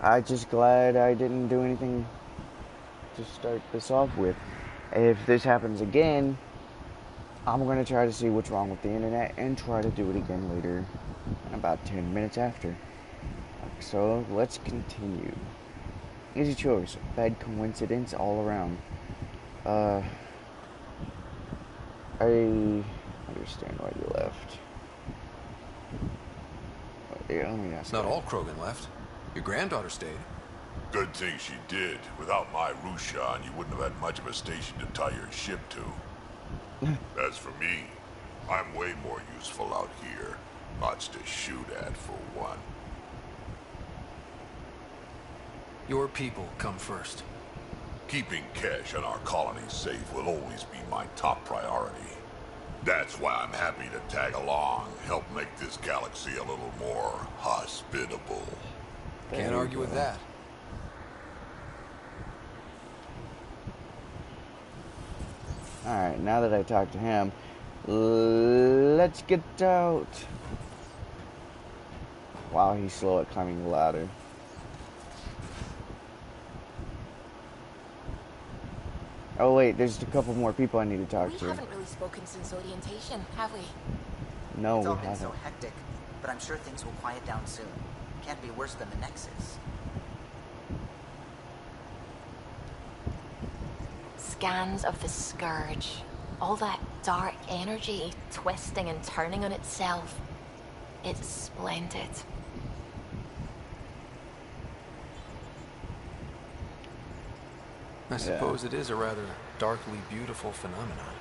I'm just glad I didn't do anything to start this off with. If this happens again, I'm going to try to see what's wrong with the internet and try to do it again later, about 10 minutes after. So let's continue. Easy choice, bad coincidence all around. Uh, I understand why you left. Yeah, let me ask Not that. all Krogan left. Your granddaughter stayed. Good thing she did. Without my Rushan, you wouldn't have had much of a station to tie your ship to. As for me, I'm way more useful out here. Lots to shoot at, for one. Your people come first. Keeping Kesh and our colony safe will always be my top priority. That's why I'm happy to tag along, help make this galaxy a little more hospitable. Can't argue with that. Alright, now that I talked to him, let's get out. Wow, he's slow at climbing the ladder. Oh wait, there's a couple more people I need to talk We to. haven't really spoken since orientation, have we? No, It's all we been so haven't. hectic, but I'm sure things will quiet down soon. Can't be worse than the Nexus. Scans of the Scourge. All that dark energy twisting and turning on itself. It's splendid. I suppose it is a rather darkly beautiful phenomenon.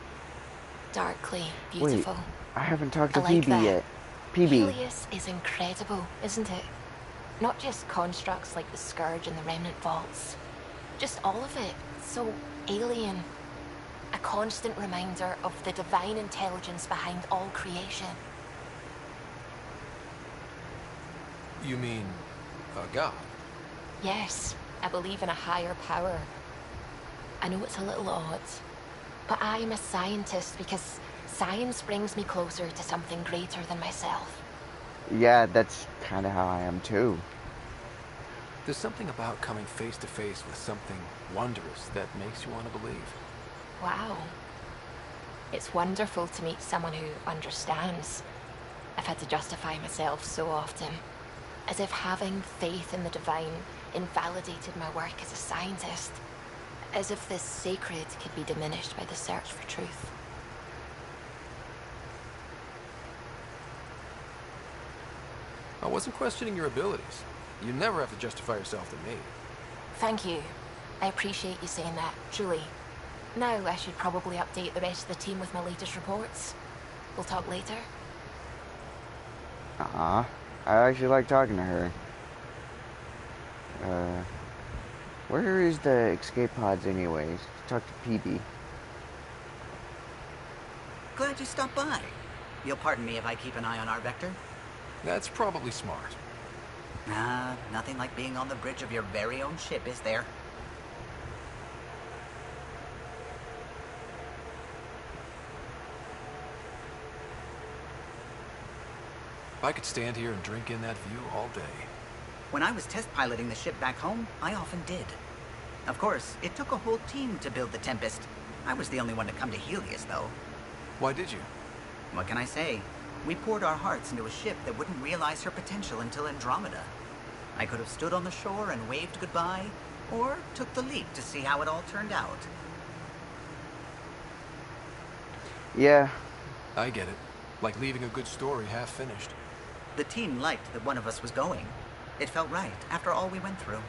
Darkly Wait, beautiful. I haven't talked to I like PB that. yet. PB. Helios is incredible, isn't it? Not just constructs like the Scourge and the Remnant Vaults. Just all of it. So alien. A constant reminder of the divine intelligence behind all creation. You mean a god? Yes, I believe in a higher power. I know it's a little odd, but I'm a scientist because science brings me closer to something greater than myself. Yeah, that's kind of how I am too. There's something about coming face to face with something wondrous that makes you want to believe. Wow. It's wonderful to meet someone who understands. I've had to justify myself so often, as if having faith in the divine invalidated my work as a scientist. As if this sacred could be diminished by the search for truth. I wasn't questioning your abilities. You never have to justify yourself to me. Thank you. I appreciate you saying that, truly. Now I should probably update the rest of the team with my latest reports. We'll talk later. I actually like talking to her. Where is the escape pods anyways? Talk to PB. Glad you stopped by. You'll pardon me if I keep an eye on our vector? That's probably smart. Nah, nothing like being on the bridge of your very own ship, is there? I could stand here and drink in that view all day. When I was test piloting the ship back home, I often did. Of course, it took a whole team to build the Tempest. I was the only one to come to Helios, though. Why did you? What can I say? We poured our hearts into a ship that wouldn't realize her potential until Andromeda. I could have stood on the shore and waved goodbye, or took the leap to see how it all turned out. Yeah. I get it. Like leaving a good story half finished. The team liked that one of us was going. It felt right after all we went through.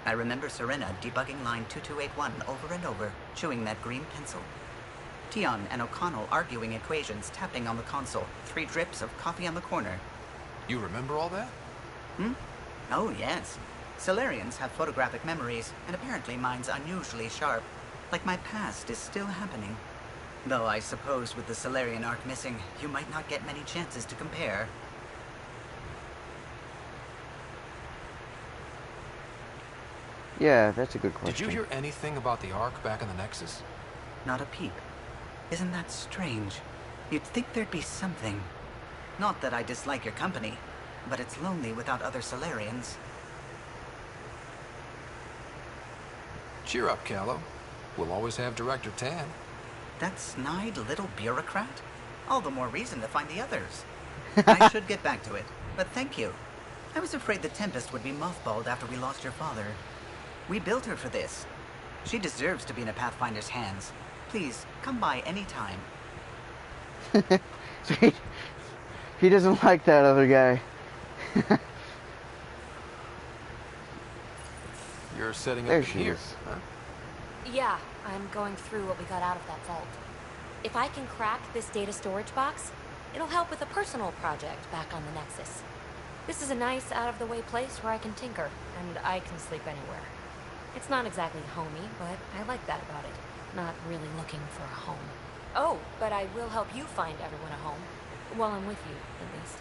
I remember Serena debugging line 2281 over and over, chewing that green pencil. Tion and O'Connell arguing equations, tapping on the console, 3 drips of coffee on the corner. You remember all that? Oh, yes. Solarians have photographic memories, and apparently mine's unusually sharp. Like my past is still happening. Though I suppose with the Solarian arc missing, you might not get many chances to compare. Yeah, that's a good question. Did you hear anything about the Ark back in the Nexus? Not a peep. Isn't that strange? You'd think there'd be something. Not that I dislike your company, but it's lonely without other Solarians. Cheer up, Callow. We'll always have Director Tan. That snide little bureaucrat? All the more reason to find the others. I should get back to it, but thank you. I was afraid the Tempest would be mothballed after we lost your father. We built her for this. She deserves to be in a Pathfinder's hands. Please, come by any time. So he doesn't like that other guy. You're setting There up she here, is. huh? Yeah, I'm going through what we got out of that vault. If I can crack this data storage box, it'll help with a personal project back on the Nexus. This is a nice, out-of-the-way place where I can tinker, and I can sleep anywhere. It's not exactly homey, but I like that about it. Not really looking for a home. Oh, but I will help you find everyone a home. While I'm with you, at least.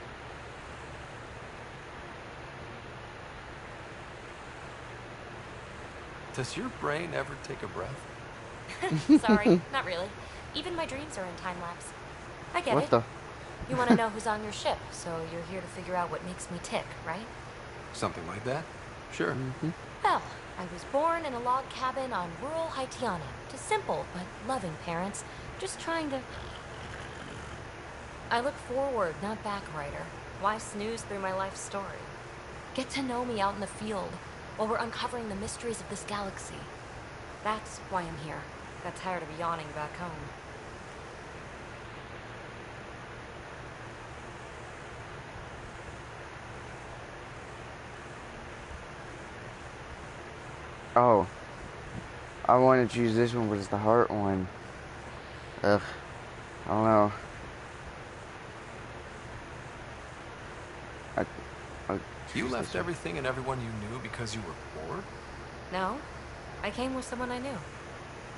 Does your brain ever take a breath? Sorry, not really. Even my dreams are in time-lapse. I get What it. the? You want to know who's on your ship, so you're here to figure out what makes me tick, right? Something like that? Sure. Well, I was born in a log cabin on rural Haitiana to simple but loving parents, just trying to... I look forward, not back, writer. Why snooze through my life story? Get to know me out in the field, while we're uncovering the mysteries of this galaxy. That's why I'm here. Got tired of yawning back home. Oh. I wanted to use this one, but it's the heart one. Ugh. I don't know. I'll You choose left this one. everything and everyone you knew because you were bored? No, I came with someone I knew.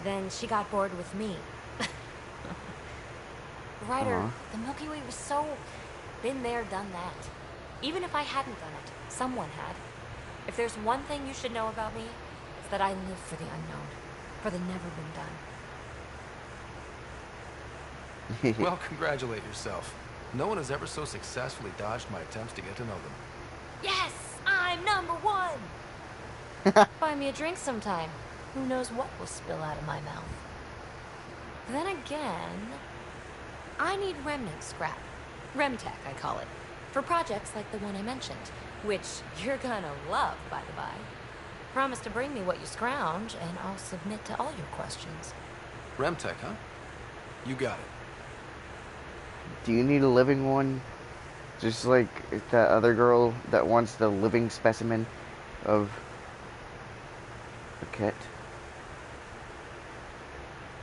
Then she got bored with me. Ryder, Aw. the Milky Way was so... been there, done that. Even if I hadn't done it, someone had. If there's one thing you should know about me, it's that I live for the unknown, for the never been done. Well, congratulate yourself. No one has ever so successfully dodged my attempts to get to know them. Yes, I'm number one! Buy me a drink sometime. Who knows what will spill out of my mouth. Then again, I need remnant scrap. Remtech, I call it. For projects like the one I mentioned, which you're gonna love, by the by. Promise to bring me what you scrounge, and I'll submit to all your questions. Remtech, huh? You got it. Do you need a living one? Just like that other girl that wants the living specimen of a cat.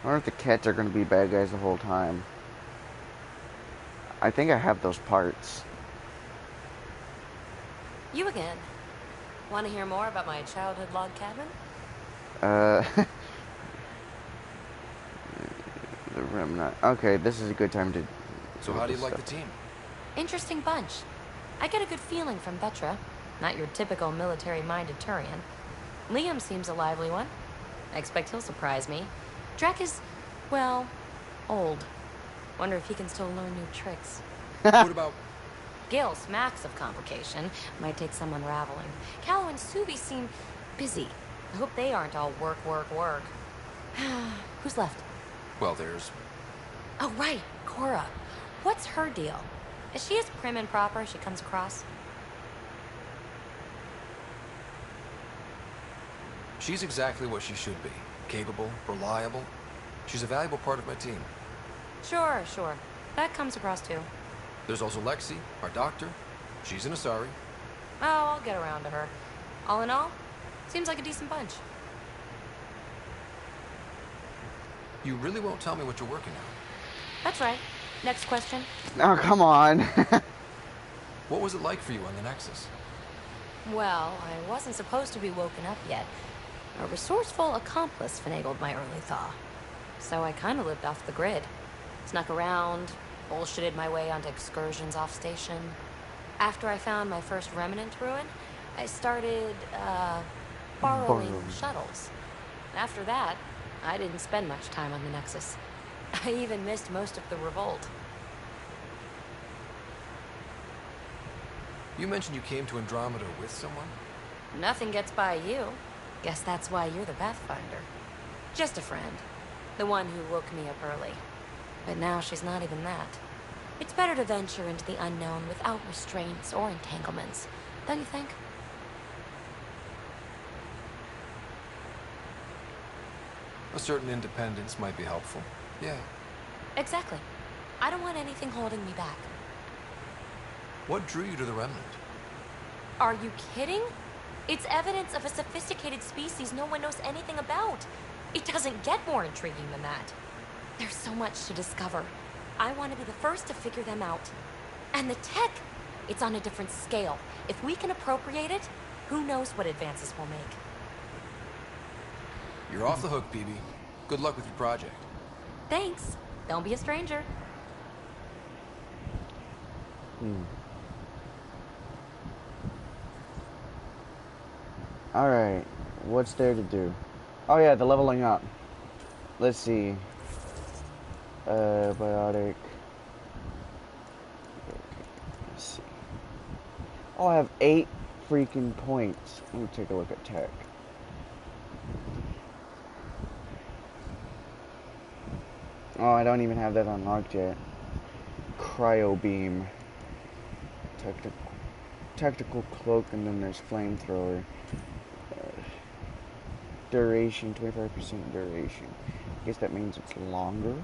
I wonder if the cats are going to be bad guys the whole time. I think I have those parts. You again. Want to hear more about my childhood log cabin? The remnant. Okay, this is a good time to... So how do you like the team? Interesting bunch. I get a good feeling from Vetra. Not your typical military-minded Turian. Liam seems a lively one. I expect he'll surprise me. Drek is, well, old. Wonder if he can still learn new tricks. What about... Gil smacks of complication. Might take some unraveling. Callow and Suvi seem busy. I hope they aren't all work, work, work. Who's left? Well, there's... Oh, right, Cora. What's her deal? Is she as prim and proper as she comes across? She's exactly what she should be. Capable, reliable. She's a valuable part of my team. Sure, sure. That comes across too. There's also Lexi, our doctor. She's an Asari. Oh, I'll get around to her. All in all, seems like a decent bunch. You really won't tell me what you're working on. That's right. Next question. Oh, come on. What was it like for you on the Nexus? Well, I wasn't supposed to be woken up yet. A resourceful accomplice finagled my early thaw. So I kind of lived off the grid. Snuck around, bullshitted my way onto excursions off station. After I found my first remnant ruin, I started, borrowing shuttles. After that, I didn't spend much time on the Nexus. I even missed most of the revolt. You mentioned you came to Andromeda with someone? Nothing gets by you. Guess that's why you're the Pathfinder. Just a friend. The one who woke me up early. But now she's not even that. It's better to venture into the unknown without restraints or entanglements, don't you think? A certain independence might be helpful. Yeah. Exactly. I don't want anything holding me back. What drew you to the Remnant? Are you kidding? It's evidence of a sophisticated species no one knows anything about. It doesn't get more intriguing than that. There's so much to discover. I want to be the first to figure them out. And the tech, it's on a different scale. If we can appropriate it, who knows what advances we'll make. You're off the hook, BB. Good luck with your project. Thanks. Don't be a stranger. Alright, what's there to do? Oh yeah, the leveling up. Let's see. Biotic. Let's see. Oh, I have 8 freaking points. Let me take a look at tech. Oh, I don't even have that unlocked yet. Cryo beam. Tactical cloak, and then there's flamethrower. Duration, 25% duration. I guess that means it's longer.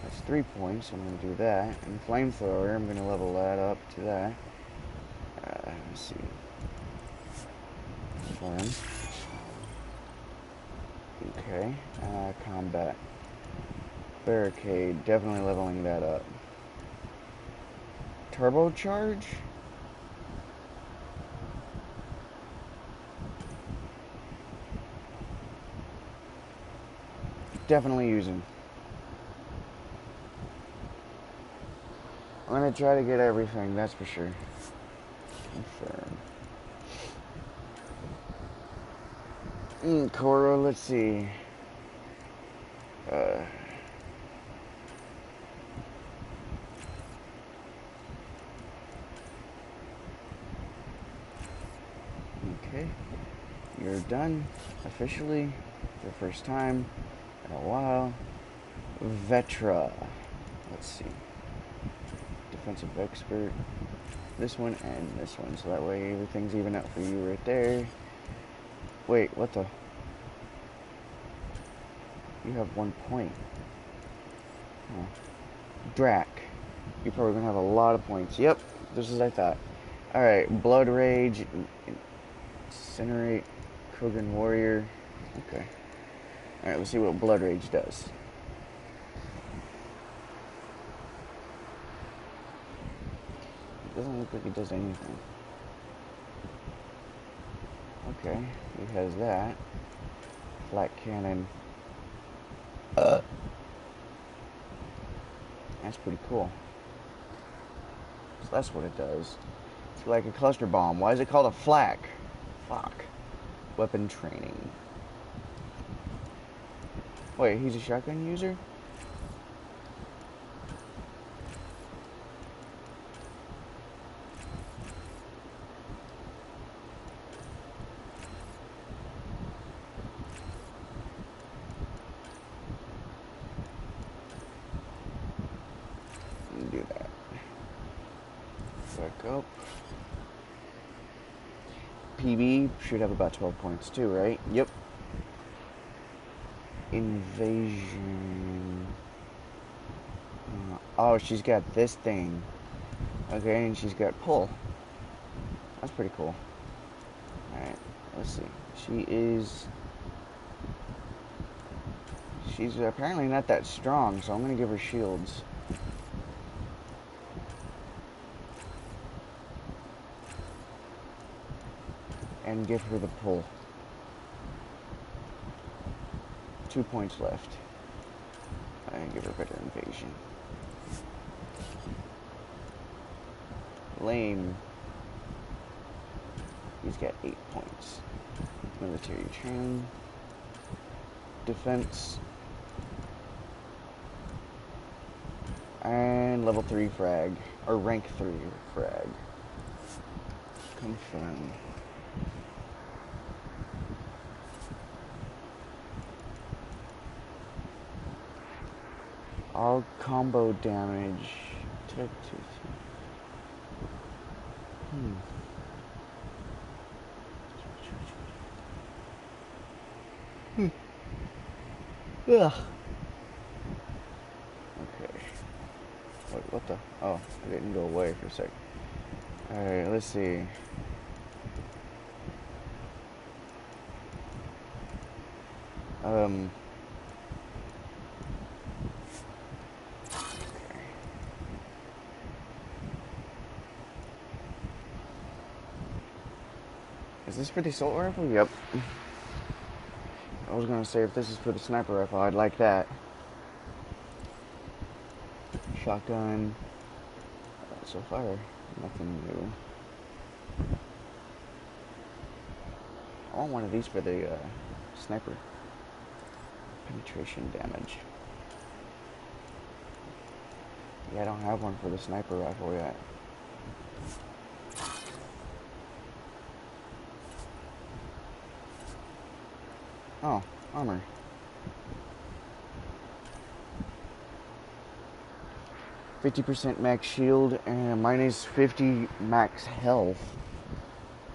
That's 3 points, so I'm going to do that. And flamethrower, I'm going to level that up to that. Let's see. Flame. Okay. Combat. Barricade, definitely leveling that up. Turbocharge? Definitely using. I'm gonna try to get everything, that's for sure. Confirm. Koro, let's see. Okay. You're done, officially, for the first time in a while. Vetra. Let's see. Defensive expert. This one and this one, so that way everything's even up for you right there. Wait, what the? You have 1 point. Huh. Drac. You're probably gonna have a lot of points. Yep, just as I thought. Alright, Blood Rage. Incinerate. Krogan Warrior. Okay. Alright, let's see what Blood Rage does. It doesn't look like it does anything. Okay, he has that. Flat cannon. That's pretty cool. So that's what it does. It's like a cluster bomb. Why is it called a flak? Fuck. Weapon training. Wait, he's a shotgun user? Do that. Back up. PB should have about 12 points too, right? Yep. Invasion. Oh, she's got this thing. Okay, and she's got pull. That's pretty cool. Alright, let's see. She's apparently not that strong, so I'm gonna give her shields. And give her the pull. 2 points left. And give her better invasion. Lame. He's got 8 points. Military training. Defense. And level 3 frag. Or rank 3 frag. Confirm. All combo damage. Ugh. Okay. Wait, what the? Oh, it didn't go away for a sec. Alright, let's see. Is this for the assault rifle? Yep. I was gonna say if this is for the sniper rifle, I'd like that. Shotgun. So far, nothing new. I want one of these for the sniper. Penetration damage. Yeah, I don't have one for the sniper rifle yet. Oh, armor. %50 max shield and minus 50 max health.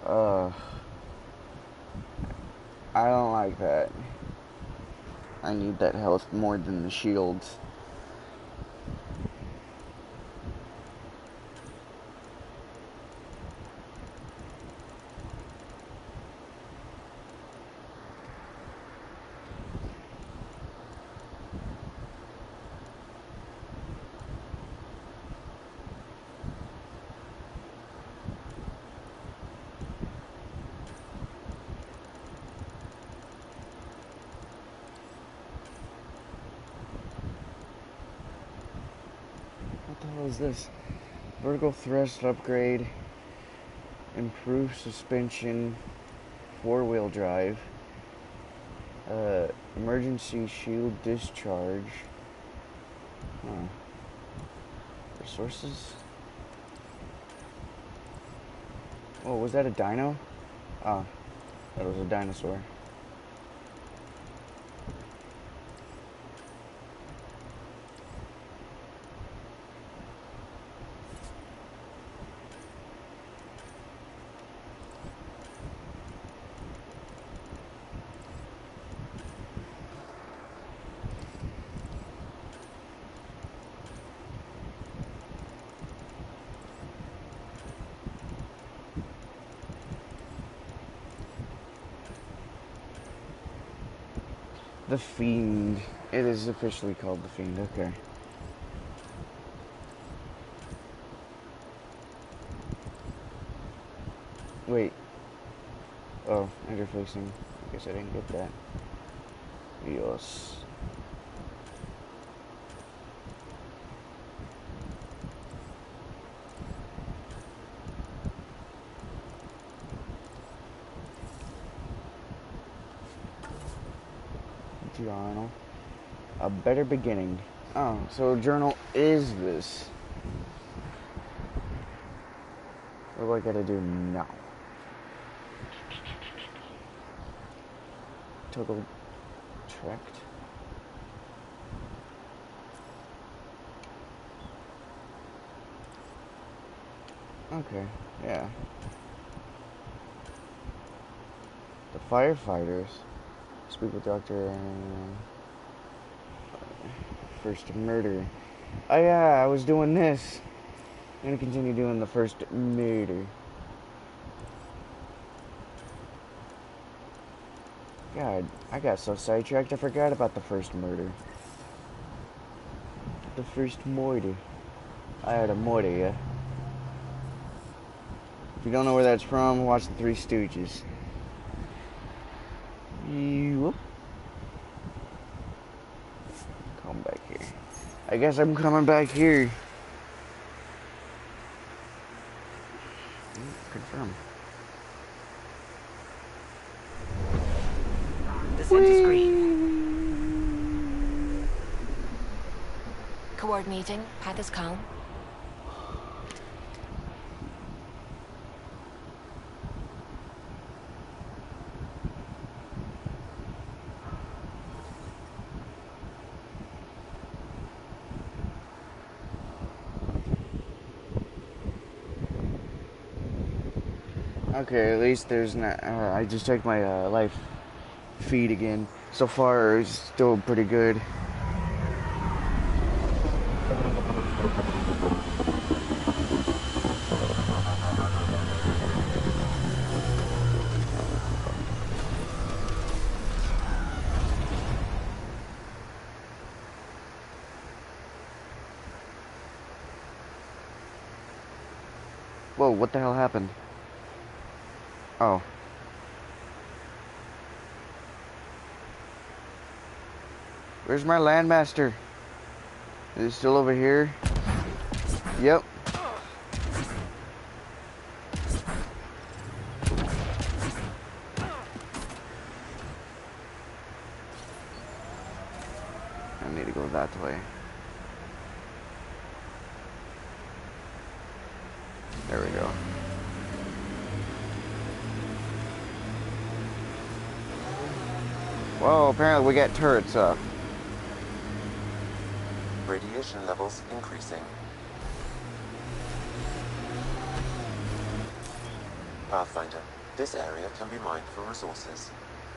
I don't like that. I need that health more than the shields. What the hell is this? Vertical thrust upgrade, improved suspension, 4-wheel drive, emergency shield discharge. Huh. Resources? Oh, was that a dino? Ah, that was a dinosaur. The Fiend. It is officially called the Fiend, okay. Wait. Oh, interfacing. I guess I didn't get that. Yes. Journal. A better beginning. Oh, so journal is this. What do I gotta do now? Total tracked. Okay, yeah. The firefighters. Speak with Dr. First murder. Oh yeah, I was doing this. I'm gonna continue doing the first murder. God, I got so sidetracked I forgot about the first murder. The first murder. I had a murder, yeah. If you don't know where that's from, watch the Three Stooges. Whoop. Come back here. I guess I'm coming back here. Confirm. Descent is green. Coordinating. Path is calm. Okay, at least there's not. I just checked my life feed again. So far, it's still pretty good. Whoa, what the hell happened? Oh. Where's my landmaster? Is it still over here? Yep. I need to go that way. There we go. Whoa, apparently we got turrets up. Radiation levels increasing. Pathfinder, this area can be mined for resources.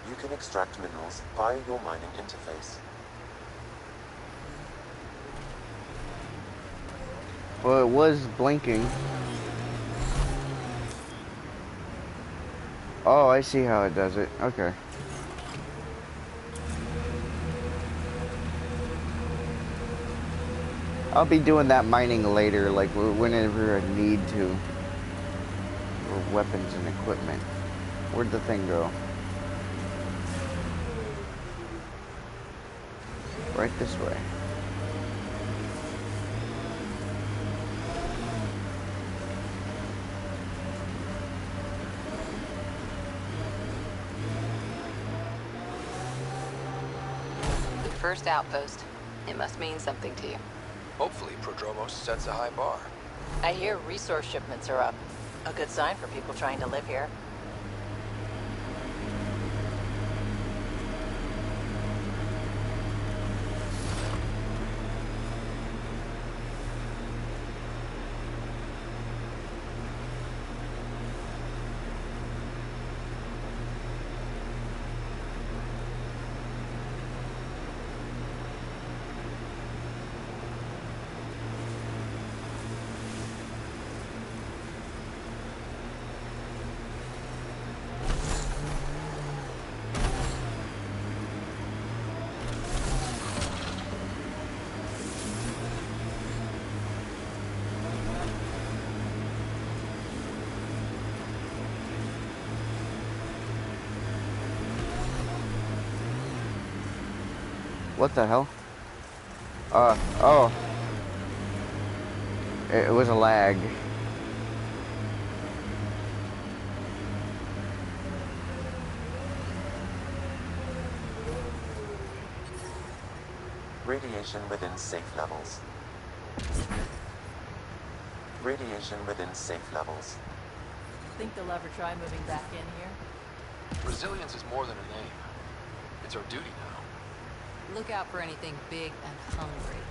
You can extract minerals via your mining interface. Well, it was blinking. Oh, I see how it does it. Okay. I'll be doing that mining later, like whenever I need to. For weapons and equipment. Where'd the thing go? Right this way. First outpost. It must mean something to you. Hopefully, Prodromos sets a high bar. I hear resource shipments are up. A good sign for people trying to live here. What the hell? Oh. It was a lag. Radiation within safe levels. Radiation within safe levels. Think they'll ever try moving back in here? Resilience is more than a name. It's our duty now. Look out for anything big and hungry.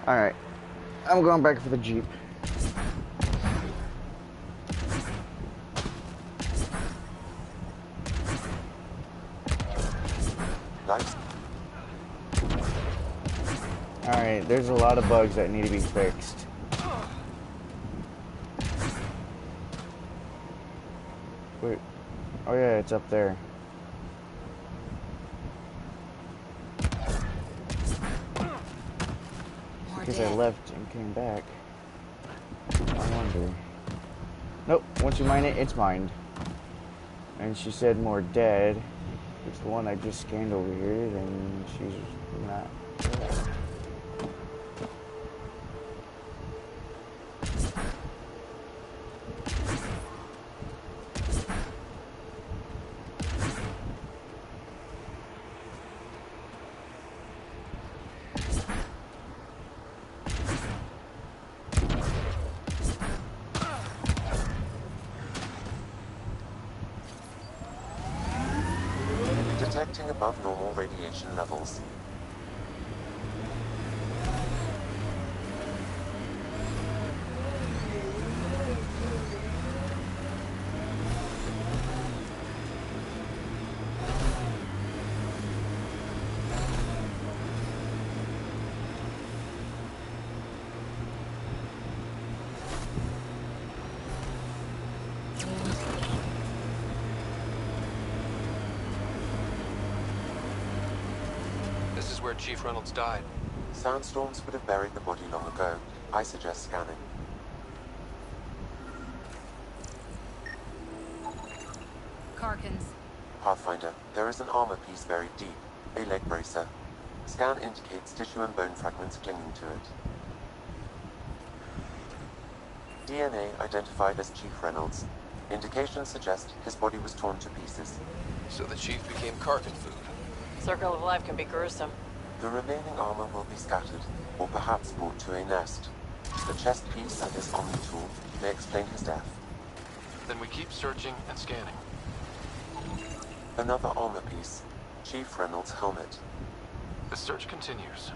Alright. I'm going back for the Jeep. Nice. Alright, there's a lot of bugs that need to be fixed. Wait. Oh yeah, it's up there. Because I left and came back. I wonder. Nope, once you mine it, it's mined. And she said more dead. It's the one I just scanned over here, and she's not dead. detecting above normal radiation levels. This is where Chief Reynolds died. Sandstorms would have buried the body long ago. I suggest scanning. Karkins. Pathfinder, there is an armor piece buried deep, a leg bracer. Scan indicates tissue and bone fragments clinging to it. DNA identified as Chief Reynolds. Indications suggest his body was torn to pieces. So the Chief became Karkin food. Circle of life can be gruesome. The remaining armor will be scattered, or perhaps brought to a nest. The chest piece and his Omni tool may explain his death. Then we keep searching and scanning. Another armor piece, Chief Reynolds' helmet. The search continues.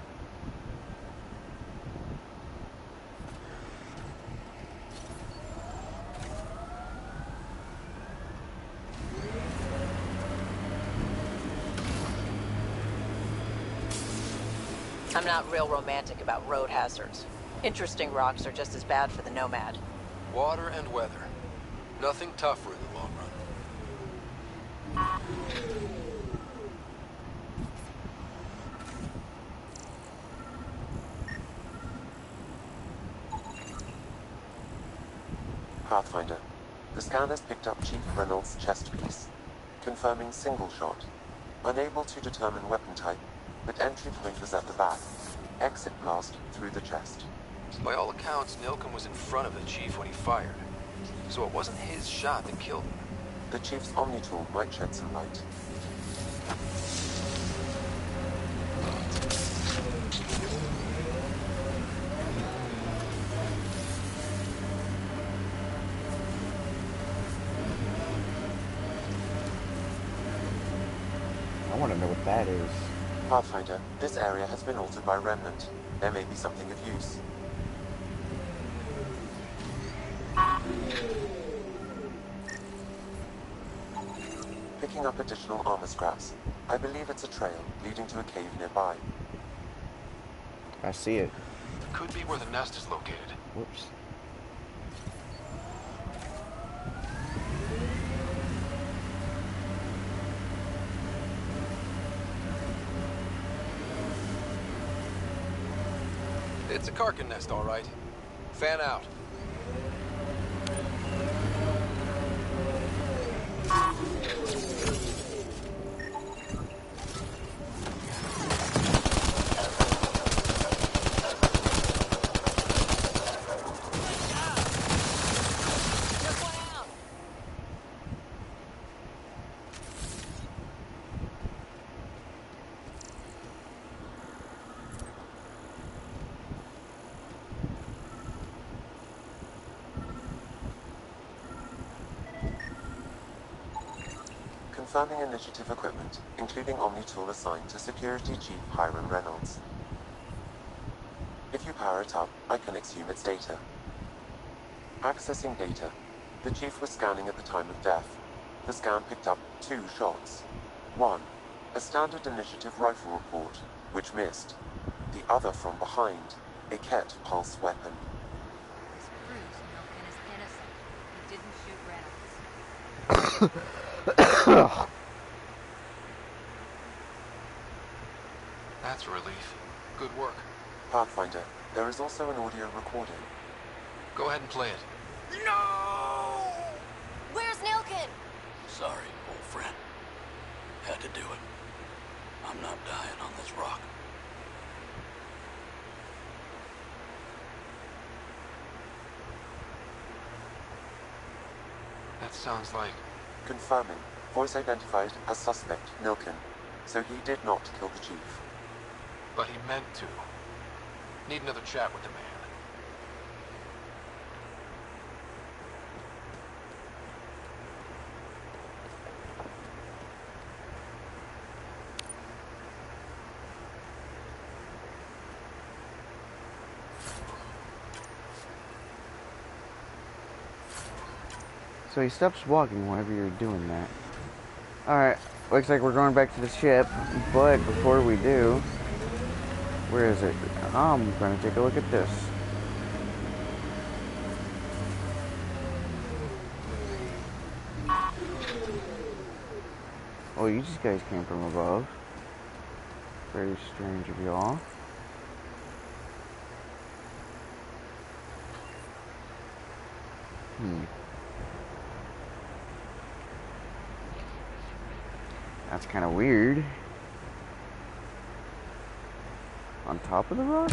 I'm not real romantic about road hazards. Interesting rocks are just as bad for the nomad. Water and weather. Nothing tougher in the long run. Pathfinder, the scanners picked up Chief Reynolds' chest piece, confirming single shot. Unable to determine weapon type, but entry point was at the back. Exit passed through the chest. By all accounts, Nilken was in front of the Chief when he fired. So it wasn't his shot that killed him. The Chief's Omni tool might shed some light. I want to know what that is. Pathfinder, this area has been altered by Remnant. There may be something of use. Picking up additional armor scraps. I believe it's a trail leading to a cave nearby. I see it. Could be where the nest is located. Whoops. It's a Karkin nest, all right. Fan out. Confirming initiative equipment, including Omni tool assigned to Security Chief Hiram Reynolds. If you power it up, I can exhume its data. Accessing data. The Chief was scanning at the time of death. The scan picked up 2 shots. One, a standard initiative rifle report, which missed. The other from behind, a Ket pulse weapon. This proves Nilken is innocent. He didn't shoot Reynolds. That's a relief. Good work. Pathfinder, there is also an audio recording. Go ahead and play it. No! Where's Nilken? Sorry, old friend. Had to do it. I'm not dying on this rock. That sounds like... Confirming. Voice identified as suspect, Nilken. So he did not kill the Chief. But he meant to. Need another chat with the man. So he stops walking whenever you're doing that. Alright, looks like we're going back to the ship, but before we do, where is it? I'm gonna take a look at this. Oh, you guys came from above. Very strange of y'all. That's kind of weird. On top of the rock?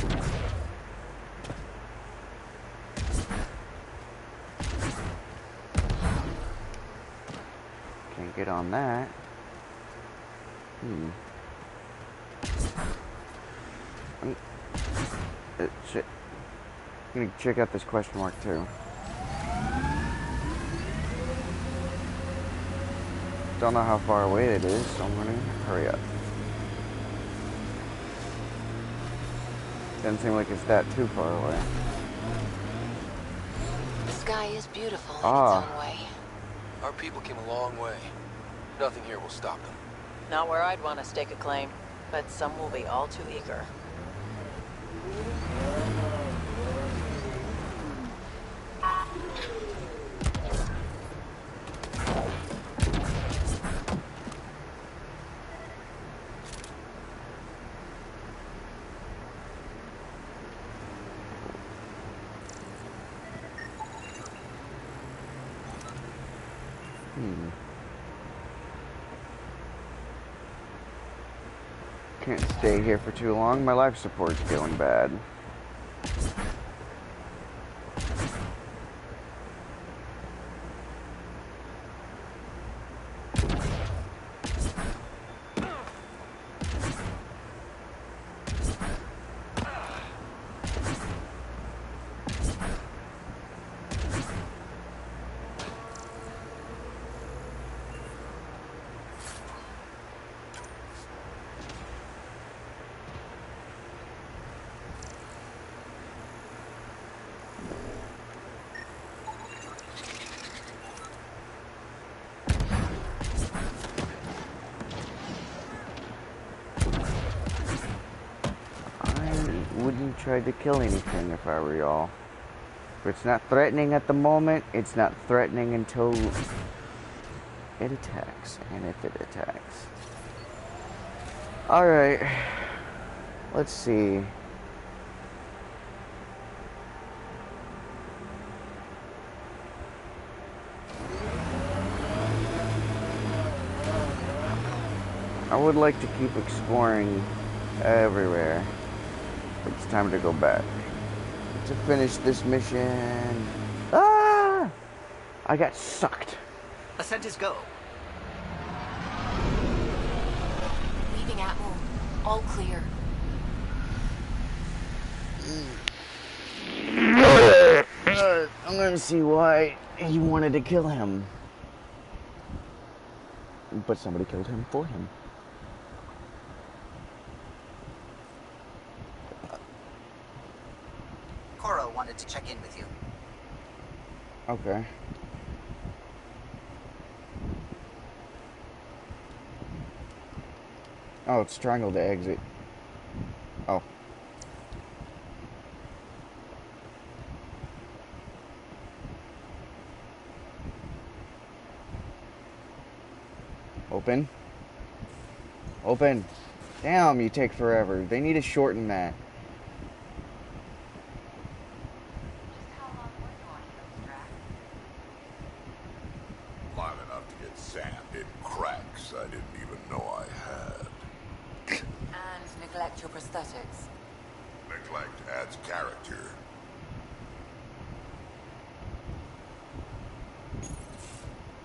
Can't get on that. Shit. I'm gonna check out this question mark too. Don't know how far away it is, so I'm gonna hurry up. Doesn't seem like it's that too far away. The sky is beautiful in its own way. Our people came a long way. Nothing here will stop them. Not where I'd want to stake a claim, but some will be all too eager. Can't stay here for too long. My life support's going bad. Wouldn't try to kill anything if I were y'all. If it's not threatening at the moment, it's not threatening until it attacks. And if it attacks. Alright. Let's see. I would like to keep exploring everywhere. It's time to go back to finish this mission. Ah! I got sucked. Ascent is go. Leaving Atmo. All clear. I'm gonna see why he wanted to kill him. But somebody killed him for him. Coro wanted to check in with you. Okay. Oh, it's triangle to exit. Oh. Open. Open. Damn, you take forever. They need to shorten that. Long enough to get sand in cracks I didn't even know I had. And neglect your prosthetics. Neglect adds character.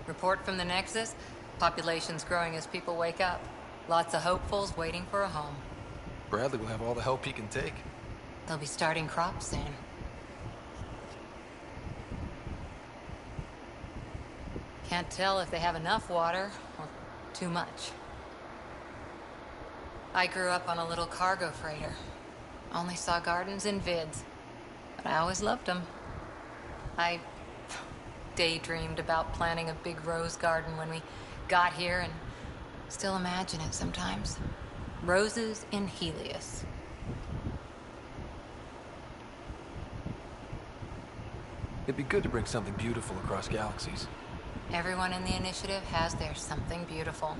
Report from the Nexus. Population's growing as people wake up. Lots of hopefuls waiting for a home. Bradley will have all the help he can take. They'll be starting crops soon. Can't tell if they have enough water or too much. I grew up on a little cargo freighter. Only saw gardens in vids, but I always loved them. I daydreamed about planting a big rose garden when we got here and still imagine it sometimes. Roses in Helios. It'd be good to bring something beautiful across galaxies. Everyone in the initiative has their something beautiful.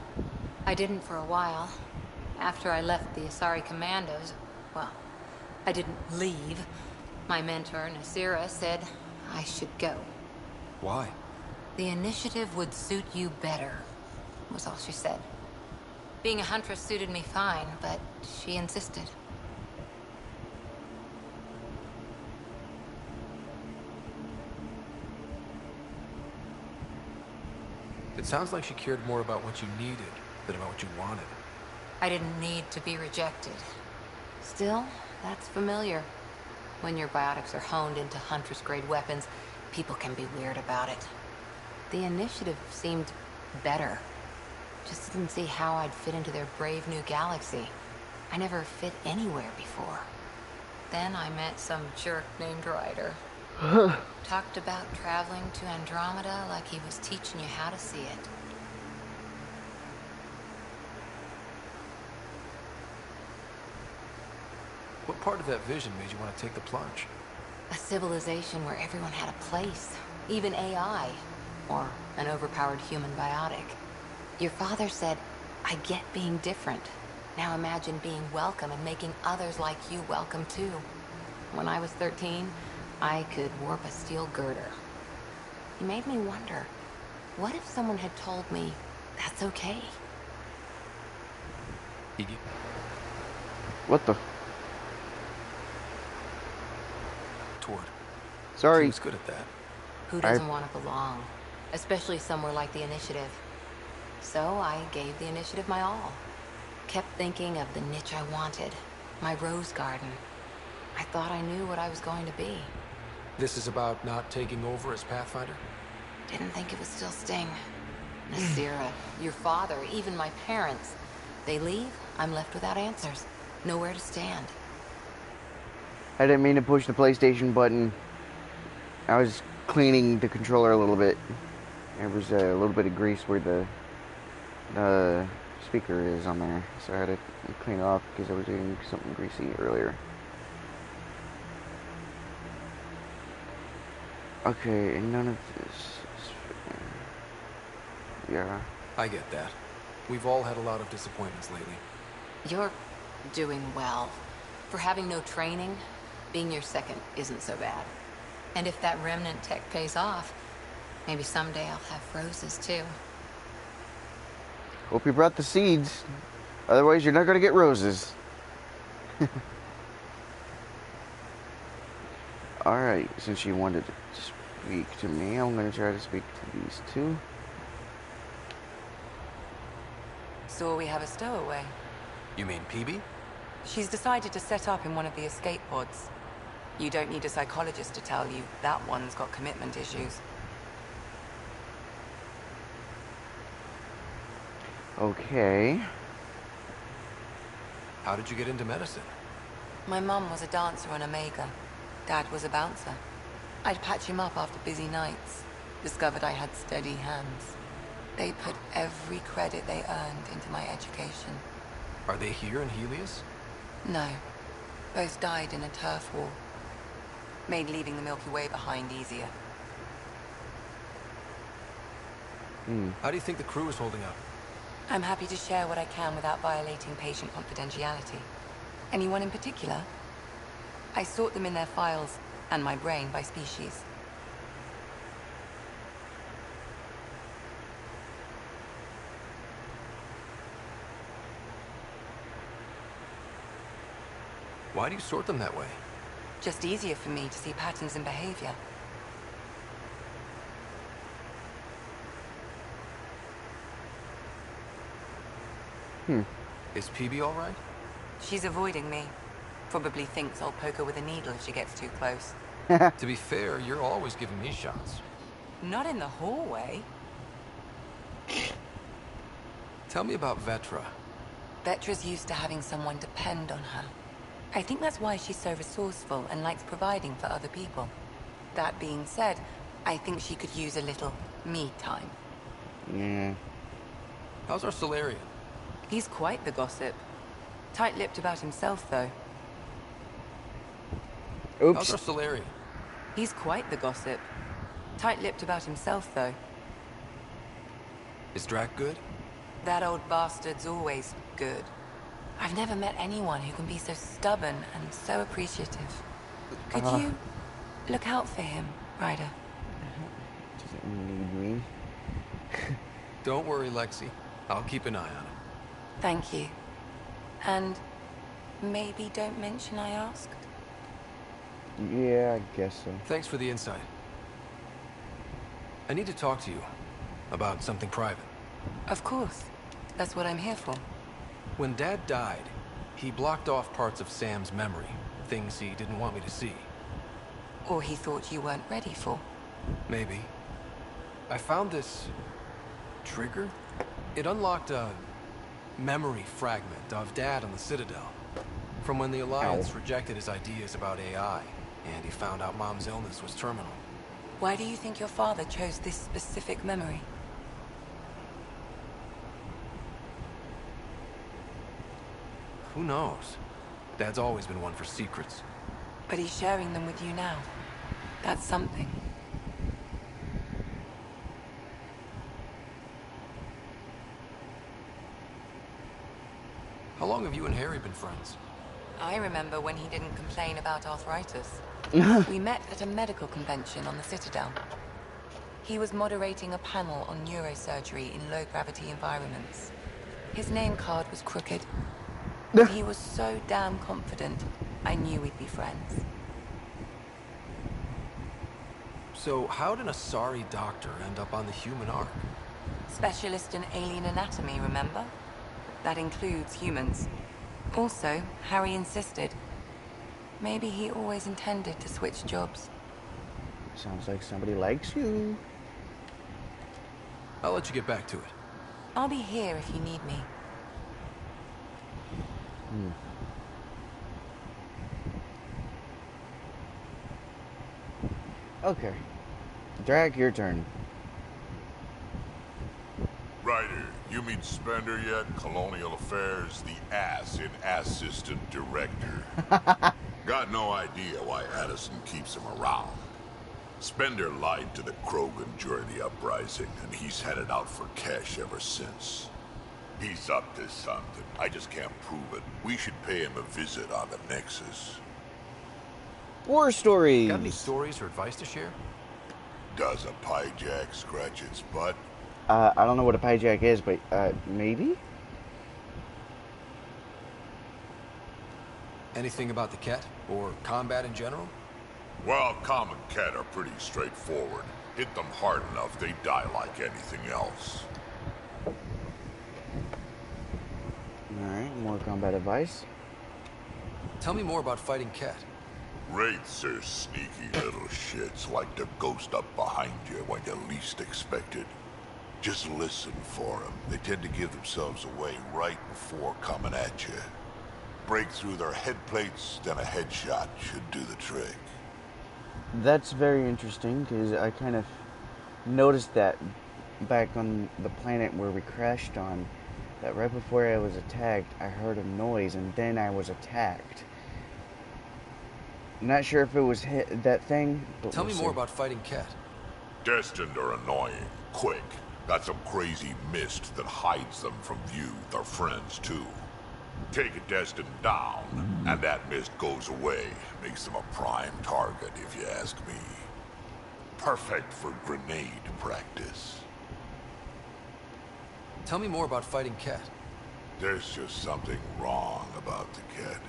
I didn't for a while. After I left the Asari Commandos, well, I didn't leave. My mentor, Nasira, said I should go. Why? The initiative would suit you better, was all she said. Being a huntress suited me fine, but she insisted. It sounds like she cared more about what you needed than about what you wanted. I didn't need to be rejected. Still, that's familiar. When your biotics are honed into Huntress-grade weapons, people can be weird about it. The initiative seemed better. Just didn't see how I'd fit into their brave new galaxy. I never fit anywhere before. Then I met some jerk named Ryder. Talked about traveling to Andromeda like he was teaching you how to see it. What part of that vision made you want to take the plunge? A civilization where everyone had a place, even AI, or an overpowered human biotic. Your father said, I get being different. Now imagine being welcome and making others like you welcome too. When I was 13, I could warp a steel girder. He made me wonder, what if someone had told me that's okay? Iggy? What the? Toward. Sorry. He was good at that. Who doesn't want to belong? Especially somewhere like the Initiative. So I gave the Initiative my all. Kept thinking of the niche I wanted. My rose garden. I thought I knew what I was going to be. This is about not taking over as Pathfinder? Didn't think it would still sting. Nasira, your father, even my parents. They leave, I'm left without answers. Nowhere to stand. I didn't mean to push the PlayStation button. I was cleaning the controller a little bit. There was a little bit of grease where the speaker is on there, so I had to clean it off because I was doing something greasy earlier. Okay, and none of this is fair. Yeah. I get that. We've all had a lot of disappointments lately. You're doing well. For having no training, being your second isn't so bad. And if that remnant tech pays off, maybe someday I'll have roses too. Hope you brought the seeds. Otherwise, you're not going to get roses. Alright, since you wanted to speak to me, I'm going to try to speak to these two. So we have a stowaway. You mean PB? She's decided to set up in one of the escape pods. You don't need a psychologist to tell you that one's got commitment issues. Okay. How did you get into medicine? My mum was a dancer on Omega. Dad was a bouncer. I'd patch him up after busy nights. Discovered I had steady hands. They put every credit they earned into my education. Are they here in Helios? No. Both died in a turf war. Made leaving the Milky Way behind easier. How do you think the crew is holding up? I'm happy to share what I can without violating patient confidentiality. Anyone in particular? I sort them in their files, and my brain by species. Why do you sort them that way? Just easier for me to see patterns in behavior. Is PB all right? She's avoiding me. Probably thinks I'll poke her with a needle if she gets too close. To be fair, you're always giving me shots. Not in the hallway. Tell me about Vetra. Vetra's used to having someone depend on her. I think that's why she's so resourceful and likes providing for other people. That being said, I think she could use a little me time. Yeah. How's our Solarian? He's quite the gossip. Tight-lipped about himself, though. Oops. How's our Solarian? He's quite the gossip. Tight-lipped about himself, though. Is Drac good? That old bastard's always good. I've never met anyone who can be so stubborn and so appreciative. Could you look out for him, Ryder? Doesn't need me. Don't worry, Lexi. I'll keep an eye on him. Thank you. And maybe don't mention I asked? Yeah, I guess so. Thanks for the insight. I need to talk to you about something private. Of course. That's what I'm here for. When Dad died, he blocked off parts of Sam's memory, things he didn't want me to see. Or he thought you weren't ready for. Maybe. I found this trigger. It unlocked a memory fragment of Dad on the Citadel. From when the Alliance rejected his ideas about AI, and he found out Mom's illness was terminal. Why do you think your father chose this specific memory? Who knows? Dad's always been one for secrets. But he's sharing them with you now. That's something. How long have you and Harry been friends? I remember when he didn't complain about arthritis. We met at a medical convention on the Citadel. He was moderating a panel on neurosurgery in low-gravity environments. His name card was crooked. But he was so damn confident, I knew we'd be friends. So how did a sorry doctor end up on the human Ark? Specialist in alien anatomy, remember? That includes humans. Also, Harry insisted. Maybe he always intended to switch jobs. Sounds like somebody likes you. I'll let you get back to it. I'll be here if you need me. Okay. Drag, your turn. Ryder, you meet Spender yet? Colonial Affairs, the ass in assistant director. Got no idea why Addison keeps him around. Spender lied to the Krogan during the uprising, and he's headed out for cash ever since. He's up to something. I just can't prove it. We should pay him a visit on the Nexus. War stories. Got any stories or advice to share? Does a pyjak scratch its butt? I don't know what a pyjak is, but maybe? Anything about the Ket? Or combat in general? Well, common Ket are pretty straightforward. Hit them hard enough, they die like anything else. Alright, more combat advice. Tell me more about fighting Ket. Wraiths are sneaky little shits, like to ghost up behind you when you least expect it. Just listen for them. They tend to give themselves away right before coming at you. Break through their head plates, then a headshot should do the trick. That's very interesting, because I kind of noticed that back on the planet where we crashed on, that right before I was attacked, I heard a noise, and then I was attacked. Not sure if it was that thing, but Tell me more about fighting Ket. Destined are annoying, quick. Got some crazy mist that hides them from view, their friends too. Take a Destined down, and that mist goes away. Makes them a prime target, if you ask me. Perfect for grenade practice. Tell me more about fighting Ket. There's just something wrong about the Ket.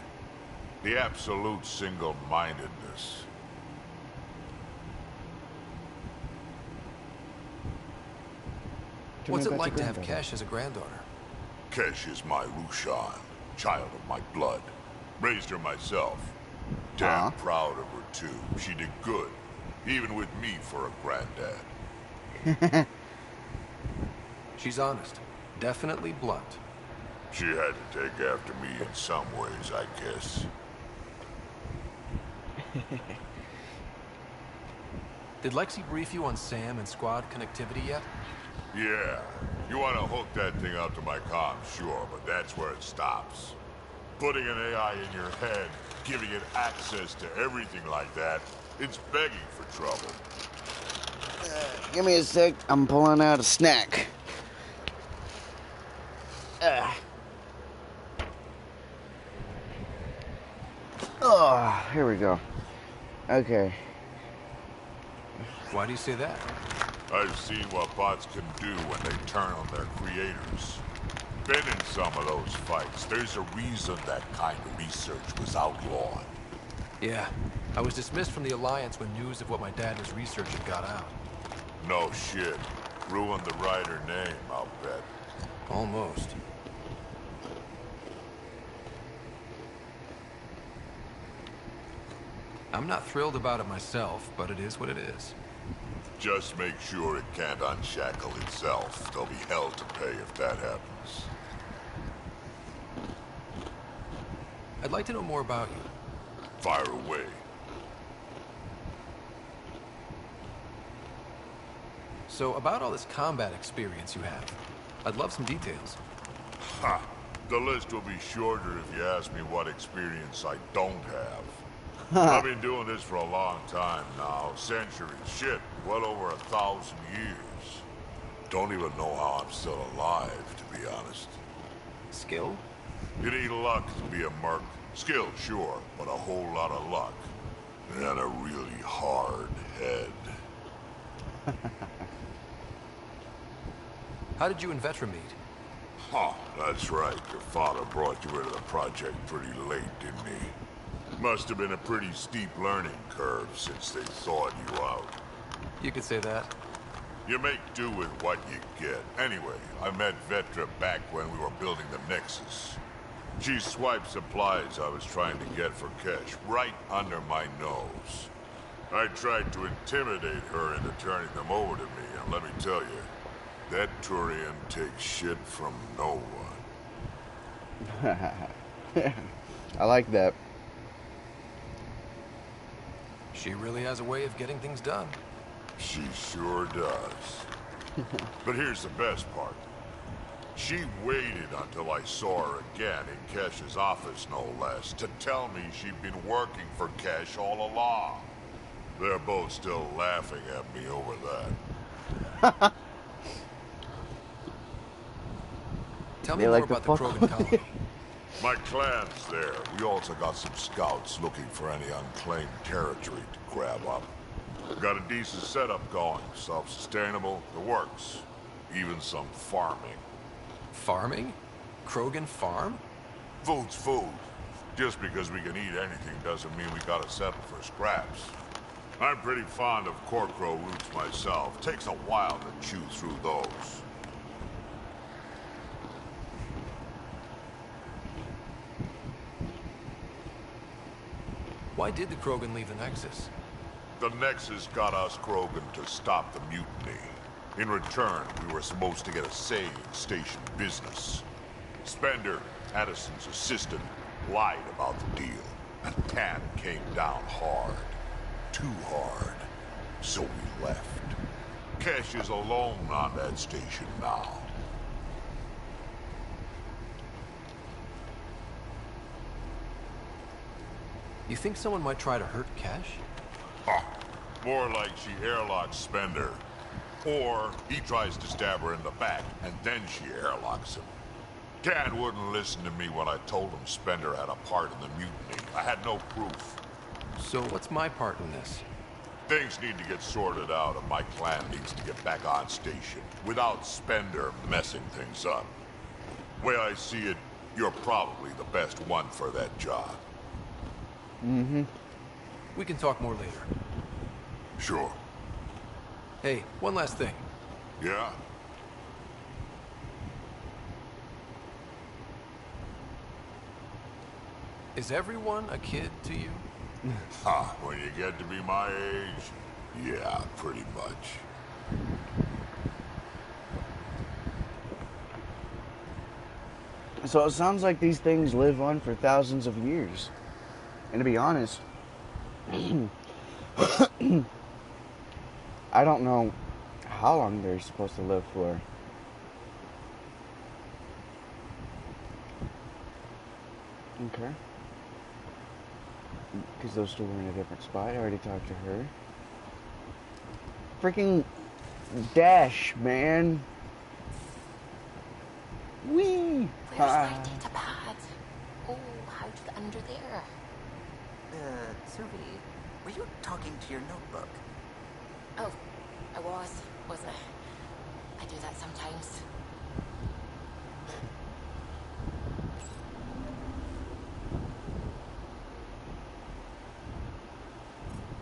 The absolute single-mindedness. What's it like to have Kesh as a granddaughter? Kesh is my Rushan, child of my blood. Raised her myself. Damn proud of her, too. She did good, even with me for a granddad. She's honest. Definitely blunt. She had to take after me in some ways, I guess. Did Lexi brief you on Sam and squad connectivity yet? Yeah. You want to hook that thing up to my comm, sure, but that's where it stops. Putting an AI in your head, giving it access to everything like that, it's begging for trouble. Give me a sec. I'm pulling out a snack. Oh, here we go. Okay. Why do you say that? I've seen what bots can do when they turn on their creators. Been in some of those fights. There's a reason that kind of research was outlawed. Yeah. I was dismissed from the Alliance when news of what my dad was researching got out. No shit. Ruined the writer name, I'll bet. Almost. I'm not thrilled about it myself, but it is what it is. Just make sure it can't unshackle itself. There'll be hell to pay if that happens. I'd like to know more about you. Fire away. So, about all this combat experience you have, I'd love some details. Ha! The list will be shorter if you ask me what experience I don't have. I've been doing this for a long time now. Centuries. Shit, well over 1,000 years. Don't even know how I'm still alive, to be honest. Skill? You need luck to be a merc. Skill, sure, but a whole lot of luck. And a really hard head. How did you and Vetra meet? Huh, that's right. Your father brought you into the project pretty late, didn't he? Must have been a pretty steep learning curve since they thawed you out. You could say that. You make do with what you get. Anyway, I met Vetra back when we were building the Nexus. She swiped supplies I was trying to get for Kesh right under my nose. I tried to intimidate her into turning them over to me, and let me tell you, that Turian takes shit from no one. I like that. She really has a way of getting things done. She sure does. But here's the best part. She waited until I saw her again in Kesh's office, no less, to tell me she'd been working for Kesh all along. They're both still laughing at me over that. Tell me more about the Krogan colony. My clan's there. We also got some scouts looking for any unclaimed territory to grab up. Got a decent setup going. Self-sustainable. The works. Even some farming. Farming? Krogan farm? Food's food. Just because we can eat anything doesn't mean we gotta settle for scraps. I'm pretty fond of Corcro roots myself. Takes a while to chew through those. Why did the Krogan leave the Nexus? The Nexus got us Krogan to stop the mutiny. In return, we were supposed to get a say in station business. Spender, Addison's assistant, lied about the deal, and Tan came down hard. Too hard. So we left. Kesh is alone on that station now. You think someone might try to hurt Kesh? More like she airlocks Spender. Or he tries to stab her in the back, and then she airlocks him. Tan wouldn't listen to me when I told him Spender had a part in the mutiny. I had no proof. So what's my part in this? Things need to get sorted out, and my clan needs to get back on station, without Spender messing things up. Way I see it, you're probably the best one for that job. Mm-hmm. We can talk more later. Sure. Hey, one last thing. Yeah? Is everyone a kid to you? Ha, when you get to be my age, yeah, pretty much. So it sounds like these things live on for thousands of years. And to be honest, I don't know how long they're supposed to live for. Okay. Because those two were in a different spot. I already talked to her. Freaking dash, man. Whee! Where's my data pad? Oh, how to get under there? Suvi, were you talking to your notebook? Oh, I wasn't I? I do that sometimes.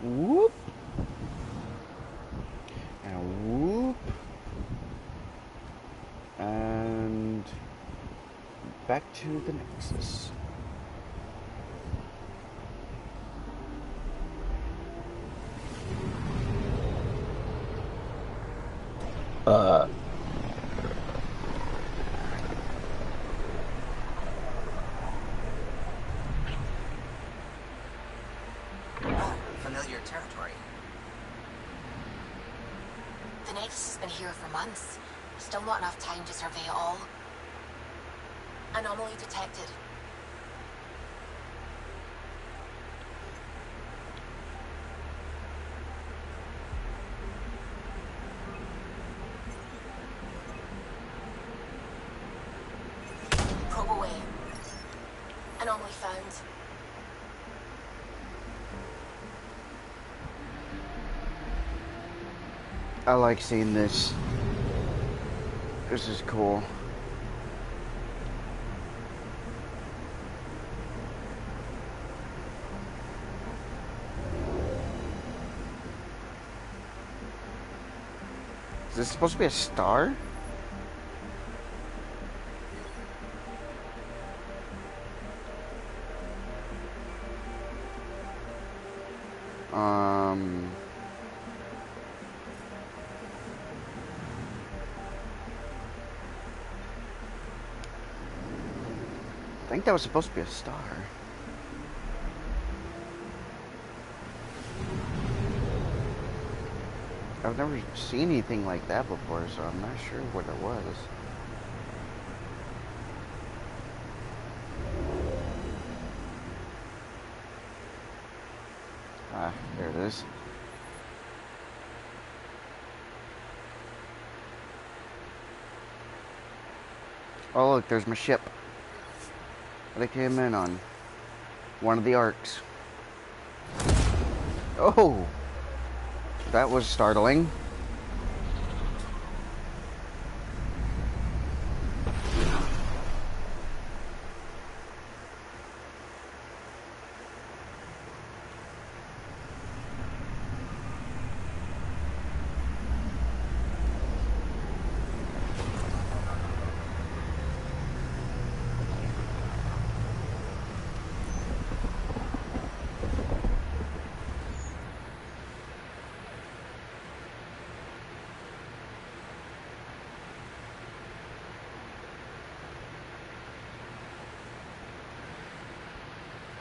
Whoop. And whoop. And back to the Nexus. Familiar territory. The Nexus has been here for months. Still not enough time to survey it all. Anomaly detected. Probe away. Anomaly found. I like seeing this. This is cool. Is this supposed to be a star? I think that was supposed to be a star. I've never seen anything like that before, so I'm not sure what it was. Ah, there it is. Oh, look, there's my ship that I came in on. One of the arcs. Oh! That was startling.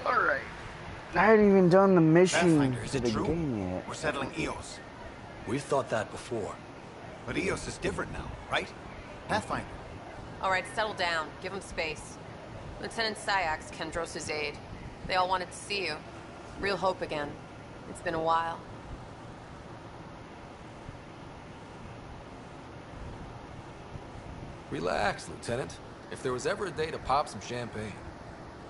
Alright. I hadn't even done the mission Pathfinder, is to it the true? game yet. We're settling Eos. We've thought that before. But Eos is different now, right? Pathfinder. All right, settle down. Give him space. Lieutenant Syax, Kendros' aide. They all wanted to see you. Real hope again. It's been a while. Relax, Lieutenant. If there was ever a day to pop some champagne.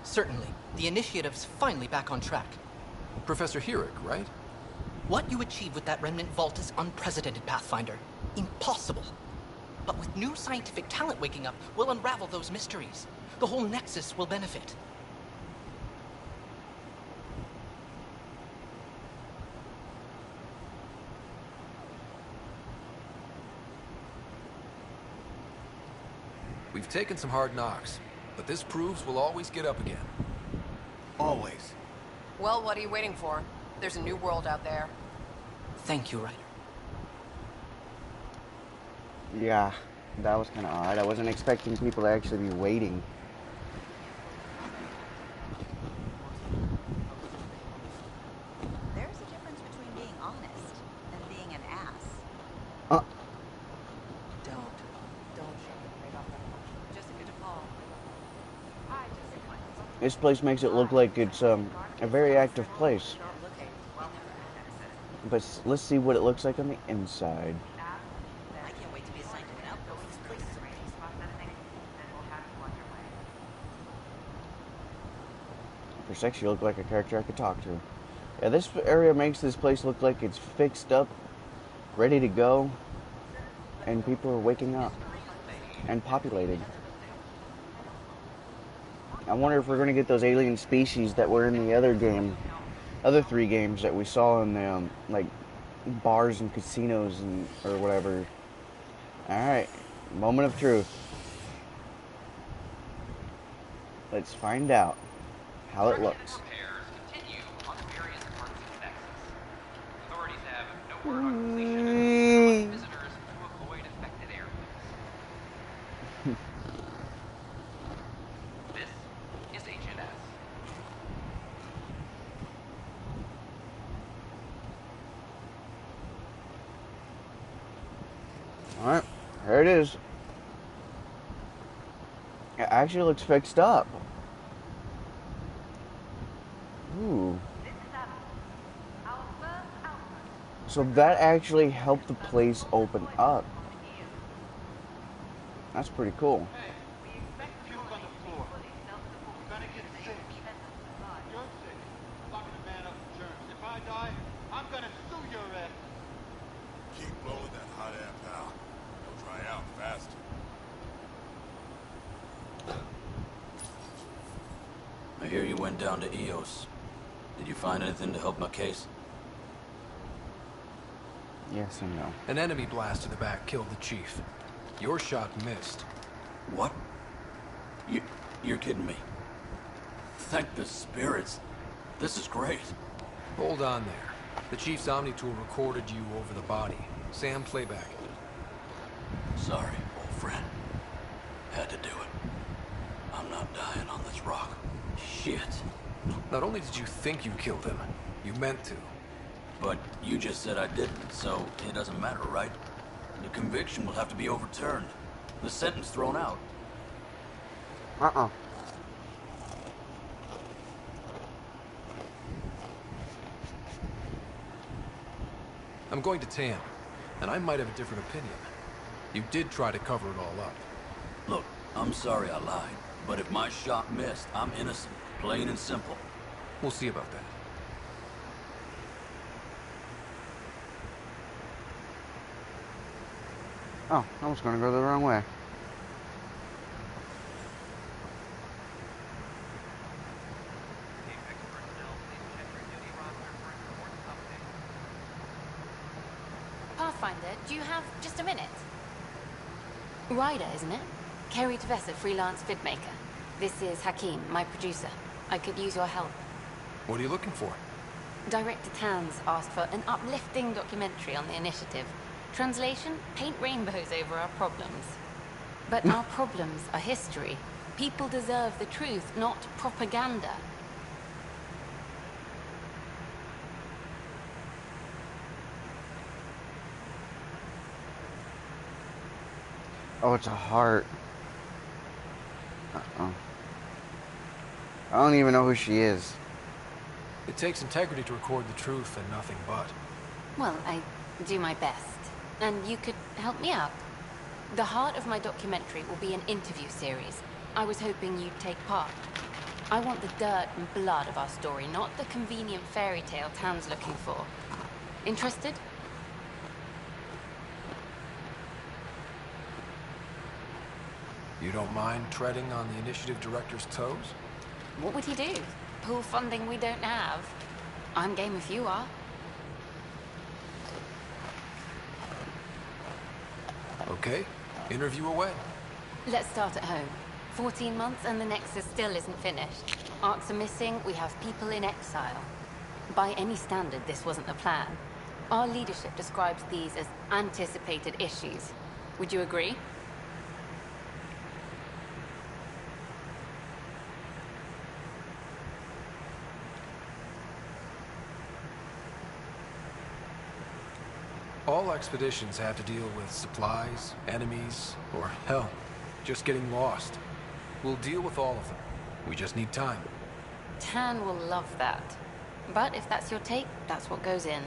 Certainly. The initiative's finally back on track. Professor Herrick, right? What you achieved with that remnant vault is unprecedented, Pathfinder. Impossible. But with new scientific talent waking up, we'll unravel those mysteries. The whole Nexus will benefit. We've taken some hard knocks, but this proves we'll always get up again. Always. Well, what are you waiting for? There's a new world out there. Thank you, Ryder. Yeah, that was kind of odd. I wasn't expecting people to actually be waiting. There's a difference between being honest and being an ass. This place makes it look like it's a very active place. But let's see what it looks like on the inside. I can't wait to be assigned to an outpost. This place is amazing. For a sec, you look like a character I could talk to. Yeah, this area makes this place look like it's fixed up, ready to go, and people are waking up and populated. I wonder if we're going to get those alien species that were in the other three games that we saw in the like bars and casinos and or whatever. All right, moment of truth. Let's find out how it looks. Alright, here it is. It actually looks fixed up. Ooh. So that actually helped the place open up. That's pretty cool. Keep blowing that hot air, pal. It'll dry out faster. I hear you went down to EOS. Did you find anything to help my case? Yes and no. An enemy blast in the back killed the chief. Your shot missed. What? You're kidding me. Thank the spirits. This is great. Hold on there. The chief's Omni tool recorded you over the body. Sam, playback. Sorry, old friend. Had to do it. I'm not dying on this rock. Shit. Not only did you think you killed him, you meant to. But you just said I didn't, so it doesn't matter, right? The conviction will have to be overturned. The sentence thrown out. I'm going to Tam, and I might have a different opinion. You did try to cover it all up. Look, I'm sorry I lied, but if my shot missed, I'm innocent. Plain and simple. We'll see about that. Oh, I was going to go the wrong way. Pathfinder, do you have just a minute? Ryder, isn't it? Kerry Tevessa, freelance vidmaker. This is Hakeem, my producer. I could use your help. What are you looking for? Director Tans asked for an uplifting documentary on the initiative. Translation, paint rainbows over our problems. But our problems are history. People deserve the truth, not propaganda. Oh, it's a heart. Uh-oh. I don't even know who she is. It takes integrity to record the truth and nothing but. Well, I do my best. And you could help me out. The heart of my documentary will be an interview series. I was hoping you'd take part. I want the dirt and blood of our story, not the convenient fairy tale Tan's looking for. Interested? You don't mind treading on the initiative director's toes? What would he do? Pool funding we don't have? I'm game if you are. Okay, interview away. Let's start at home. 14 months and the Nexus still isn't finished. Arcs are missing, we have people in exile. By any standard, this wasn't the plan. Our leadership describes these as anticipated issues. Would you agree? All expeditions have to deal with supplies, enemies, or hell, just getting lost. We'll deal with all of them. We just need time. Tan will love that. But if that's your take, that's what goes in.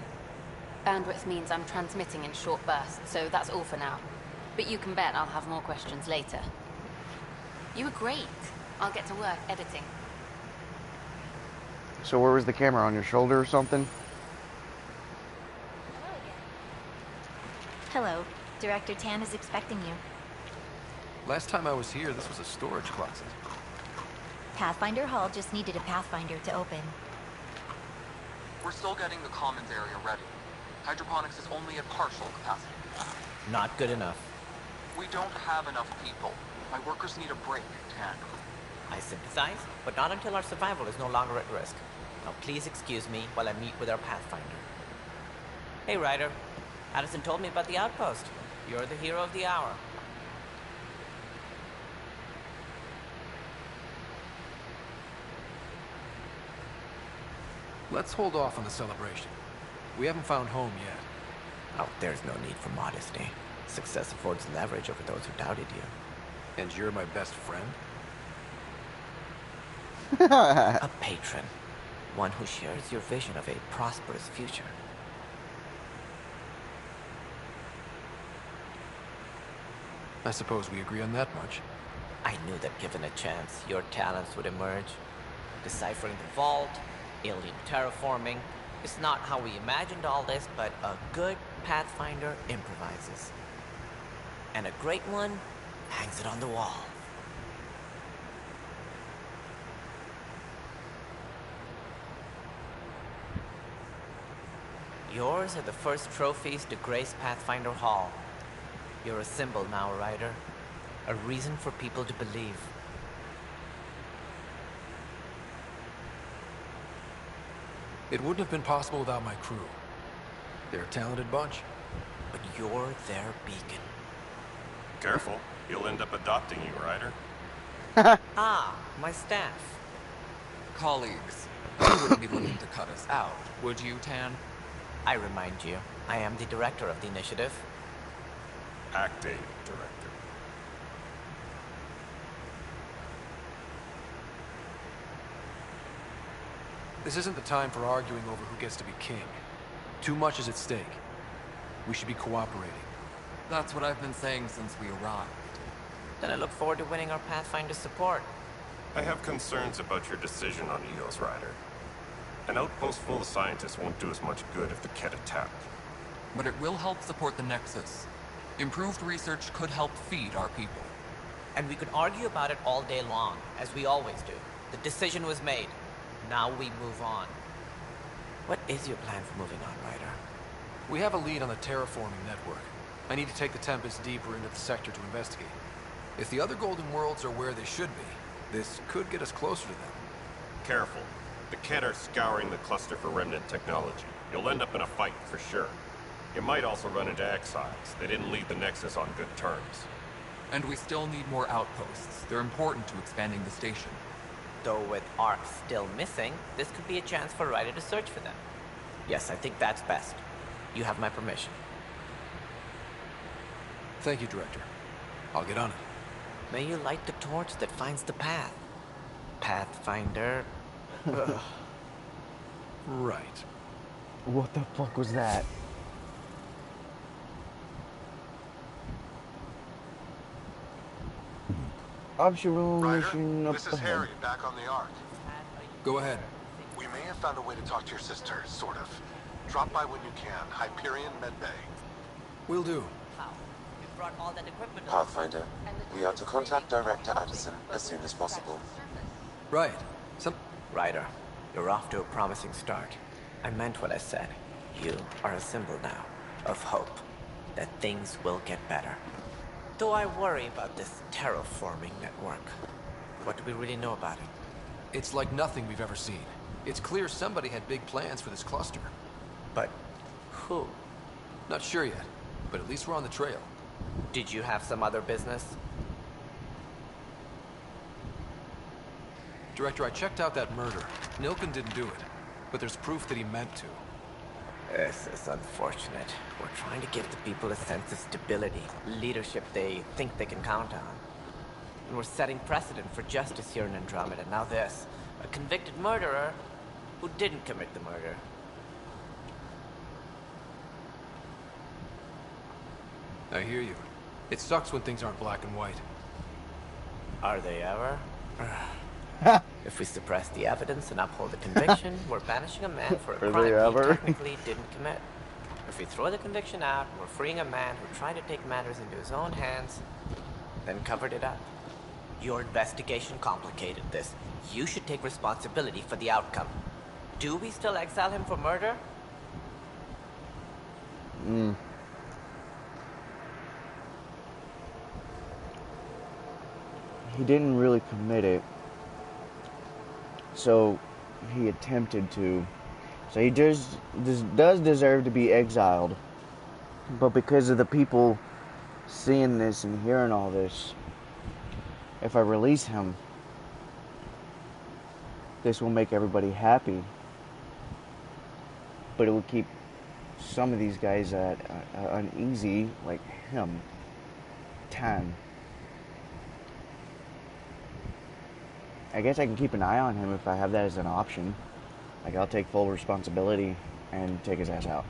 Bandwidth means I'm transmitting in short bursts, so that's all for now. But you can bet I'll have more questions later. You were great. I'll get to work editing. So where was the camera? On your shoulder or something? Hello. Director Tan is expecting you. Last time I was here, this was a storage closet. Pathfinder Hall just needed a Pathfinder to open. We're still getting the commons area ready. Hydroponics is only at partial capacity. Not good enough. We don't have enough people. My workers need a break, Tan. I sympathize, but not until our survival is no longer at risk. Now please excuse me while I meet with our Pathfinder. Hey Ryder, Addison told me about the outpost. You're the hero of the hour. Let's hold off on the celebration. We haven't found home yet. Oh, there's no need for modesty. Success affords leverage over those who doubted you. And you're my best friend? A patron. One who shares your vision of a prosperous future. I suppose we agree on that much. I knew that given a chance, your talents would emerge. Deciphering the vault, alien terraforming. It's not how we imagined all this, but a good Pathfinder improvises. And a great one hangs it on the wall. Yours are the first trophies to grace Pathfinder Hall. You're a symbol now, Ryder. A reason for people to believe. It wouldn't have been possible without my crew. They're a talented bunch. But you're their beacon. Careful, he'll end up adopting you, Ryder. Ah, my staff. Colleagues, you wouldn't be looking to cut us out, would you, Tan? I remind you, I am the director of the initiative. Acting director. This isn't the time for arguing over who gets to be king. Too much is at stake. We should be cooperating. That's what I've been saying since we arrived. Then I look forward to winning our Pathfinder support. I have concerns about your decision on Eos, Ryder. An outpost full of scientists won't do as much good if the Ket attack. But it will help support the Nexus. Improved research could help feed our people. And we could argue about it all day long, as we always do. The decision was made. Now we move on. What is your plan for moving on, Ryder? We have a lead on the terraforming network. I need to take the Tempest deeper into the sector to investigate. If the other Golden Worlds are where they should be, this could get us closer to them. Careful. The Ket are scouring the cluster for remnant technology. You'll end up in a fight, for sure. You might also run into exiles. They didn't leave the Nexus on good terms. And we still need more outposts. They're important to expanding the station. Though with Ark still missing, this could be a chance for Ryder to search for them. Yes, I think that's best. You have my permission. Thank you, Director. I'll get on it. May you light the torch that finds the path. Pathfinder. Right. What the fuck was that? Observation up this is ahead. Harry, back on the Ark. Go ahead. We may have found a way to talk to your sister, sort of. Drop by when you can. Hyperion Medbay. Will do. Pathfinder, we are to contact Director Addison as soon as possible. Right. Ryder, you're off to a promising start. I meant what I said. You are a symbol now of hope that things will get better. Though I worry about this terraforming network. What do we really know about it? It's like nothing we've ever seen. It's clear somebody had big plans for this cluster. But who? Not sure yet, but at least we're on the trail. Did you have some other business? Director, I checked out that murder. Nilkin didn't do it, but there's proof that he meant to. This is unfortunate. We're trying to give the people a sense of stability, leadership they think they can count on. And we're setting precedent for justice here in Andromeda. Now this. A convicted murderer who didn't commit the murder. I hear you. It sucks when things aren't black and white. Are they ever? If we suppress the evidence and uphold the conviction, we're banishing a man for a crime he technically didn't commit. If we throw the conviction out, we're freeing a man who tried to take matters into his own hands, then covered it up. Your investigation complicated this. You should take responsibility for the outcome. Do we still exile him for murder? He didn't really commit it. So he attempted to. So he does deserve to be exiled. But because of the people seeing this and hearing all this, if I release him, this will make everybody happy. But it will keep some of these guys at uneasy, like him, time. I guess I can keep an eye on him if I have that as an option. Like, I'll take full responsibility and take his ass out.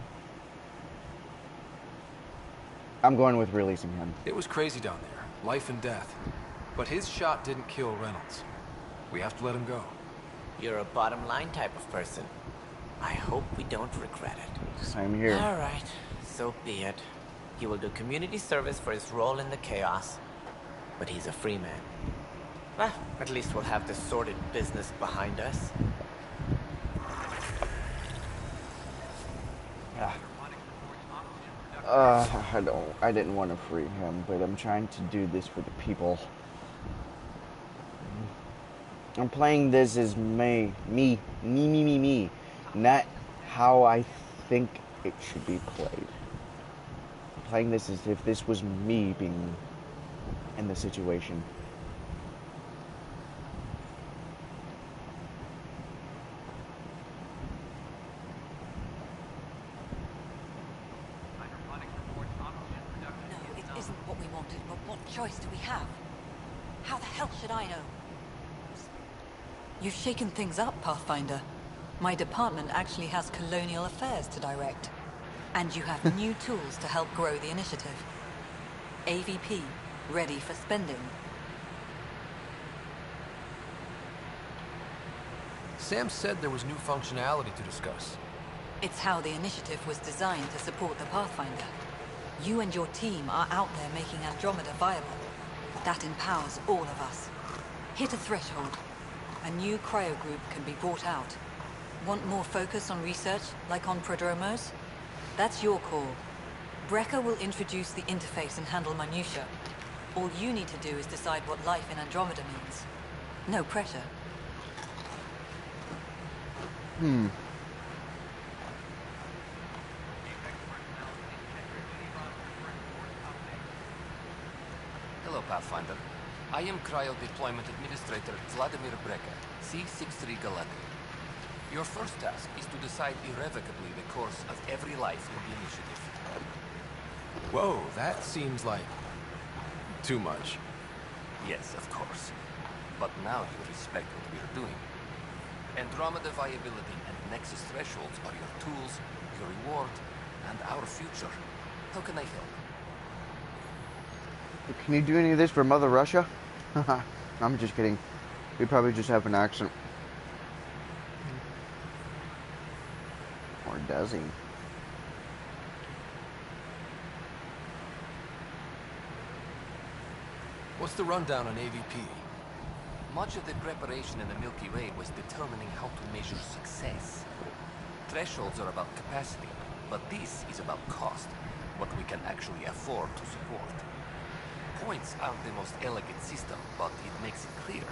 I'm going with releasing him. It was crazy down there. Life and death. But his shot didn't kill Reynolds. We have to let him go. You're a bottom line type of person. I hope we don't regret it. Same here. All right, so be it. He will do community service for his role in the chaos. But he's a free man. Well, at least we'll have this sordid business behind us. I didn't want to free him, but I'm trying to do this for the people. I'm playing this as me, not how I think it should be played. I'm playing this as if this was me being in the situation. Choice do we have? How the hell should I know? You've shaken things up, Pathfinder. My department actually has colonial affairs to direct. And you have new tools to help grow the initiative. AVP, ready for spending. Sam said there was new functionality to discuss. It's how the initiative was designed to support the Pathfinder. You and your team are out there making Andromeda viable. That empowers all of us. Hit a threshold. A new cryo group can be brought out. Want more focus on research, like on prodromos? That's your call. Brecker will introduce the interface and handle minutiae. All you need to do is decide what life in Andromeda means. No pressure. Hello, Pathfinder. I am Cryo Deployment Administrator Vladimir Brecker, C-63 Galactic. Your first task is to decide irrevocably the course of every life in the initiative. Whoa, that seems like too much. Yes, of course. But now you respect what we are doing. Andromeda viability and Nexus thresholds are your tools, your reward, and our future. How can I help? Can you do any of this for Mother Russia? I'm just kidding. We probably just have an accent. Or does he? What's the rundown on AVP? Much of the preparation in the Milky Way was determining how to measure success. Thresholds are about capacity, but this is about cost, what we can actually afford to support. Points aren't the most elegant system, but it makes it clear.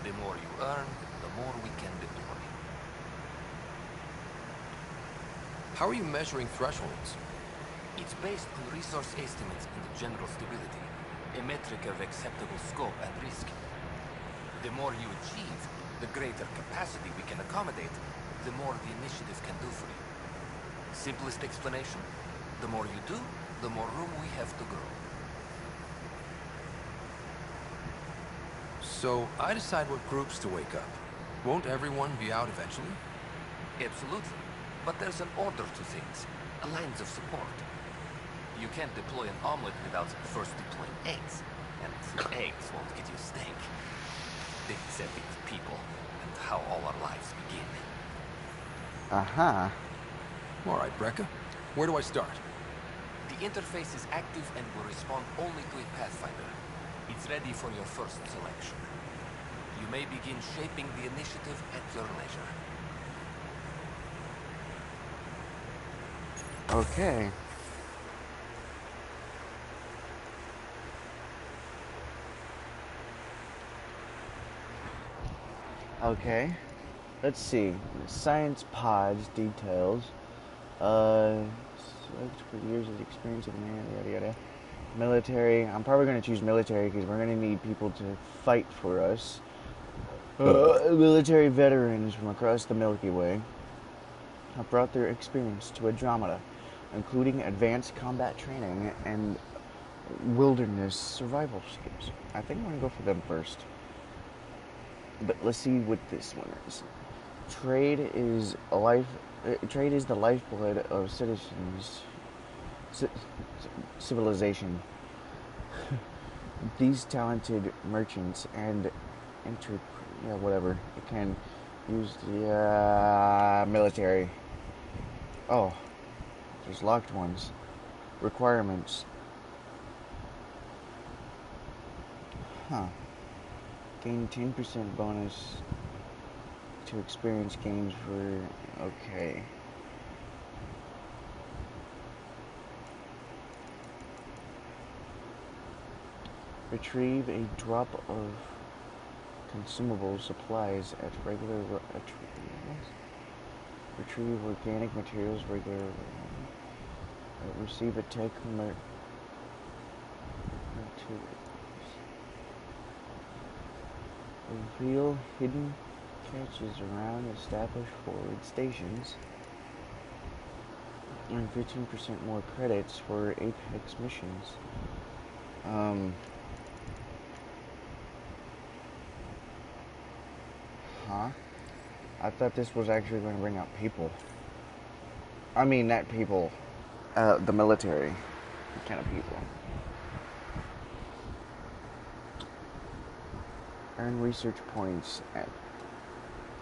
The more you earn, the more we can deploy. How are you measuring thresholds? It's based on resource estimates and general stability, a metric of acceptable scope and risk. The more you achieve, the greater capacity we can accommodate, the more the initiative can do for you. Simplest explanation, the more you do, the more room we have to grow. So I decide what groups to wake up. Won't everyone be out eventually? Absolutely. But there's an order to things. Lines of support. You can't deploy an omelet without first deploying eggs. And eggs won't get you steak. It's a bit of people, and how all our lives begin. Uh-huh. All right, Brekka. Where do I start? The interface is active and will respond only to a Pathfinder. It's ready for your first selection. You may begin shaping the initiative at your leisure. Okay. Okay. Let's see. Science pods details. Select for years of experience of the man, yada yada. Military. I'm probably going to choose military because we're going to need people to fight for us. Military veterans from across the Milky Way have brought their experience to Andromeda, including advanced combat training and wilderness survival skills. I think I'm going to go for them first. But let's see what this one is. Trade is the lifeblood of civilization. These talented merchants and whatever it can use the military. Oh, there's locked ones. Requirements. Huh. Gain 10% bonus to experience gains for... Okay. Retrieve a drop of consumable supplies at regular... Retrieve organic materials regularly. Receive a tech... Reveal hidden caches around established forward stations. And 15% more credits for Apex missions. Huh? I thought this was actually going to bring out people. I mean, not people. The military kind of people. Earn research points at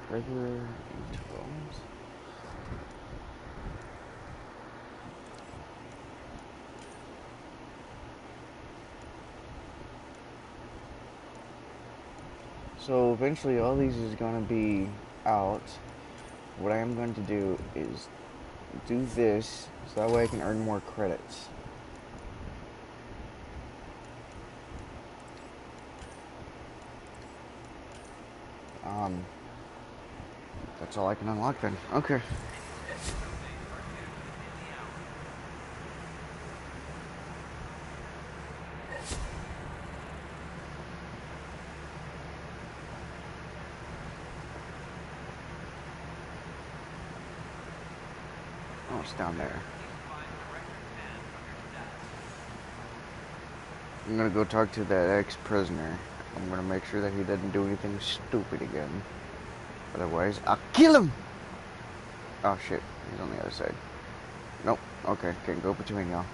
regular intervals. So eventually all these is going to be out. What I am going to do is do this so that way I can earn more credits. That's all I can unlock then. Okay. Oh, it's down there. I'm gonna go talk to that ex-prisoner. I'm gonna make sure that he doesn't do anything stupid again. Otherwise, I'll kill him! Oh shit, he's on the other side. Nope, okay, can't go between y'all.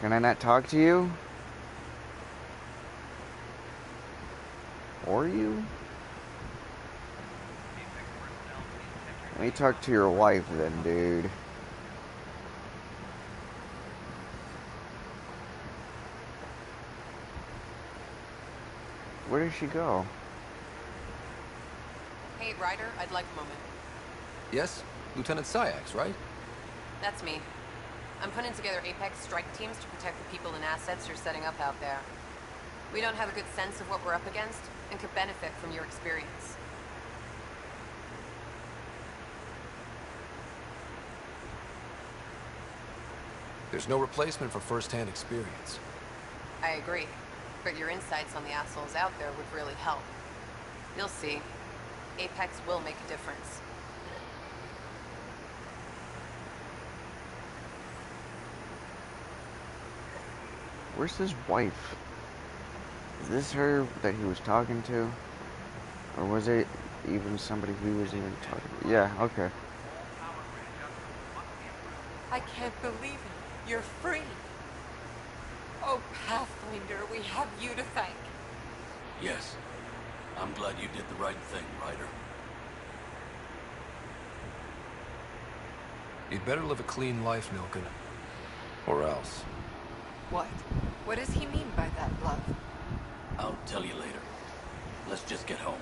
Can I not talk to you? Or you? Let me talk to your wife then, dude. Where did she go? Hey, Ryder, I'd like a moment. Yes? Lieutenant Syax, right? That's me. I'm putting together Apex strike teams to protect the people and assets you're setting up out there. We don't have a good sense of what we're up against, and could benefit from your experience. There's no replacement for first-hand experience. I agree, but your insights on the assholes out there would really help. You'll see. Apex will make a difference. Where's his wife? Is this her that he was talking to? Or was it even somebody he was even talking to? Yeah, okay. I can't believe it. You're free. Oh, Pathfinder, we have you to thank. Yes. I'm glad you did the right thing, Ryder. You'd better live a clean life, Milken. Or else. What? What does he mean by that, love? I'll tell you later. Let's just get home.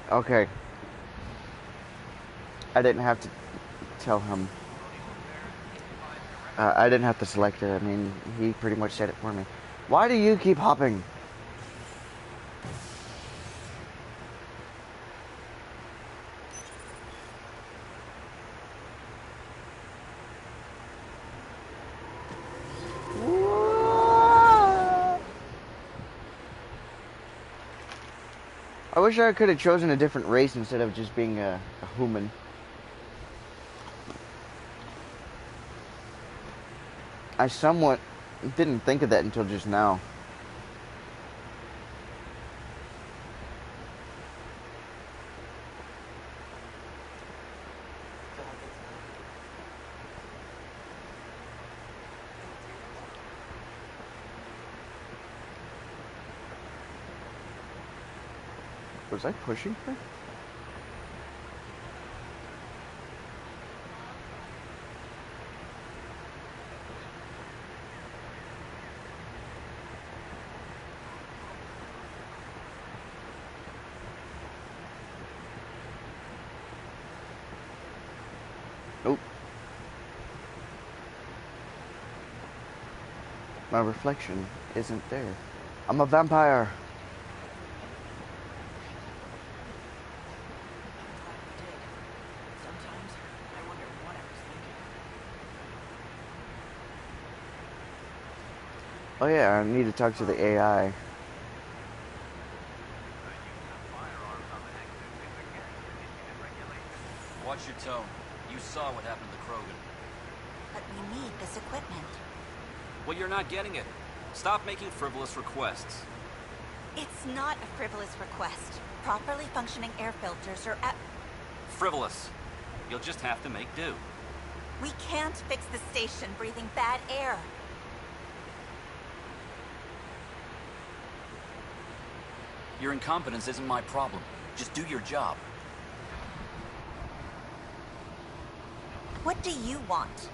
Okay. I didn't have to tell him. I didn't have to select it. I mean, he pretty much said it for me. Why do you keep hopping? I wish I could have chosen a different race instead of just being a human. I somewhat didn't think of that until just now. Was I pushing her? Nope. My reflection isn't there. I'm a vampire. Oh yeah, I need to talk to the AI. Watch your tone. You saw what happened to Krogan. But we need this equipment. Well, you're not getting it. Stop making frivolous requests. It's not a frivolous request. Properly functioning air filters are at... Frivolous. You'll just have to make do. We can't fix the station breathing bad air. Your incompetence isn't my problem. Just do your job. What do you want?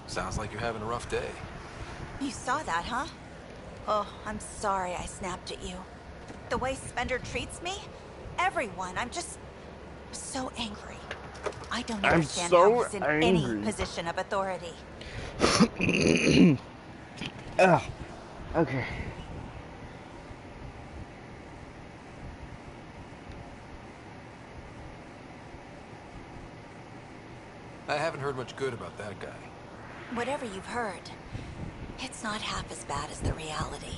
Sounds like you're having a rough day. You saw that, huh? Oh, I'm sorry I snapped at you. The way Spender treats me? Everyone, I'm just so angry. I don't understand how he's in any position of authority. Ugh. Okay. I haven't heard much good about that guy. Whatever you've heard, it's not half as bad as the reality.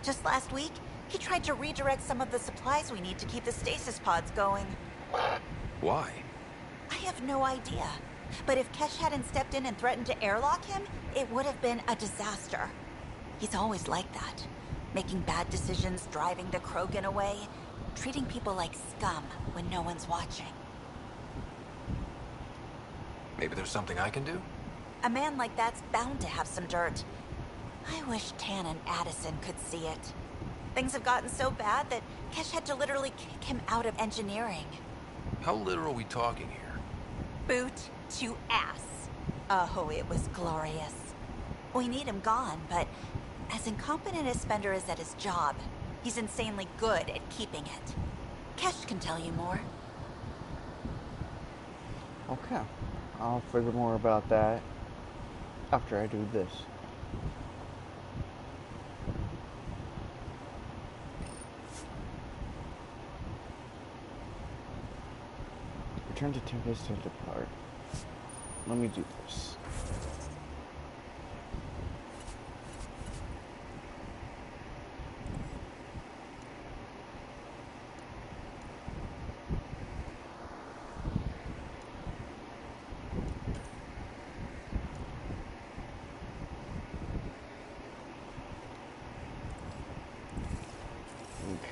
Just last week, he tried to redirect some of the supplies we need to keep the stasis pods going. Why? I have no idea. But if Kesh hadn't stepped in and threatened to airlock him, it would have been a disaster. He's always like that. Making bad decisions, driving the Krogan away, treating people like scum when no one's watching. Maybe there's something I can do? A man like that's bound to have some dirt. I wish Tan and Addison could see it. Things have gotten so bad that Kesh had to literally kick him out of engineering. How literal are we talking here? Boot to ass. Oh, it was glorious. We need him gone, but as incompetent as Spender is at his job, he's insanely good at keeping it. Kesh can tell you more. Okay. I'll figure more about that after I do this. Return to Tempest and depart. Let me do this.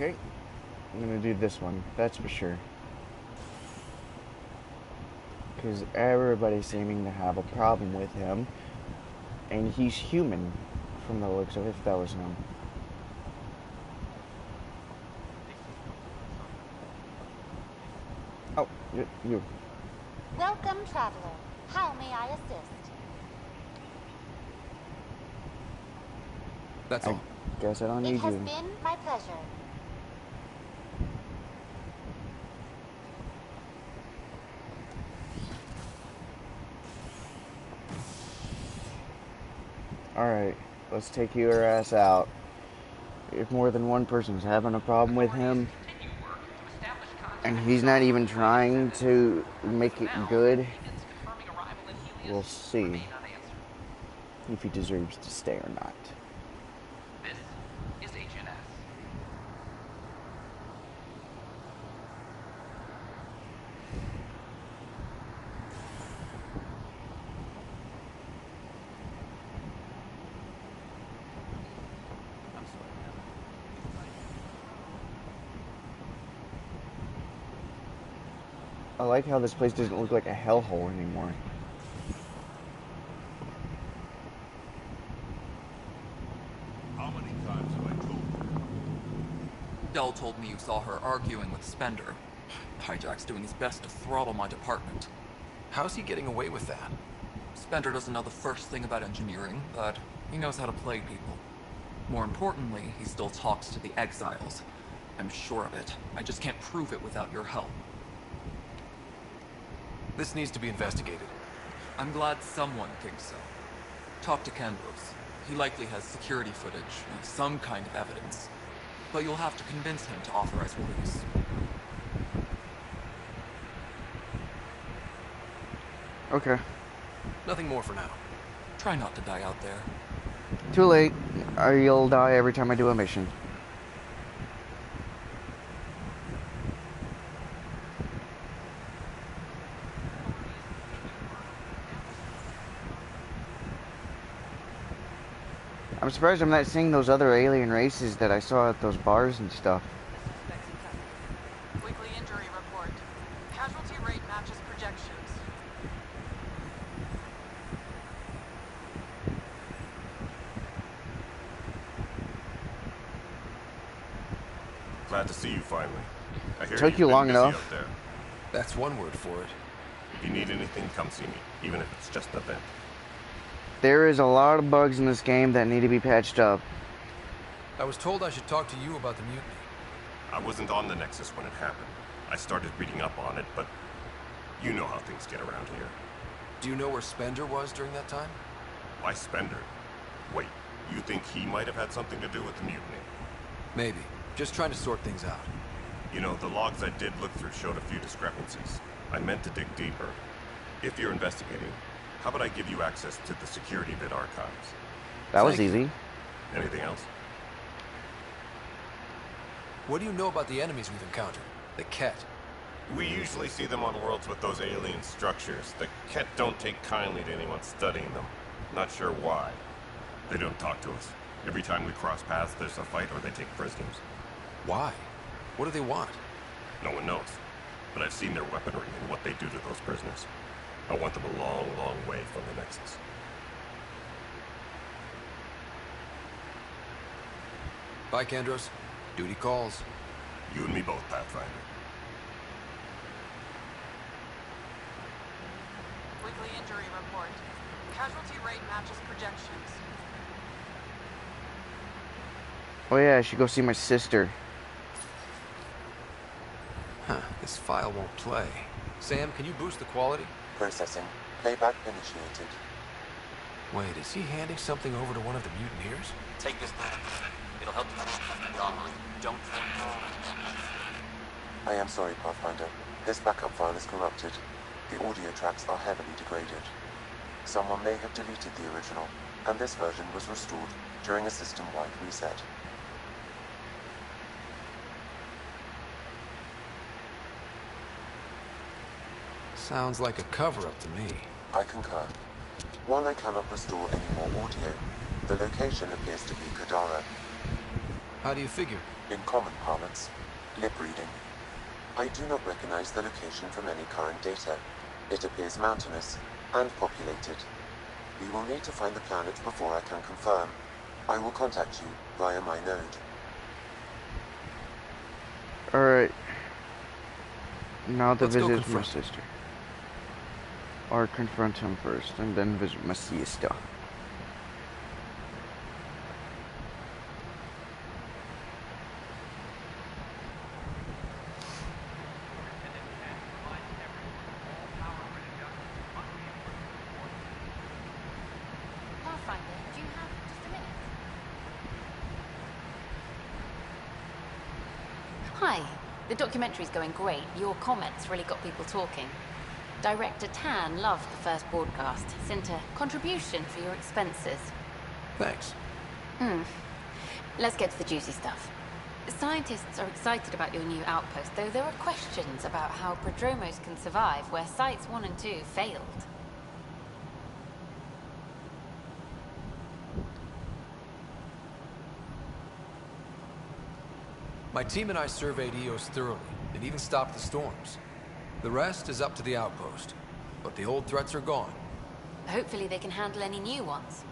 Okay. I'm gonna do this one, that's for sure. Because everybody's seeming to have a problem with him. And he's human, from the looks of it, if that was him. Oh, you. Welcome, traveler. How may I assist? That's all. Guess I don't need It has you. been my pleasure. Alright, let's take your ass out. If more than one person's having a problem with him, and he's not even trying to make it good, we'll see if he deserves to stay or not. This is HNS. I like how this place doesn't look like a hellhole anymore. How many times have I told you? Dell told me you saw her arguing with Spender. Hijack's doing his best to throttle my department. How's he getting away with that? Spender doesn't know the first thing about engineering, but he knows how to play people. More importantly, he still talks to the exiles. I'm sure of it. I just can't prove it without your help. This needs to be investigated. I'm glad someone thinks so. Talk to Kendros. He likely has security footage, some kind of evidence. But you'll have to convince him to authorize release. Okay. Nothing more for now. Try not to die out there. Too late. You'll die every time I do a mission. I'm surprised I'm not seeing those other alien races that I saw at those bars and stuff. Weekly injury report. Casualty rate matches projections. Glad to see you finally. I hear Took you've you been long busy enough. out there. That's one word for it. If you need anything, come see me, even if it's just a vent. There is a lot of bugs in this game that need to be patched up. I was told I should talk to you about the mutiny. I wasn't on the Nexus when it happened. I started reading up on it, but you know how things get around here. Do you know where Spender was during that time? Why Spender? Wait, you think he might have had something to do with the mutiny? Maybe. Just trying to sort things out. You know, the logs I did look through showed a few discrepancies. I meant to dig deeper. If you're investigating, how about I give you access to the security bit archives? That was easy. Anything else? What do you know about the enemies we've encountered? The Ket. We usually see them on worlds with those alien structures. The Ket don't take kindly to anyone studying them. Not sure why. They don't talk to us. Every time we cross paths, there's a fight or they take prisoners. Why? What do they want? No one knows. But I've seen their weaponry and what they do to those prisoners. I want them a long, long way from the Nexus. Bye, Kendros. Duty calls. You and me both, Pathfinder. Weekly injury report. Casualty rate matches projections. Oh yeah, I should go see my sister. Huh, this file won't play. Sam, can you boost the quality? Processing. Playback initiated. Wait, is he handing something over to one of the mutineers? Take this back. It'll help you understand the armory. Don't I am sorry, Pathfinder. This backup file is corrupted. The audio tracks are heavily degraded. Someone may have deleted the original, and this version was restored during a system-wide reset. Sounds like a cover-up to me. I concur. While I cannot restore any more audio, the location appears to be Kadara. How do you figure? In common parlance, lip reading. I do not recognize the location from any current data. It appears mountainous and populated. We will need to find the planet before I can confirm. I will contact you via my node. Alright. Now to Let's go visit my confront him. sister. Or confront him first, and then visit my sister. Pathfinder, do you have just a minute? Hi. The documentary's going great. Your comments really got people talking. Director Tan loved the first broadcast. Sent a contribution for your expenses. Thanks. Let's get to the juicy stuff. Scientists are excited about your new outpost, though there are questions about how prodromos can survive where Sites 1 and 2 failed. My team and I surveyed Eos thoroughly, and even stopped the storms. The rest is up to the outpost, but the old threats are gone. Hopefully they can handle any new ones.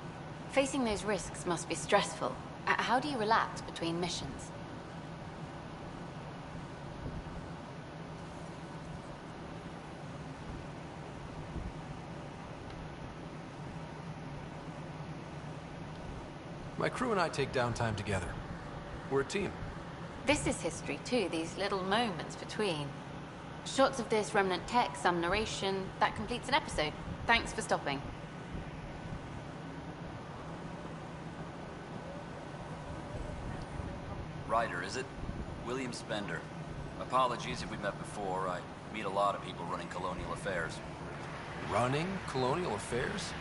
Facing those risks must be stressful. How do you relax between missions? My crew and I take downtime together. We're a team. This is history too, these little moments between. Shots of this remnant tech, some narration, that completes an episode. Thanks for stopping. Ryder, is it? William Spender. Apologies if we met before. I meet a lot of people running colonial affairs. Running colonial affairs?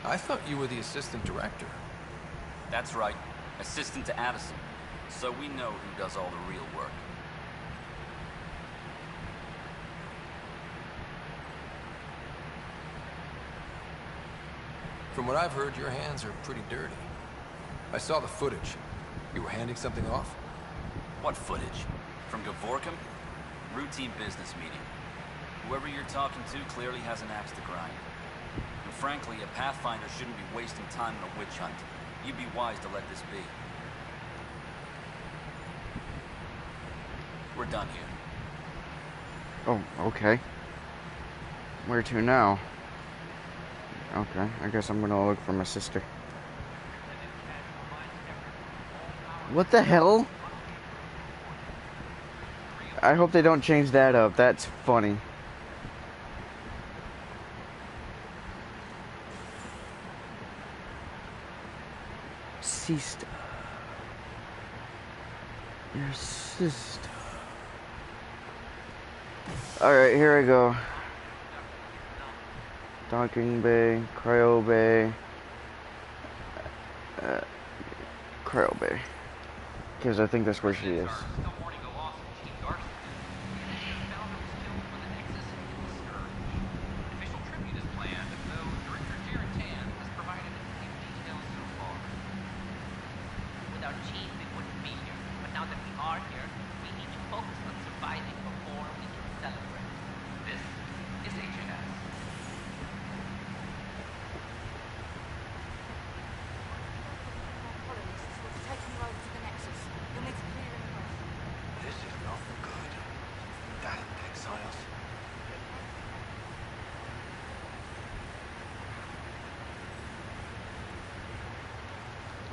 I thought you were the assistant director. That's right. Assistant to Addison. So we know who does all the real work. From what I've heard, your hands are pretty dirty. I saw the footage. You were handing something off? What footage? From Gavorkum? Routine business meeting. Whoever you're talking to clearly has an axe to grind. And frankly, a Pathfinder shouldn't be wasting time on a witch hunt. You'd be wise to let this be. We're done here. Oh, okay. Where to now? Okay, I guess I'm gonna look for my sister. What the hell? I hope they don't change that up. That's funny. Sister. Your sister. Alright, here I go. Docking Bay, Cryo Bay. Cryo Bay. Because I think that's where she is.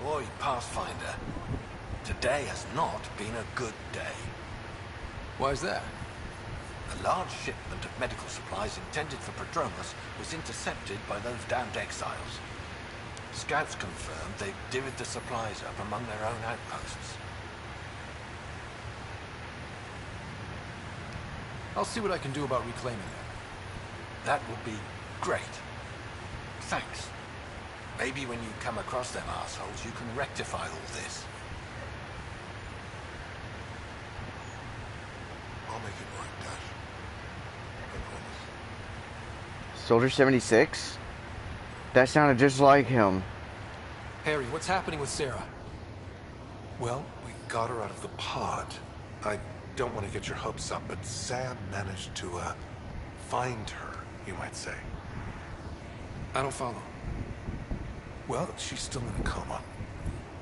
Boy, Pathfinder, today has not been a good day. Why's that? A large shipment of medical supplies intended for Prodromos was intercepted by those damned exiles. Scouts confirmed they divvied the supplies up among their own outposts. I'll see what I can do about reclaiming them. That would be great. Thanks. Maybe when you come across them assholes, you can rectify all this. I'll make it right, Dad. I promise. Soldier 76? That sounded just like him. Harry, what's happening with Sarah? Well, got her out of the pod. I don't want to get your hopes up, but Sam managed to, find her, you might say. I don't follow. Well, she's still in a coma.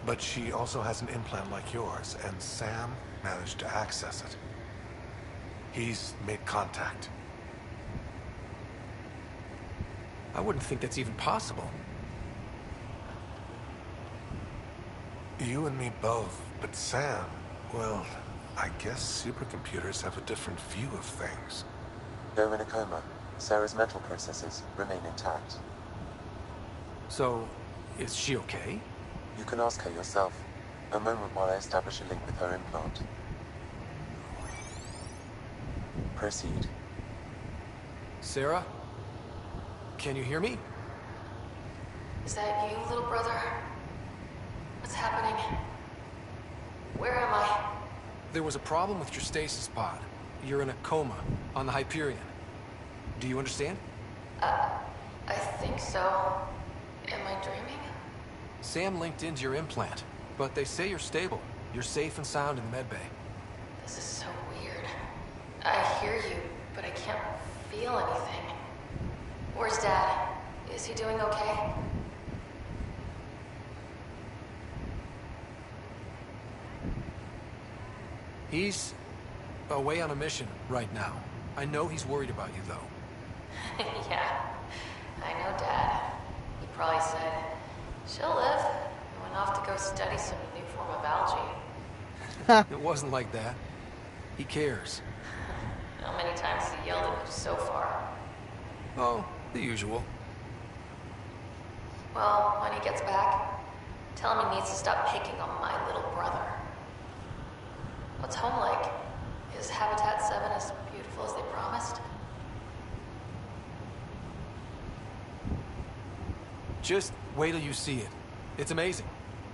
But she also has an implant like yours, and Sam managed to access it. He's made contact. I wouldn't think that's even possible. You and me both, but Sam, well, I guess supercomputers have a different view of things. Though in a coma, Sarah's mental processes remain intact. So, is she okay? You can ask her yourself. A moment while I establish a link with her implant. Proceed. Sarah? Can you hear me? Is that you, little brother? What's happening? Where am I? There was a problem with your stasis pod. You're in a coma on the Hyperion. Do you understand? I think so. Am I dreaming? Sam linked into your implant, but they say you're stable. You're safe and sound in the medbay. This is so weird. I hear you, but I can't feel anything. Where's Dad? Is he doing okay? He's away on a mission right now. I know he's worried about you, though. Yeah, I know Dad. He probably said, she'll live, and went off to go study some new form of algae. It wasn't like that. He cares. How many times has he yelled at you so far? Oh, the usual. Well, when he gets back, tell him he needs to stop picking on my little brother. What's home like? Is Habitat 7 as beautiful as they promised? Just wait till you see it. It's amazing.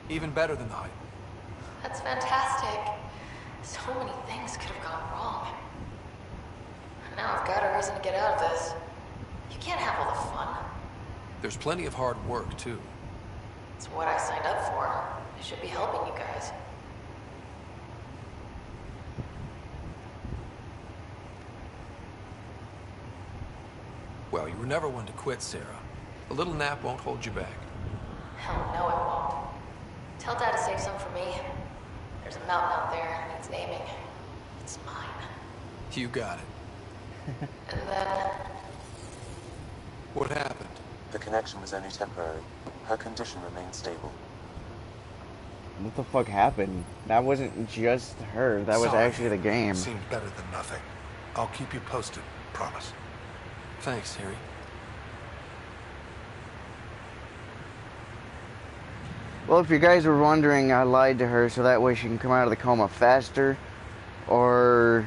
Even better than the hype. That's fantastic. So many things could have gone wrong. Now I've got a reason to get out of this. You can't have all the fun. There's plenty of hard work, too. It's what I signed up for. I should be helping you guys. Well, you were never one to quit, Sarah. A little nap won't hold you back. Hell no, it won't. Tell Dad to save some for me. There's a mountain out there that needs naming. It's mine. You got it. And then... What happened? The connection was only temporary. Her condition remained stable. What the fuck happened? That wasn't just her. That was actually the game. Seemed better than nothing. I'll keep you posted. Promise. Thanks, Harry. Well, if you guys were wondering, I lied to her so that way she can come out of the coma faster, or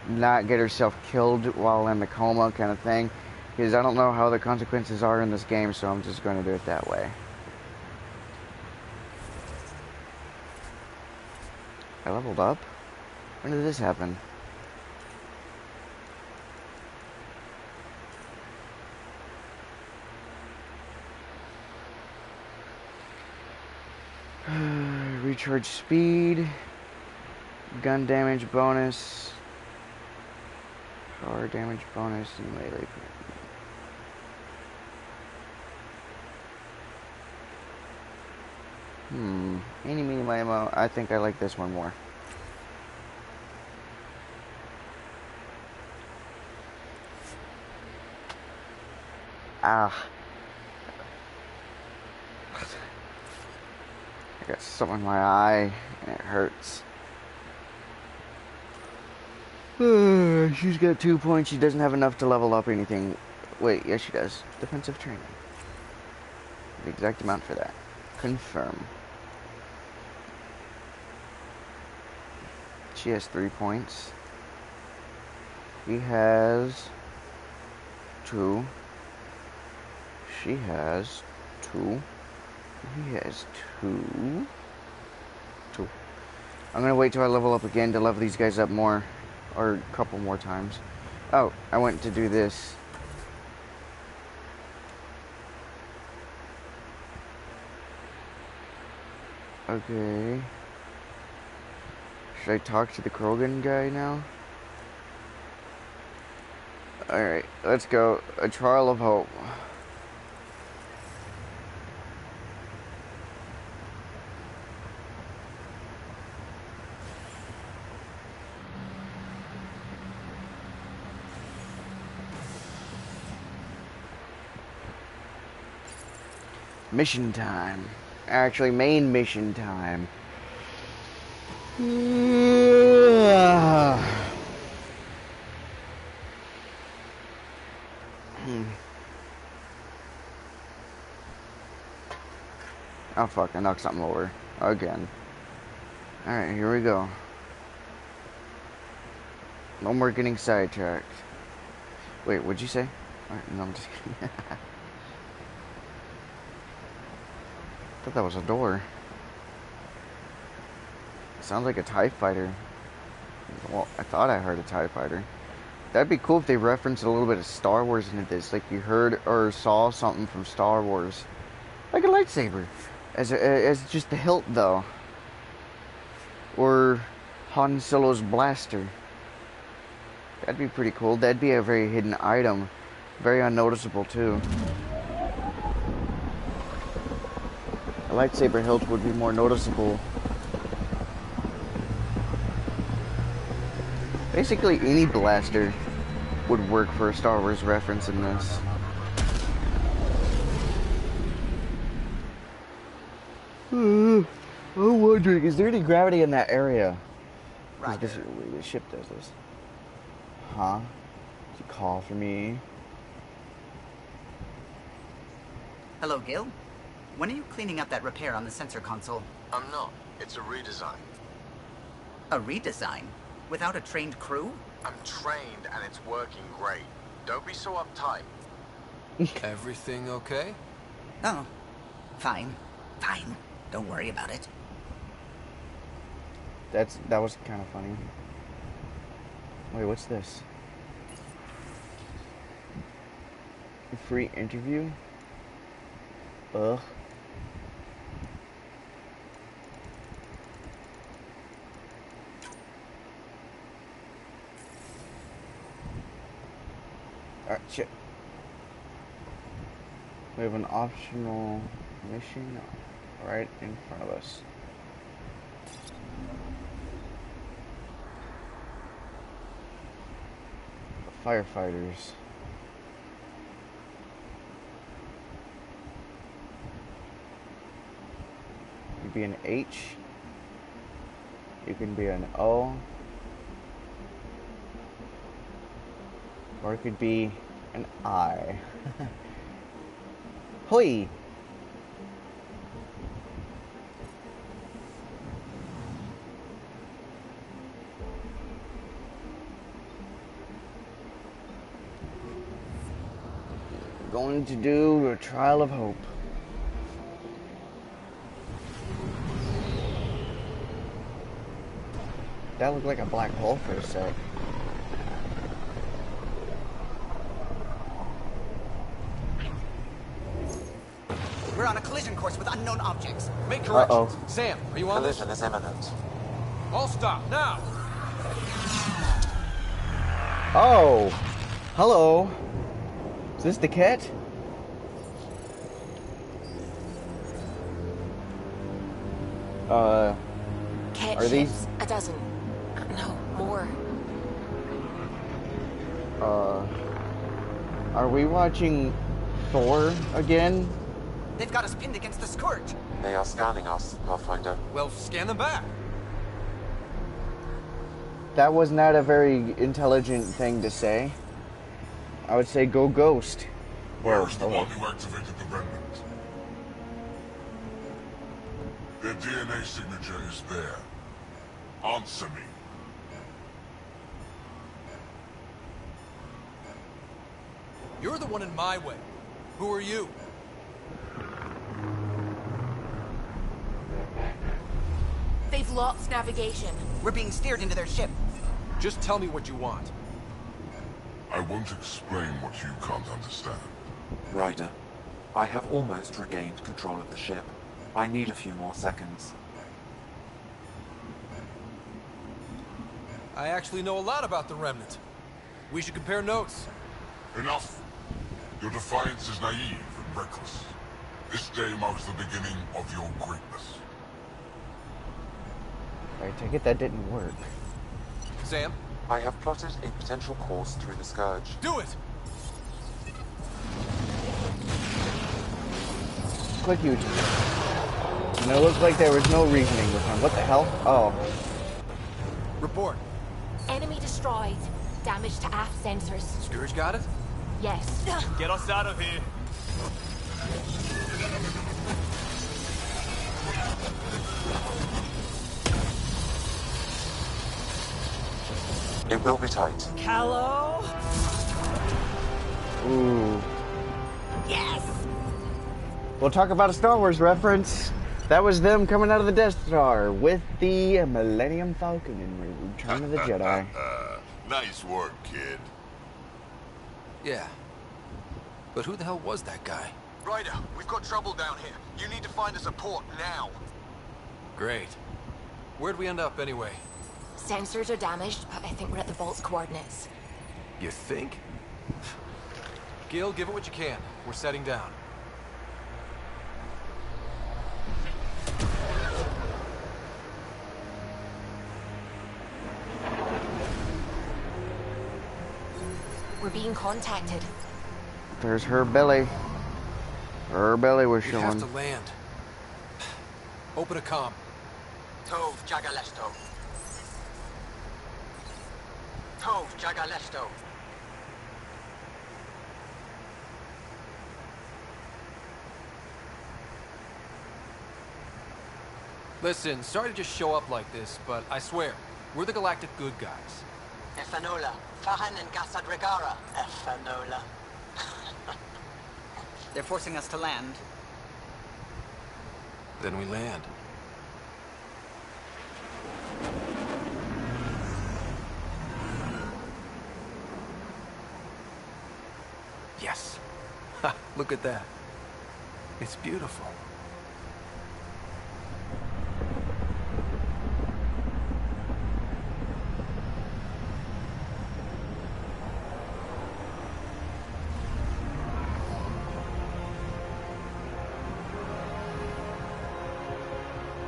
not get herself killed while in the coma kind of thing, because I don't know how the consequences are in this game, so I'm just going to do it that way. I leveled up? When did this happen? Recharge speed, gun damage bonus, power damage bonus, and melee. Any medium ammo. I think I like this one more. Ah. I got something in my eye, and it hurts. She's got 2 points. She doesn't have enough to level up anything. Wait, yes she does. Defensive training. The exact amount for that. Confirm. She has 3 points. He has 2. She has 2. He has 2. I'm gonna wait till I level up again to level these guys up more. Or a couple more times. Oh, I went to do this. Okay. Should I talk to the Krogan guy now? Alright, let's go. A trial of hope. Mission time. Actually, main mission time. Oh fuck, I knocked something over. Again. Alright, here we go. No more getting sidetracked. Wait, what'd you say? Alright, no, I'm just kidding. I thought that was a door. Sounds like a TIE fighter. Well, I thought I heard a TIE fighter. That'd be cool if they referenced a little bit of Star Wars into this. Like you heard or saw something from Star Wars. Like a lightsaber. As just the hilt, though. Or Han Solo's blaster. That'd be pretty cool. That'd be a very hidden item. Very unnoticeable, too. A lightsaber hilt would be more noticeable. Basically, any blaster would work for a Star Wars reference in this. I'm wondering, is there any gravity in that area? Right. This ship does this. Huh? Did you call for me? Hello, Gil. When are you cleaning up that repair on the sensor console? I'm not. It's a redesign. A redesign? Without a trained crew? I'm trained and it's working great. Don't be so uptight. Everything okay? Oh, fine. Fine. Don't worry about it. That was kind of funny. Wait, what's this? A free interview? Ugh. Alright, shit. We have an optional mission right in front of us. Firefighters. You could be an H. You can be an O. Or it could be an I. Hoi! Going to do a trial of hope. That looked like a black hole for a sec. We're on a collision course with unknown objects. Make corrections. Sam, are you on this? Collision is imminent. All stop, now! Oh! Hello! Is this the cat? Cat are these... ships, a dozen. No, more. Are we watching Thor again? They've got us pinned against the Scourge. They are scanning us, Pathfinder. Well, scan them back. That was not a very intelligent thing to say. I would say go ghost. Where's the one who activated the remnant? Their DNA signature is there. Answer me. You're the one in my way. Who are you? They've lost navigation. We're being steered into their ship. Just tell me what you want. I won't explain what you can't understand. Ryder, I have almost regained control of the ship. I need a few more seconds. I actually know a lot about the Remnant. We should compare notes. Enough. Your defiance is naive and reckless. This day marks the beginning of your greatness. I take it that didn't work. Sam? I have plotted a potential course through the Scourge. Do it! Click YouTube. And it looked like there was no reasoning with him. What the hell? Oh. Report. Enemy destroyed. Damage to aft sensors. Scourge got it? Yes. Get us out of here. It will be tight. Hello? Ooh. Yes! We'll talk about a Star Wars reference. That was them coming out of the Death Star with the Millennium Falcon in Return of the Jedi. Nice work, kid. Yeah. But who the hell was that guy? Ryder, we've got trouble down here. You need to find us a port now. Great. Where'd we end up anyway? Sensors are damaged, but I think we're at the vault's coordinates. You think? Gil, give it what you can. We're setting down. We're being contacted. There's her belly. Her belly was We showing. have to land. Open a comm. Tov Jagalesto. Tov Jagalesto. Listen, sorry to just show up like this, but I swear, we're the galactic good guys. Efanola. Fahan and Gassad Regara. Efanola. They're forcing us to land. Then we land. Yes. Ha, look at that. It's beautiful.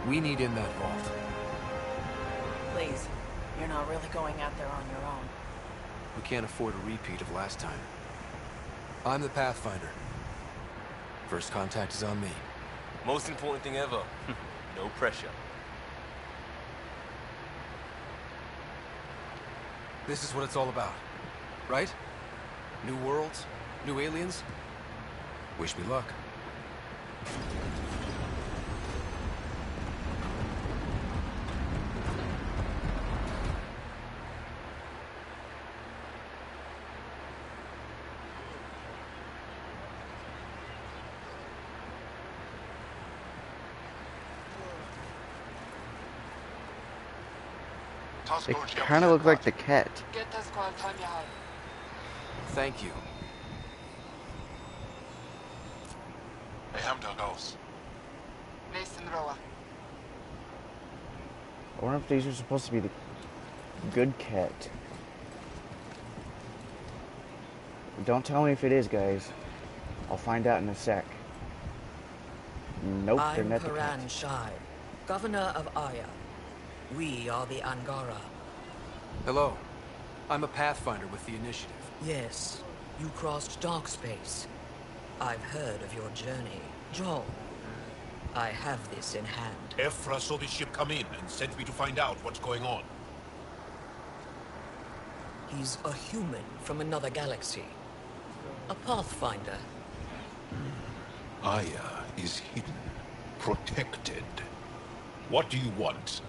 We need in that vault. Please, you're not really going out there on your own. We can't afford a repeat of last time. I'm the Pathfinder. First contact is on me. Most important thing ever. No pressure. This is what it's all about, right? New worlds, new aliens. Wish me luck. They kind of look like the cat. Thank you. I wonder if these are supposed to be the good cat. Don't tell me if it is, guys. I'll find out in a sec. Nope, they're I'm not the Paran cat. Shai, Governor of Aya. We are the Angara. Hello. I'm a Pathfinder with the Initiative. Yes, you crossed dark space. I've heard of your journey. Joel, I have this in hand. Ephra saw the ship come in and sent me to find out what's going on. He's a human from another galaxy. A Pathfinder. Aya is hidden, protected. What do you want?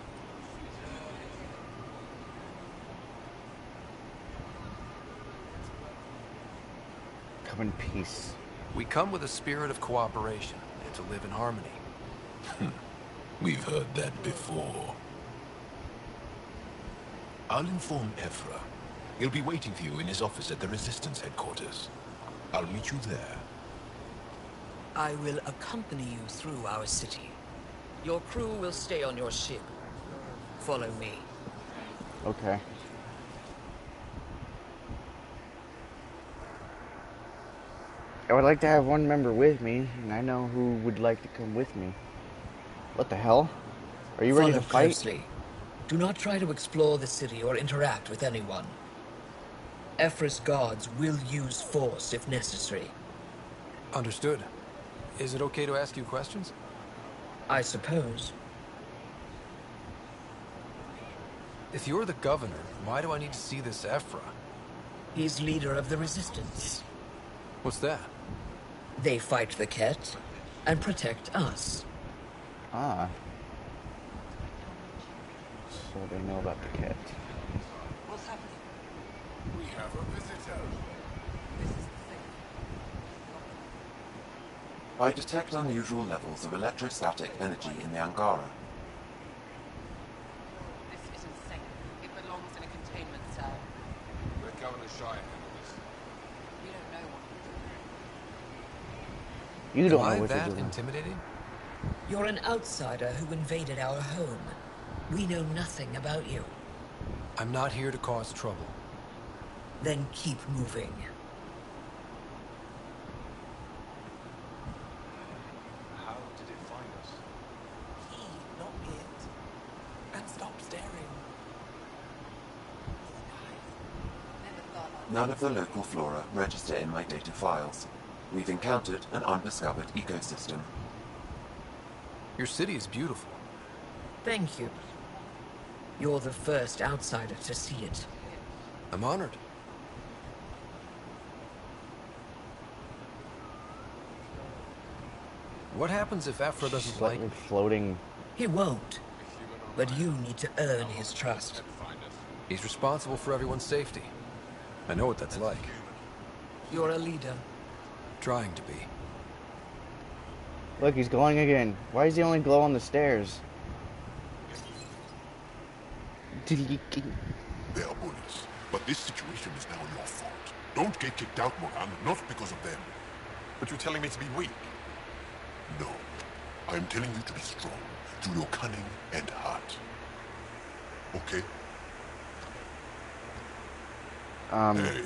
Come in peace. We come with a spirit of cooperation and to live in harmony. We've heard that before. I'll inform Ephra. He'll be waiting for you in his office at the Resistance headquarters. I'll meet you there. I will accompany you through our city. Your crew will stay on your ship. Follow me. Okay. I would like to have one member with me, and I know who would like to come with me. What the hell? Are you ready to fight? Closely. Do not try to explore the city or interact with anyone. Ephra's guards will use force if necessary. Understood. Is it okay to ask you questions? I suppose. If you're the governor, why do I need to see this Ephra? He's leader of the resistance. What's that? They fight the Ket and protect us. Ah. So they know about the Ket. What's happening? We have a visitor. I detect unusual levels of electrostatic energy in the Angara. This is insane. It belongs in a containment cell. Let Governor Shire handle this. You don't know what You don't know Am I what that you're doing. intimidating? You're an outsider who invaded our home. We know nothing about you. I'm not here to cause trouble. Then keep moving. How did it find us? He, not it. And stop staring. None of the local flora register in my data files. We've encountered an undiscovered ecosystem. Your city is beautiful. Thank you. You're the first outsider to see it. I'm honored. What happens if Ephra doesn't like me? Floating. He won't. But you need to earn his trust. He's responsible for everyone's safety. I know what that's like. You're a leader. Trying to be. Look, he's glowing again. Why does he only glow on the stairs? They are bullies, but this situation is now your fault. Don't get kicked out, Moran, not because of them. But you're telling me to be weak. No, I am telling you to be strong through your cunning and heart. Okay? Hey.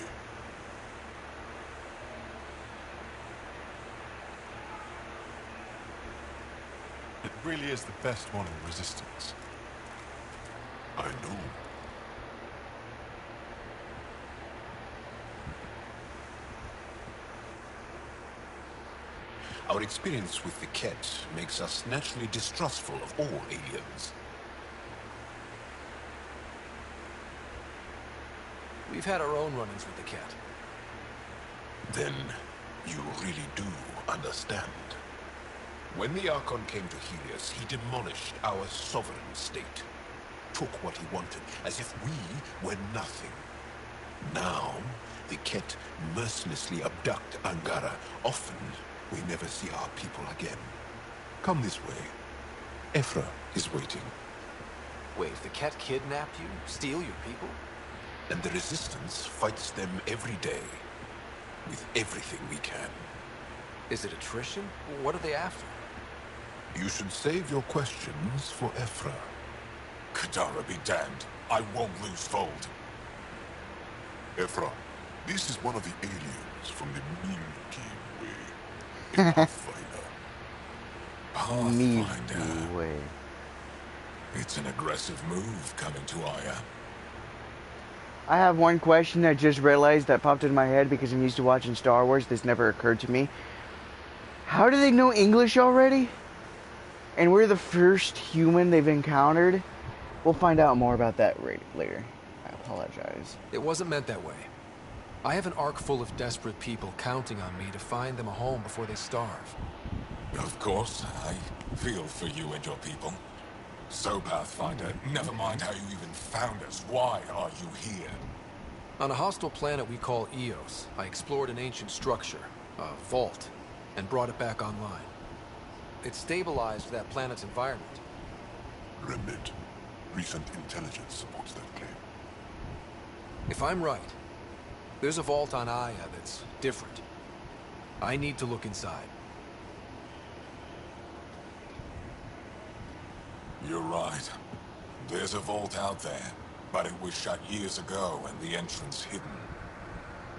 It really is the best one in Resistance. I know. Our experience with the Ket makes us naturally distrustful of all aliens. We've had our own run-ins with the Ket. Then you really do understand. When the Archon came to Helios, he demolished our sovereign state. Took what he wanted, as if we were nothing. Now, the Ket mercilessly abduct Angara. Often, we never see our people again. Come this way. Ephra is waiting. Wait, the Ket kidnapped you? Steal your people? And the Resistance fights them every day. With everything we can. Is it attrition? What are they after? You should save your questions for Ephra. Kadara be damned. I won't lose fold. Ephra, this is one of the aliens from the Milky Way. A Pathfinder. Milky Way. It's an aggressive move coming to Aya. I have one question I just realized that popped in my head because I'm used to watching Star Wars. This never occurred to me. How do they know English already? And we're the first human they've encountered? We'll find out more about that later. I apologize. It wasn't meant that way. I have an ark full of desperate people counting on me to find them a home before they starve. Of course, I feel for you and your people. So, Pathfinder, never mind how you even found us. Why are you here? On a hostile planet we call Eos, I explored an ancient structure, a vault, and brought it back online. It stabilized that planet's environment. Remnant. Recent intelligence supports that claim. If I'm right, there's a vault on Aya that's different. I need to look inside. You're right. There's a vault out there, but it was shut years ago and the entrance hidden.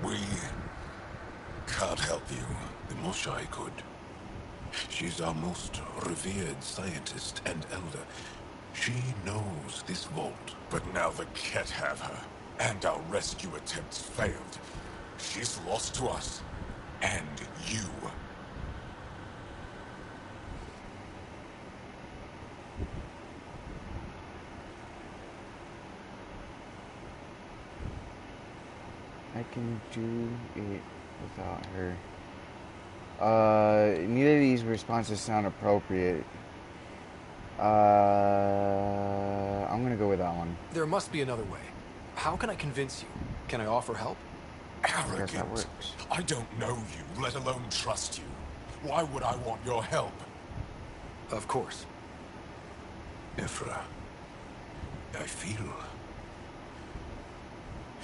We can't help you. The Moshai could. She's our most revered scientist and elder. She knows this vault. But now the Ket have her, and our rescue attempts failed. She's lost to us, and you. I can do it without her. Neither of these responses sound appropriate. I'm gonna go with that one. There must be another way. How can I convince you? Can I offer help? Arrogant. I don't know you, let alone trust you. Why would I want your help? Of course. Ephra, I feel...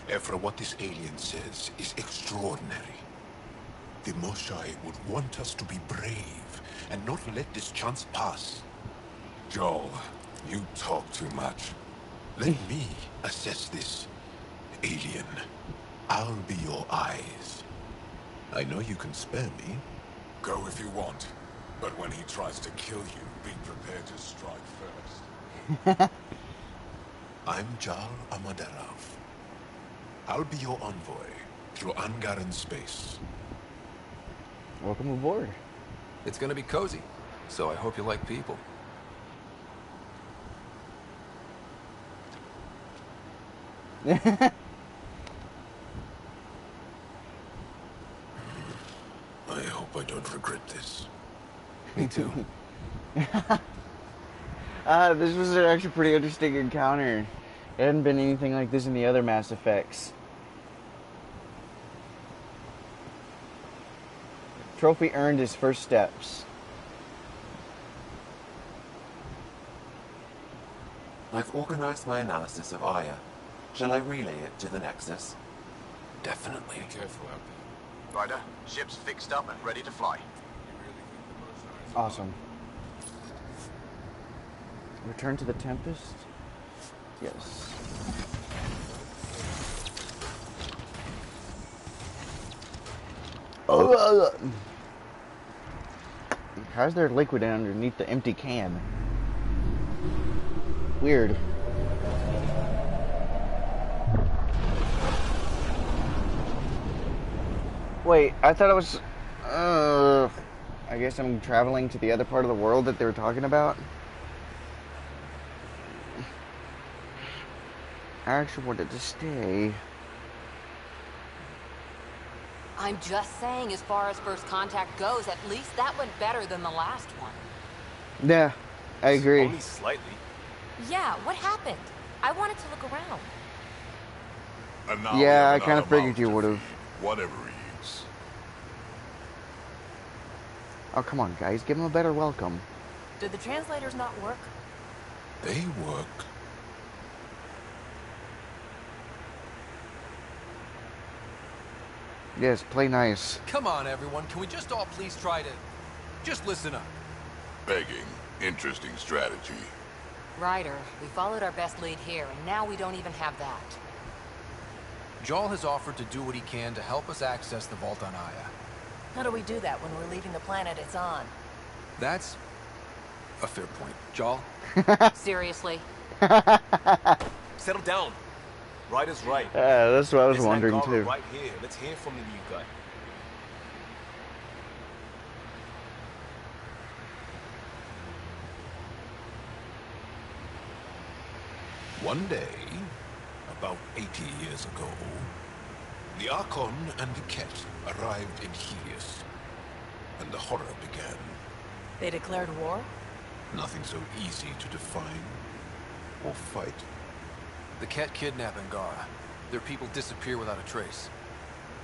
Ephra, what this alien says is extraordinary. The Moshai would want us to be brave and not let this chance pass. Joel, you talk too much. Let me assess this, alien. I'll be your eyes. I know you can spare me. Go if you want, but when he tries to kill you, be prepared to strike first. I'm Jal Amaderov. I'll be your envoy through Angaran space. Welcome aboard. It's gonna be cozy, so I hope you like people. I hope I don't regret this. Me too. This was actually a pretty interesting encounter. It hadn't been anything like this in the other Mass Effects. Trophy earned his first steps. I've organized my analysis of Aya. Shall I relay it to the Nexus? Definitely. Be careful out there. Ryder, ship's fixed up and ready to fly. Awesome. Return to the Tempest? Yes. Oh, how's there liquid underneath the empty can? Weird. Wait, I thought it was... I guess I'm traveling to the other part of the world that they were talking about. I actually wanted to stay. I'm just saying, as far as first contact goes, at least that went better than the last one. Yeah, I agree. Only slightly. Yeah, what happened? I wanted to look around. And now Yeah, I we have kind of another figured you mouth would to have. feed, whatever he eats. Oh, come on, guys. Give him a better welcome. Did the translators not work? They work. Yes, play nice. Come on, everyone. Can we just all please try to... just listen up? Begging. Interesting strategy. Ryder, we followed our best lead here, and now we don't even have that. Joel has offered to do what he can to help us access the vault on Aya. How do we do that when we're leaving the planet it's on? That's a fair point. Joel? Seriously? Settle down. Ryder's right. That's what I was There's wondering, Angara too. right here. Let's hear from the new guy. One day, about 80 years ago, the Archon and the Ket arrived in Helios, and the horror began. They declared war? Nothing so easy to define or fight. The Ket kidnap Angara. Their people disappear without a trace.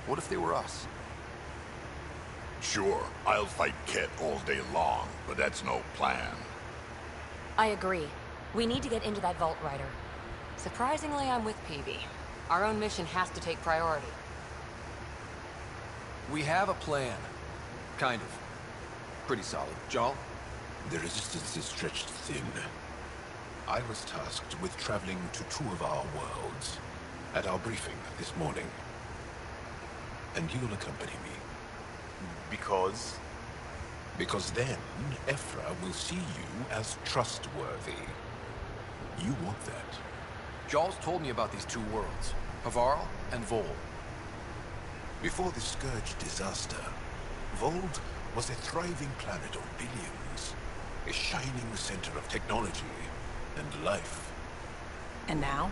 What if they were us? Sure, I'll fight Ket all day long, but that's no plan. I agree. We need to get into that vault, Ryder. Surprisingly, I'm with PB. Our own mission has to take priority. We have a plan. Kind of. Pretty solid. Joel? The resistance is stretched thin. I was tasked with traveling to two of our worlds at our briefing this morning. And you'll accompany me. Because? Because then Ephra will see you as trustworthy. You want that. Jarl's told me about these two worlds, Havarl and Vol. Before the Scourge disaster, Vold was a thriving planet of billions. A shining center of technology and life. And now?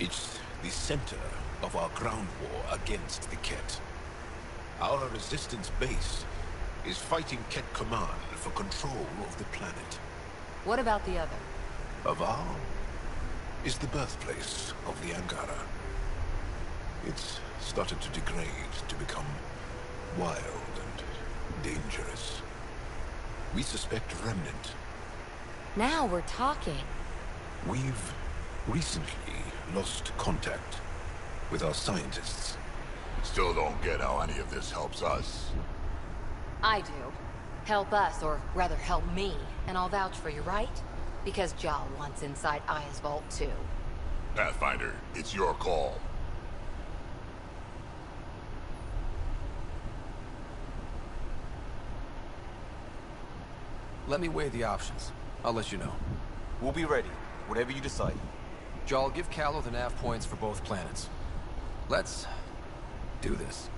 It's the center of our ground war against the Ket. Our resistance base is fighting Ket Command for control of the planet. What about the other? Havarl is the birthplace of the Angara. It's started to degrade, to become wild and dangerous. We suspect Remnant. Now we're talking. We've recently lost contact with our scientists. Still don't get how any of this helps us. I do. Help us, or rather help me, and I'll vouch for you, right? Because Jarl wants inside Aya's vault too. Pathfinder, it's your call. Let me weigh the options. I'll let you know. We'll be ready, whatever you decide. Jarl, give Callow the nav points for both planets. Let's do this.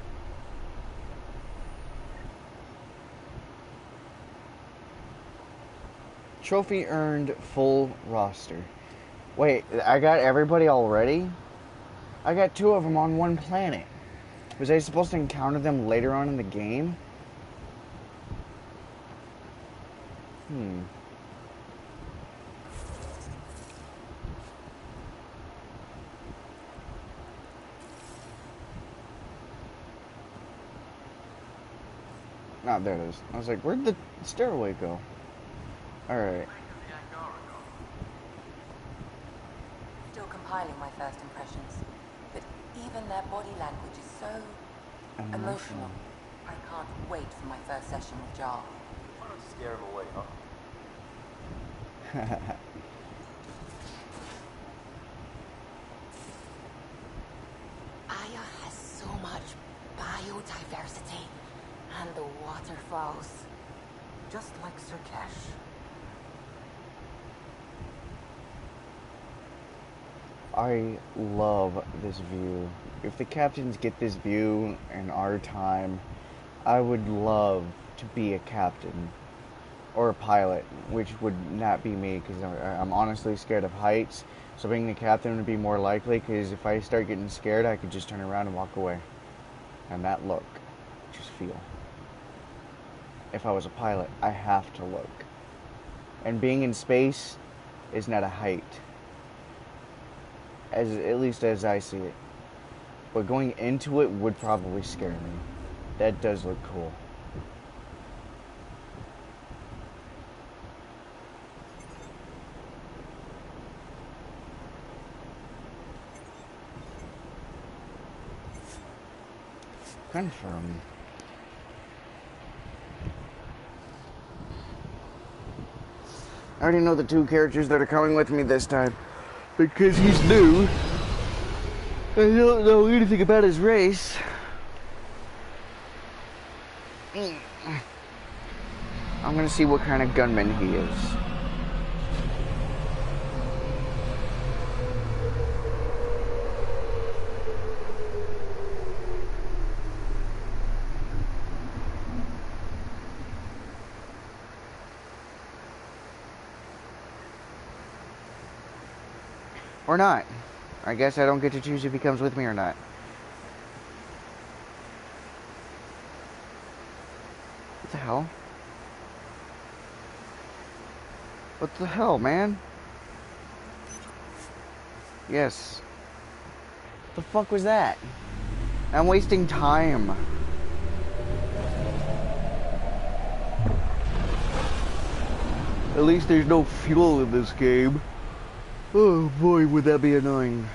Trophy earned, full roster. Wait, I got everybody already? I got 2 of them on one planet. Was I supposed to encounter them later on in the game? Ah, there it is. I was like, where'd the stairway go? Alright. Still compiling my first impressions. But even their body language is so emotional. I can't wait for my first session with Jarl. Why don't you scare him away, huh? Aya has so much biodiversity. And the waterfalls. Just like Sirkesh. I love this view. If the captains get this view in our time, I would love to be a captain. Or a pilot, which would not be me, because I'm honestly scared of heights. So being the captain would be more likely, because if I start getting scared, I could just turn around and walk away. And that look. Just feel. If I was a pilot, I have to look. And being in space is not a height. At least as I see it. But going into it would probably scare me. That does look cool. Confirm. I already know the 2 characters that are coming with me this time. Because he's new. I don't know anything about his race. I'm gonna see what kind of gunman he is. Or not. I guess I don't get to choose if he comes with me or not. What the hell? What the hell, man? Yes. What the fuck was that? I'm wasting time. At least there's no fuel in this game. Oh boy, would that be annoying.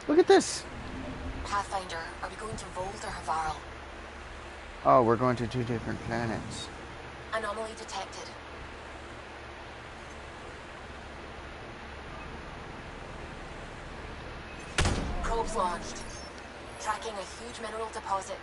Look at this. Pathfinder, are we going to Volt or Havarl? Oh, we're going to 2 different planets. Anomaly detected. Probes launched. Tracking a huge mineral deposit.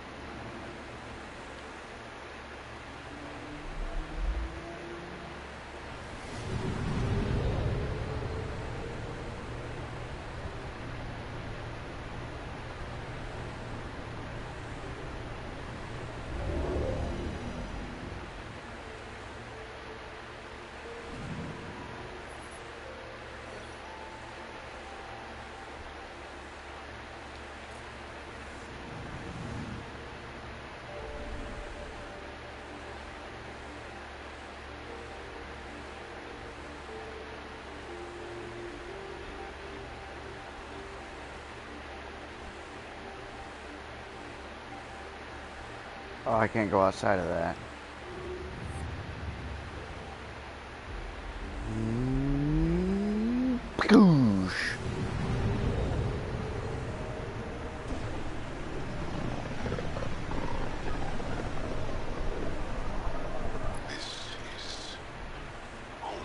Oh, I can't go outside of that. Poosh. This is home.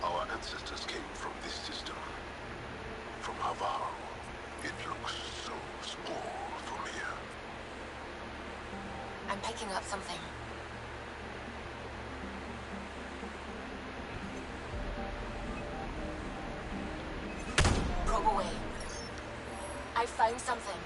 Our ancestors came from this system. From Havaro. It looks so small from here. I'm picking up something. Probe away. I found something.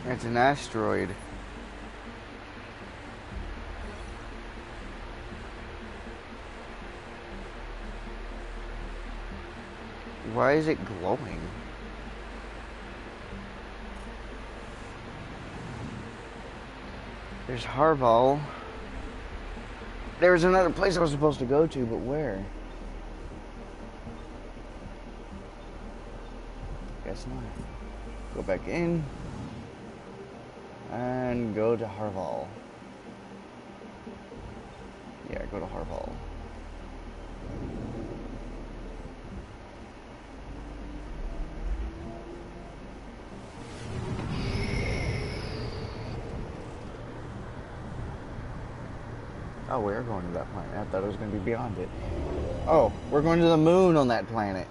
It's an asteroid. Why is it glowing? There's Harval. There was another place I was supposed to go to, but where? Guess not. Go back in. And go to Harval. Yeah, go to Harval. Oh, we are going to that planet. I thought it was going to be beyond it. Oh, we're going to the moon on that planet.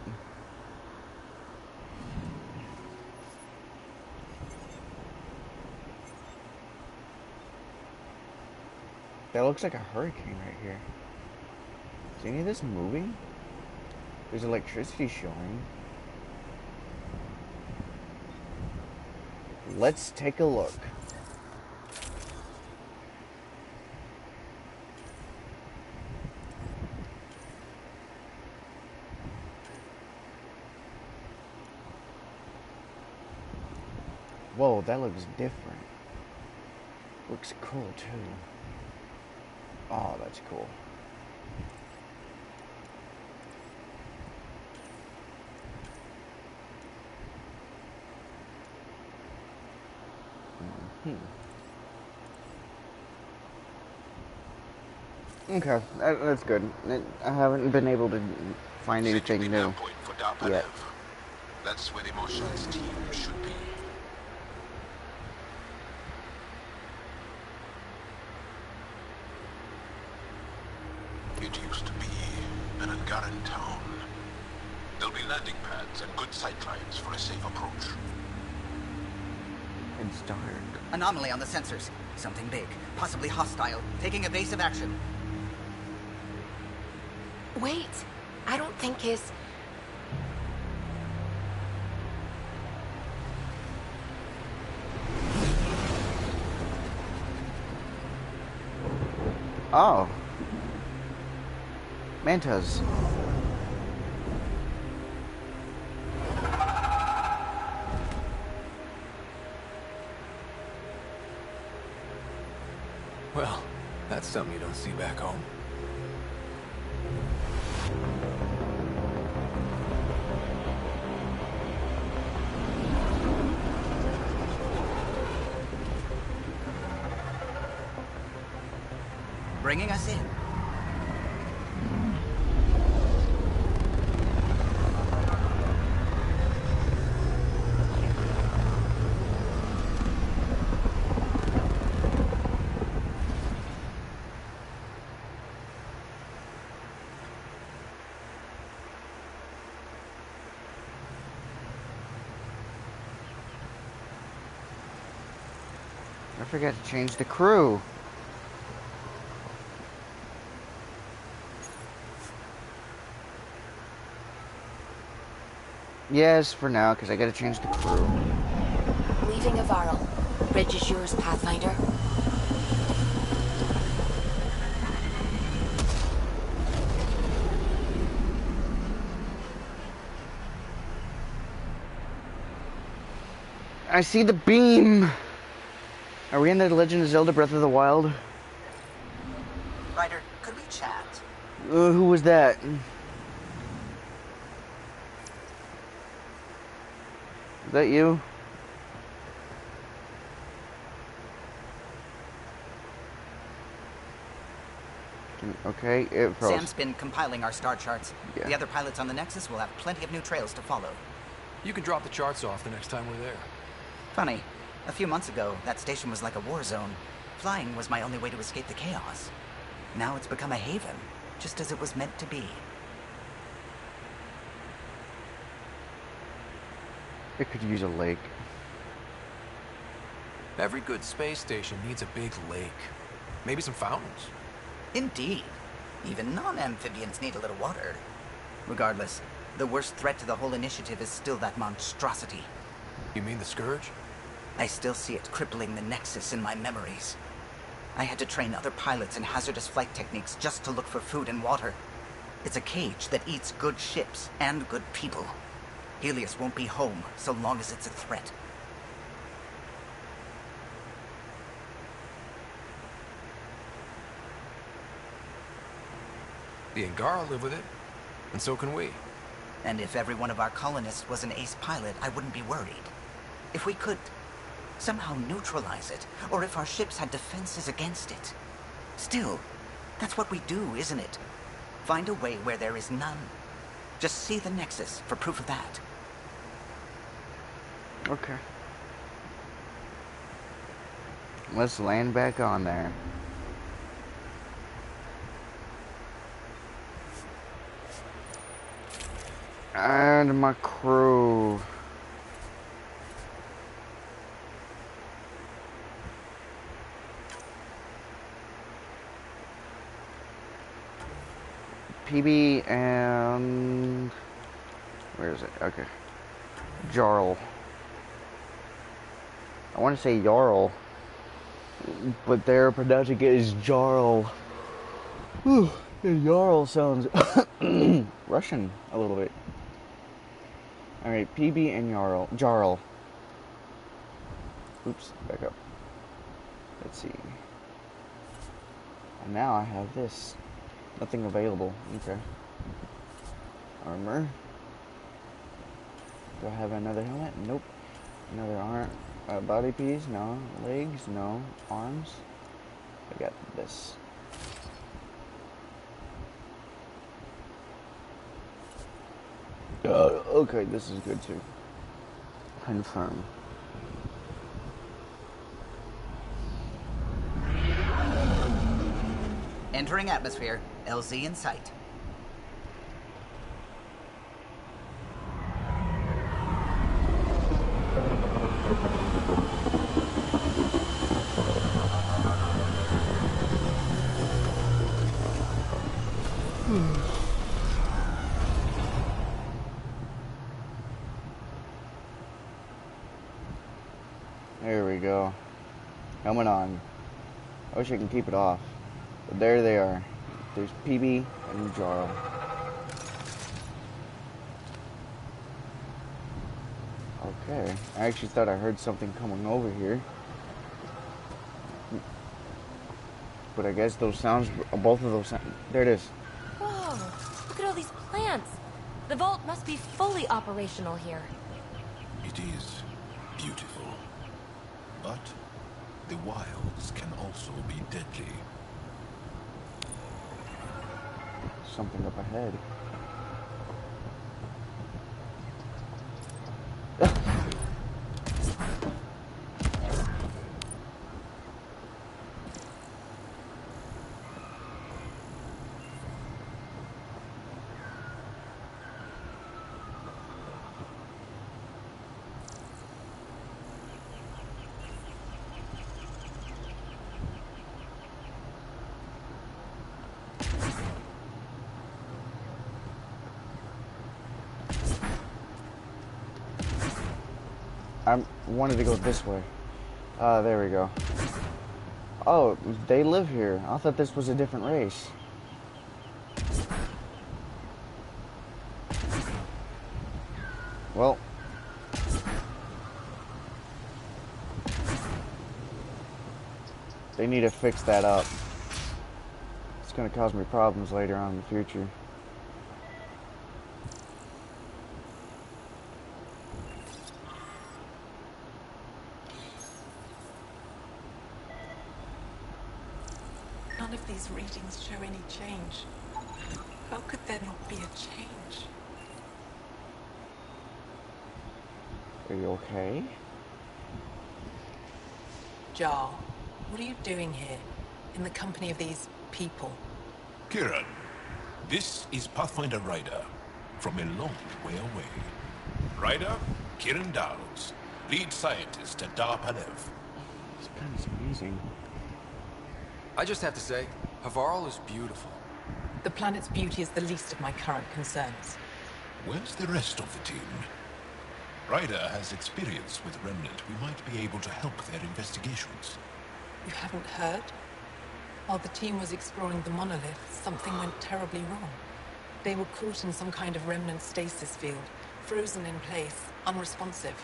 That looks like a hurricane right here. Is any of this moving? There's electricity showing. Let's take a look. Whoa, that looks different. Looks cool too. Oh, that's cool. Okay, that's good. I haven't been able to find anything new yet. That's where the Emotions team should be. It used to be an Angaran town. There'll be landing pads and good sightlines for a safe approach. It's dark. Anomaly on the sensors. Something big, possibly hostile, taking evasive action. Wait, I don't think his... Oh. Mantas. Well, that's something you don't see back home. Bringing us in. I forgot to change the crew. Yes, for now, because I gotta change the crew. Leaving Avarl. Bridge is yours, Pathfinder. I see the beam. Are we in the Legend of Zelda Breath of the Wild? Ryder, could we chat? Who was that? Is that you? Okay, it froze. Sam's been compiling our star charts. Yeah. The other pilots on the Nexus will have plenty of new trails to follow. You can drop the charts off the next time we're there. Funny, a few months ago, that station was like a war zone. Flying was my only way to escape the chaos. Now it's become a haven, just as it was meant to be. It could use a lake. Every good space station needs a big lake. Maybe some fountains. Indeed. Even non-amphibians need a little water. Regardless, the worst threat to the whole initiative is still that monstrosity. You mean the Scourge? I still see it crippling the Nexus in my memories. I had to train other pilots in hazardous flight techniques just to look for food and water. It's a cage that eats good ships and good people. Helios won't be home so long as it's a threat. The Angara live with it, and so can we. And if every one of our colonists was an ace pilot, I wouldn't be worried. If we could somehow neutralize it, or if our ships had defenses against it. Still, that's what we do, isn't it? Find a way where there is none. Just see the Nexus for proof of that. Okay. Let's land back on there. And my crew. PB and... where is it? Okay. Jarl. I want to say Jarl, but they're pronouncing it as Jarl. Whew. Jarl sounds Russian a little bit. Alright, PB and Jarl. Oops, back up. Let's see. And now I have this. Nothing available. Okay. Armor. Do I have another helmet? Nope. Another arm. Body piece? No. Legs? No. Arms? I got this. Okay, this is good too. Confirm. Entering atmosphere. LZ in sight. There we go. Coming on. I wish I can keep it off. But there they are. There's PB and Jarl. Okay. I actually thought I heard something coming over here. But I guess those sounds, both of those sounds, there it is. Whoa, look at all these plants. The vault must be fully operational here. It is beautiful. But the wilds can also be deadly. Something up ahead. I wanted to go this way. There we go. Oh, they live here. I thought this was a different race. Well. They need to fix that up. It's going to cause me problems later on in the future. None of these readings show any change. How could there not be a change? Are you okay? Jarl, what are you doing here? In the company of these people? Kiran, this is Pathfinder Ryder, from a long way away. Ryder, Kiran Downs, lead scientist at Dar Palev. This gun is amazing. I just have to say, Havarl is beautiful. The planet's beauty is the least of my current concerns. Where's the rest of the team? Ryder has experience with Remnant. We might be able to help their investigations. You haven't heard? While the team was exploring the monolith, something went terribly wrong. They were caught in some kind of Remnant stasis field, frozen in place, unresponsive.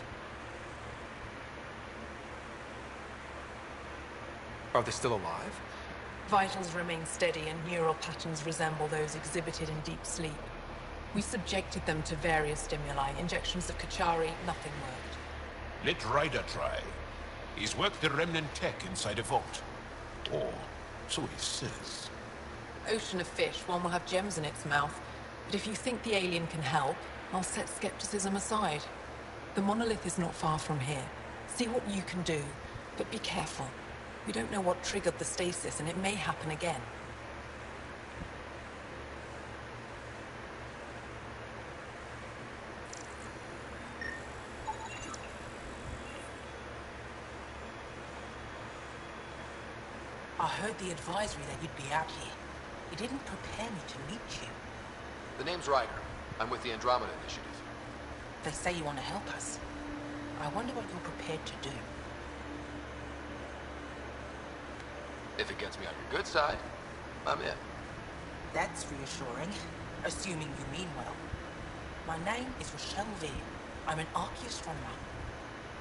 Are they still alive? Vitals remain steady and neural patterns resemble those exhibited in deep sleep. We subjected them to various stimuli, injections of Kachari, nothing worked. Let Ryder try. He's worked the Remnant tech inside a vault. Or so he says. Ocean of fish, one will have gems in its mouth. But if you think the alien can help, I'll set skepticism aside. The monolith is not far from here. See what you can do, but be careful. We don't know what triggered the stasis, and it may happen again. I heard the advisory that you'd be out here. It didn't prepare me to meet you. The name's Ryder. I'm with the Andromeda Initiative. They say you want to help us. I wonder what you're prepared to do. If it gets me on your good side, I'm in. That's reassuring, assuming you mean well. My name is Rochelle V. I'm an archaeoastronomer.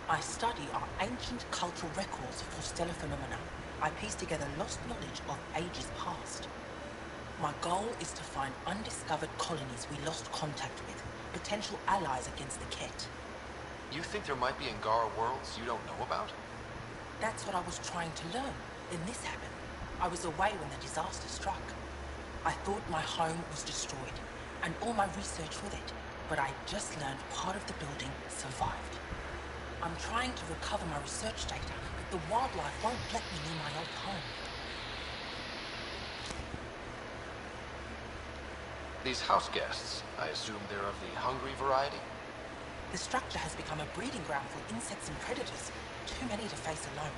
I study our ancient cultural records for stellar phenomena. I piece together lost knowledge of ages past. My goal is to find undiscovered colonies we lost contact with, potential allies against the Ket. You think there might be Angara worlds you don't know about? That's what I was trying to learn. Then this happened. I was away when the disaster struck. I thought my home was destroyed, and all my research with it, but I just learned part of the building survived. I'm trying to recover my research data, but the wildlife won't let me near my old home. These house guests, I assume they're of the hungry variety? The structure has become a breeding ground for insects and predators, too many to face alone.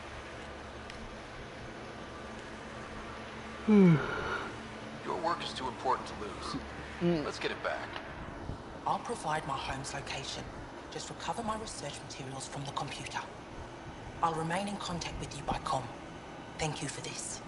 Your work is too important to lose. Let's get it back. I'll provide my home's location. Just recover my research materials from the computer. I'll remain in contact with you by comm. Thank you for this.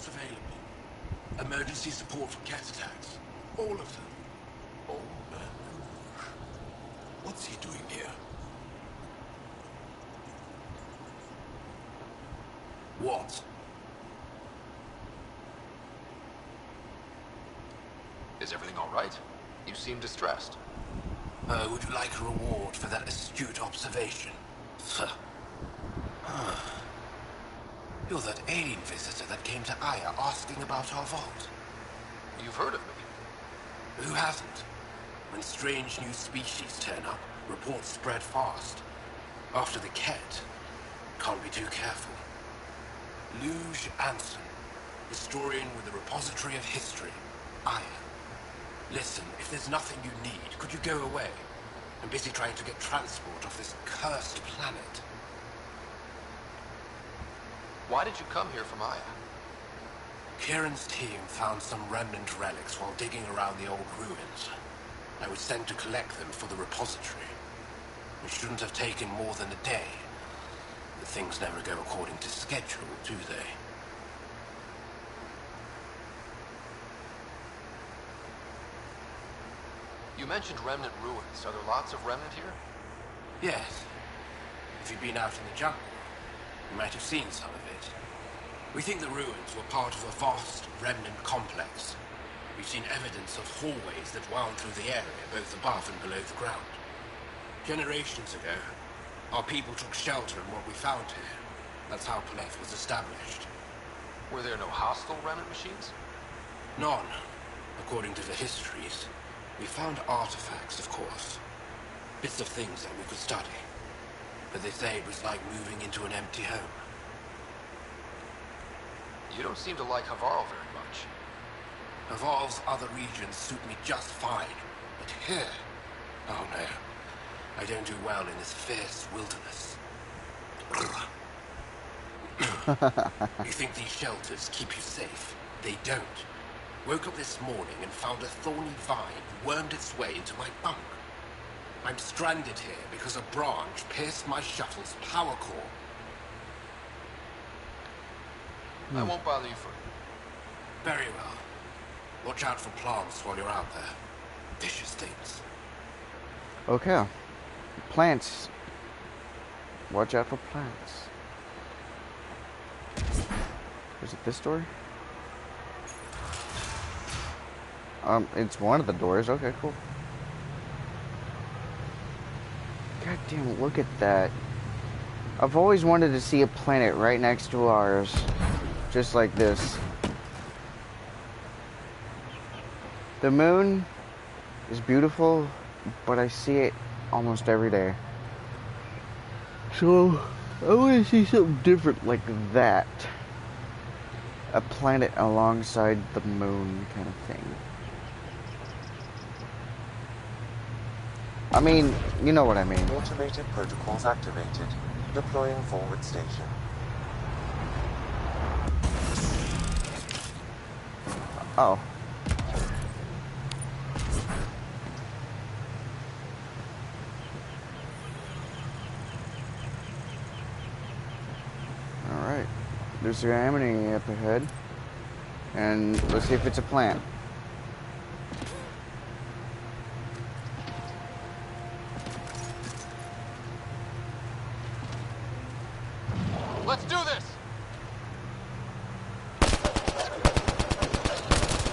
Available. Emergency support for cat attacks. All of them. Oh, man. What's he doing here? What? Is everything all right? You seem distressed. Would you like a reward for that astute observation? You're that alien visitor that came to Aya asking about our vault. You've heard of me. Who hasn't? When strange new species turn up, reports spread fast. After the Ket, can't be too careful. Luge Anson, historian with the repository of history, Aya. Listen, if there's nothing you need, could you go away? I'm busy trying to get transport off this cursed planet. Why did you come here from Aya? Kieran's team found some remnant relics while digging around the old ruins. I was sent to collect them for the repository. It shouldn't have taken more than a day. But things never go according to schedule, do they? You mentioned remnant ruins. Are there lots of remnant here? Yes. If you'd been out in the jungle, you might have seen some of it. We think the ruins were part of a vast remnant complex. We've seen evidence of hallways that wound through the area, both above and below the ground. Generations ago, our people took shelter in what we found here. That's how Pleth was established. Were there no hostile remnant machines? None, according to the histories. We found artifacts, of course. Bits of things that we could study. But they say it was like moving into an empty home. You don't seem to like Havarl very much. Havarl's other regions suit me just fine. But here... oh no. I don't do well in this fierce wilderness. You think these shelters keep you safe? They don't. Woke up this morning and found a thorny vine wormed its way into my bunk. I'm stranded here because a branch pierced my shuttle's power core. I won't bother you further. Very well. Watch out for plants while you're out there. Vicious things. Okay. Plants. Watch out for plants. Is it this door? It's one of the doors. Okay, cool. God damn it, look at that. I've always wanted to see a planet right next to ours. Just like this. The moon is beautiful, but I see it almost every day. So, I want to see something different like that. A planet alongside the moon kind of thing. I mean, you know what I mean. Automated protocols activated. Deploying forward station. Oh. Alright. There's an amity up ahead. And let's see if it's a plant. Let's do this!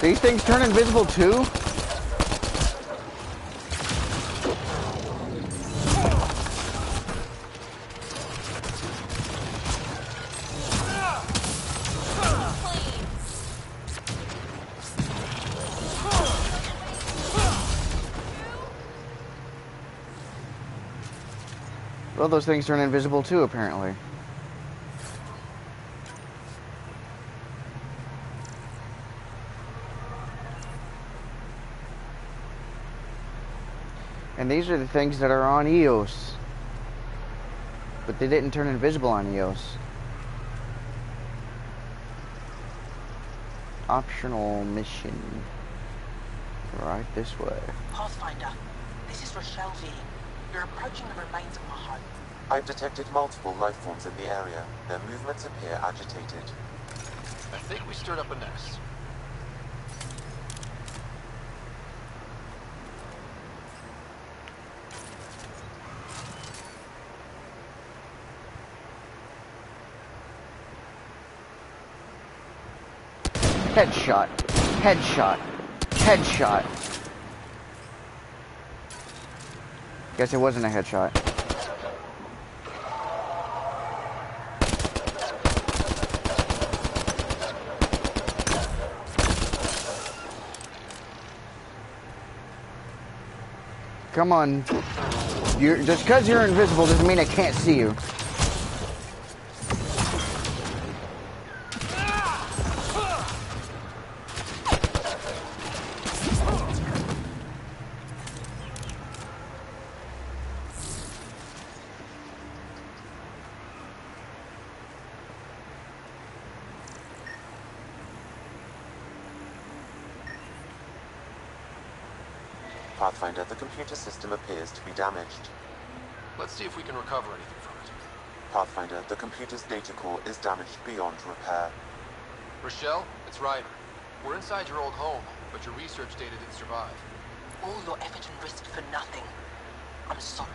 These things turn invisible too? Well, those things turn invisible too, apparently. And these are the things that are on Eos. But they didn't turn invisible on Eos. Optional mission. Right this way. Pathfinder, this is Rochelle V. You're approaching the remains of my home. I've detected multiple life forms in the area. Their movements appear agitated. I think we stirred up a nest. Headshot. Headshot. Headshot. Guess it wasn't a headshot. Come on. Just because you're invisible doesn't mean I can't see you. Pathfinder, the computer system appears to be damaged. Let's see if we can recover anything from it. Pathfinder, the computer's data core is damaged beyond repair. Rochelle, it's Ryder. We're inside your old home, but your research data didn't survive. All your effort and risk for nothing. I'm sorry.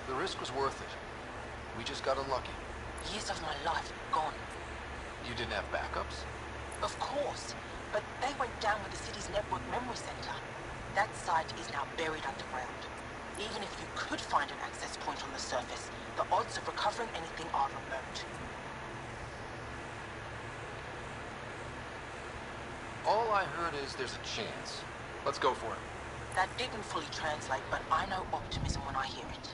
The risk was worth it. We just got unlucky. Years of my life gone. You didn't have backups? Of course, but they went down with the city's network memory center. That site is now buried underground. Even if you could find an access point on the surface, the odds of recovering anything are remote. All I heard is there's a chance. Let's go for it. That didn't fully translate, but I know optimism when I hear it.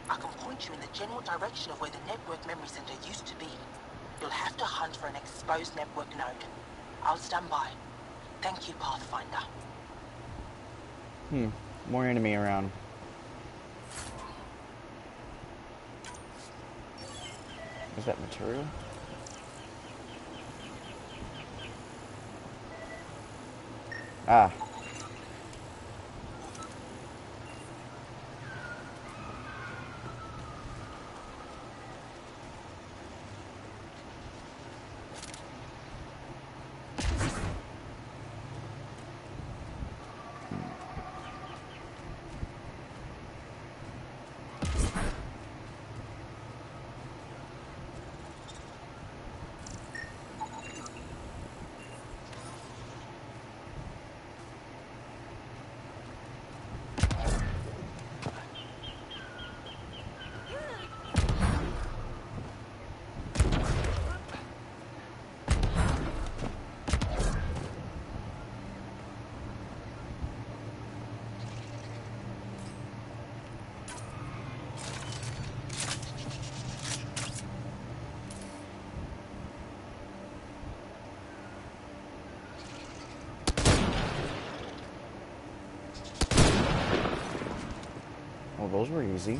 I can point you in the general direction of where the network memory center used to be. You'll have to hunt for an exposed network node. I'll stand by. Thank you, Pathfinder. More enemy around. Is that material? Ah. Well, those were easy.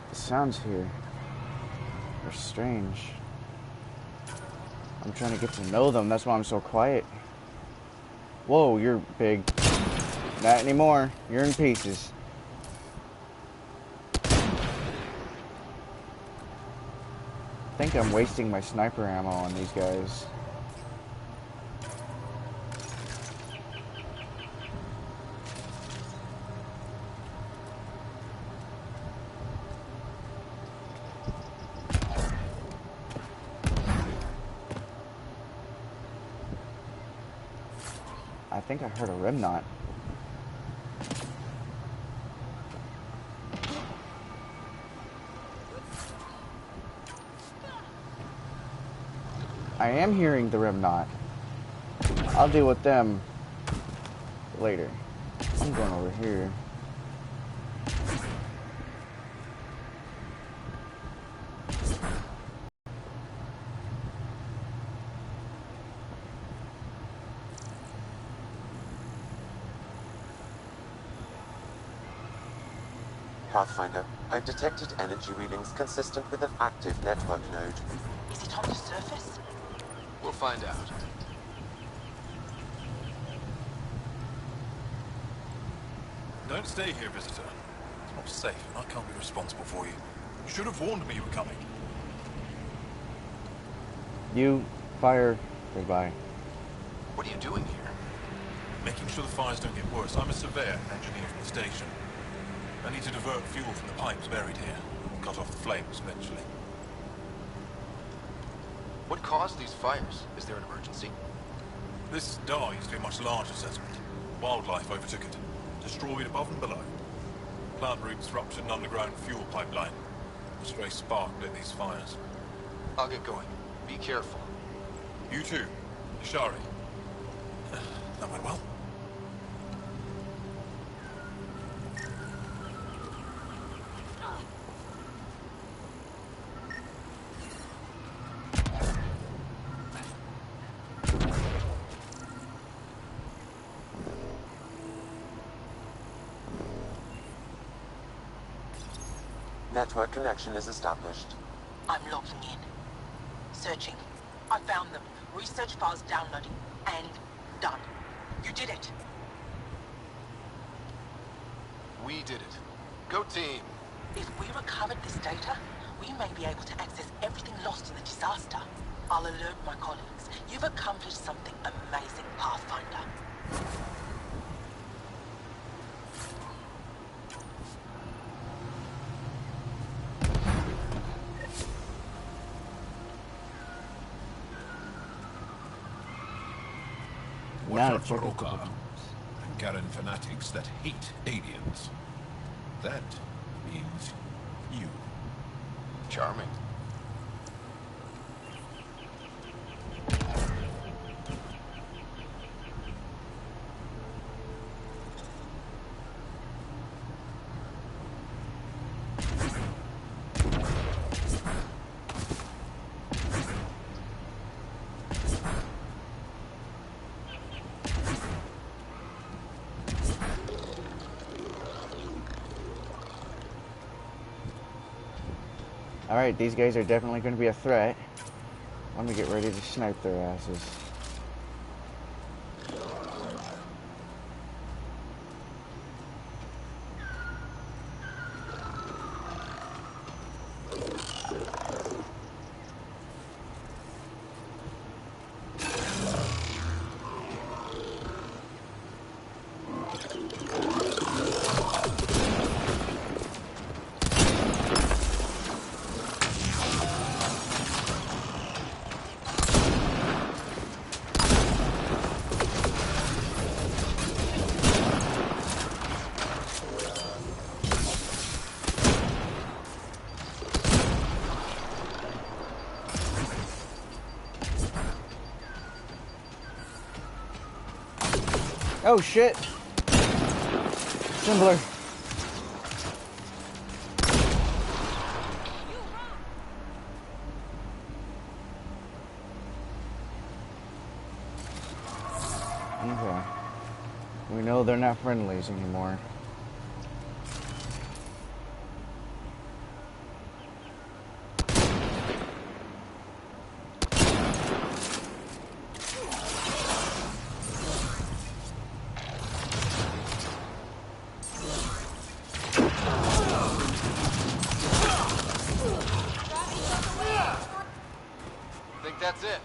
The sounds here are strange. I'm trying to get to know them, that's why I'm so quiet. Whoa, you're big. Not anymore. You're in pieces. I think I'm wasting my sniper ammo on these guys. I think I heard a remnant. I am hearing the remnant. I'll deal with them later. I'm going over here. Pathfinder, I've detected energy readings consistent with an active network node. Is it on the surface? We'll find out. Don't stay here, visitor. It's not safe, and I can't be responsible for you. You should have warned me you were coming. You, fire, goodbye. What are you doing here? Making sure the fires don't get worse. I'm a surveyor, engineer from the station. I need to divert fuel from the pipes buried here. Cut off the flames eventually. What caused these fires? Is there an emergency? This dye used to be a much larger settlement. Wildlife overtook it. Destroyed above and below. Plant roots ruptured an underground fuel pipeline. A stray spark lit these fires. I'll get going. Be careful. You too. Ishari. That went well. Network connection is established. I'm logging in. Searching. I found them. Research files downloading. And done. You did it. We did it. Go team. If we recovered this data, we may be able to access everything lost in the disaster. I'll alert my colleagues. You've accomplished something amazing, Pathfinder. Watch out for Oka and Garen fanatics that hate aliens. That means you. Charming. Alright, these guys are definitely going to be a threat. Let me get ready to snipe their asses. Oh shit! Similar. Okay. We know they're not friendlies anymore. That's it.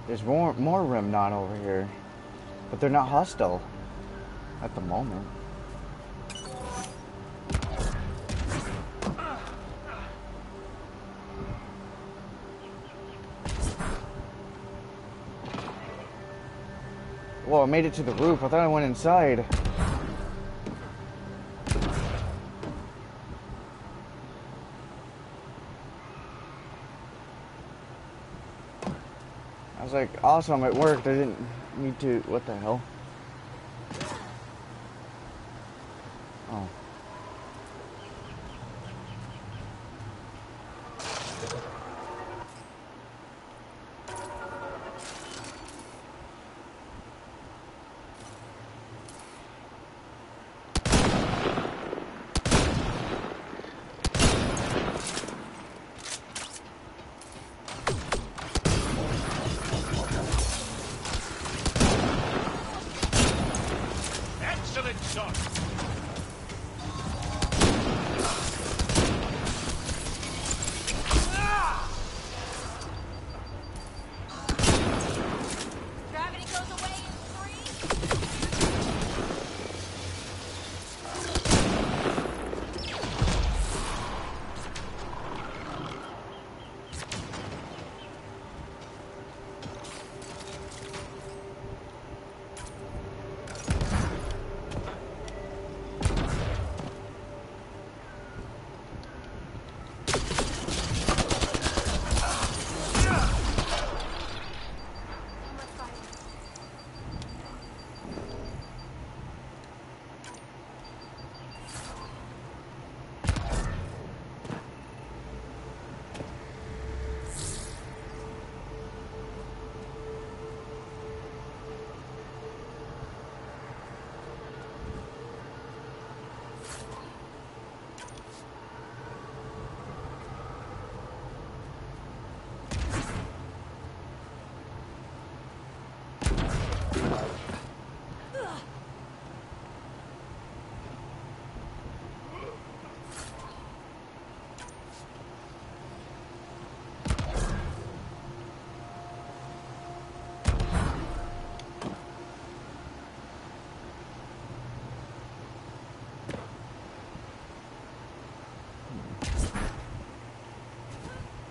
There's more Remnant over here, but they're not hostile at the moment. Whoa, I made it to the roof. I thought I went inside. I was like, awesome, it worked. I didn't need to... What the hell? Oh.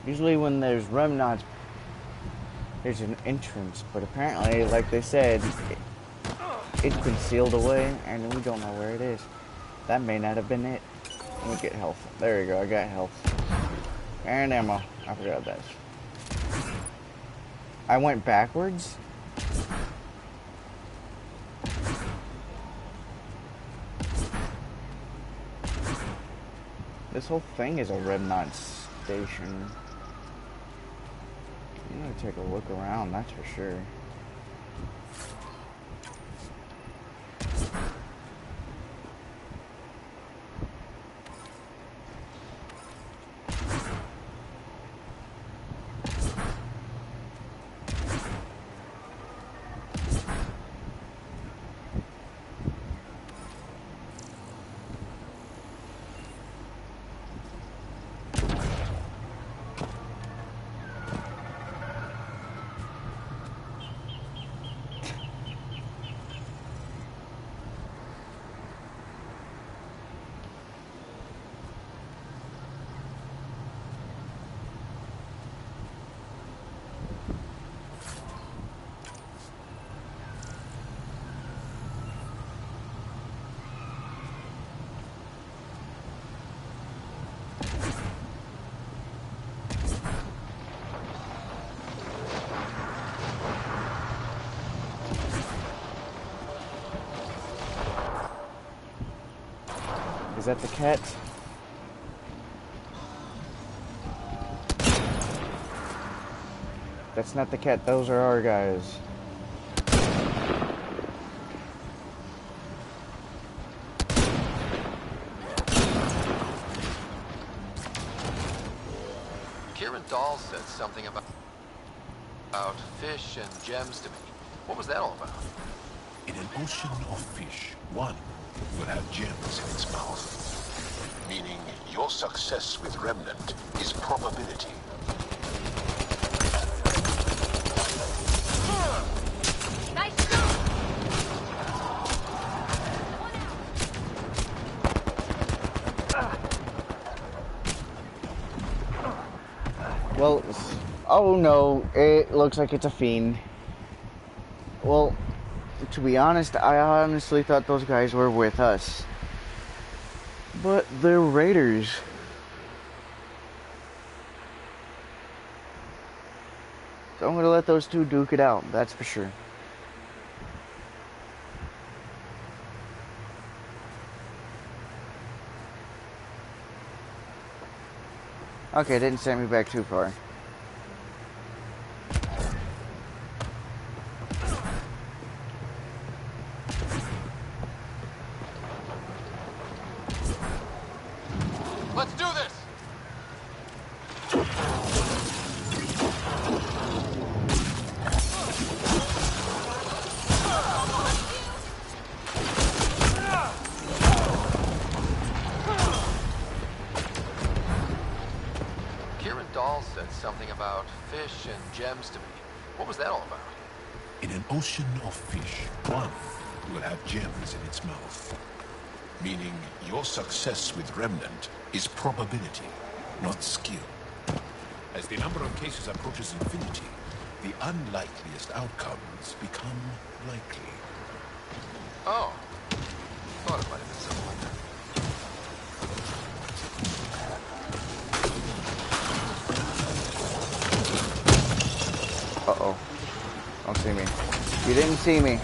Usually when there's remnants, there's an entrance, but apparently, like they said, it's been sealed away, and we don't know where it is. That may not have been it. Let me get health. There you go, I got health. And ammo. I forgot that. I went backwards? This whole thing is a remnant station. I'm gonna take a look around, that's for sure. Is that the cat? That's not the cat, those are our guys. Kieran Dahl said something about fish and gems to me. What was that all about? In an ocean of fish, one will have gems in its mouth. Meaning your success with Remnant is probability. Well, oh no, it looks like it's a fiend. Well, to be honest, I honestly thought those guys were with us. But they're raiders. So I'm gonna let those two duke it out, that's for sure. Okay, it didn't send me back too far. Let's do this! Kieran Dahl said something about fish and gems to me. What was that all about? In an ocean of fish, one will have gems in its mouth. Meaning your success with Remnant is probability, not skill. As the number of cases approaches infinity, the unlikeliest outcomes become likely. Oh. Thought it might have been something like that. Uh-oh. Don't see me. You didn't see me.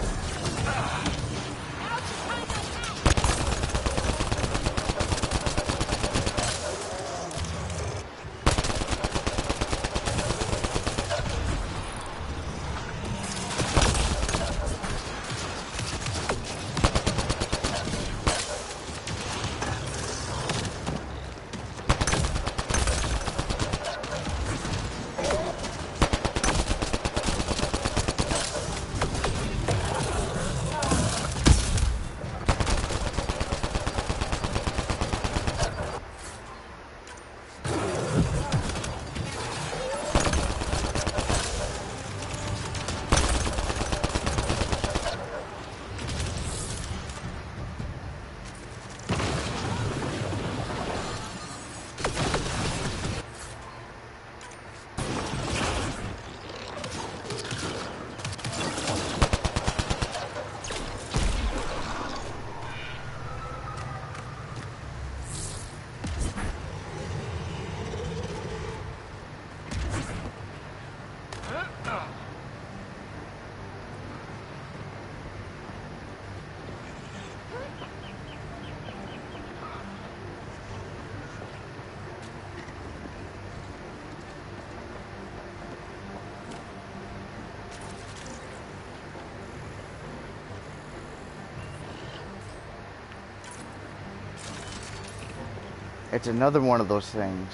It's another one of those things.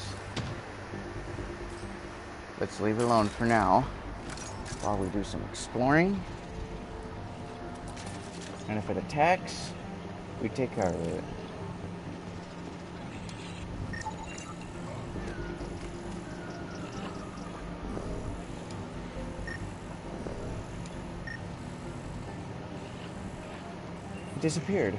Let's leave it alone for now while we do some exploring. And if it attacks, we take care of it. It disappeared.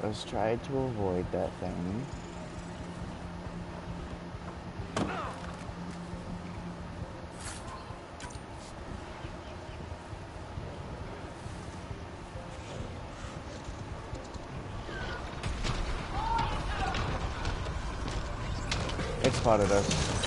Let's try to avoid that thing. It spotted us.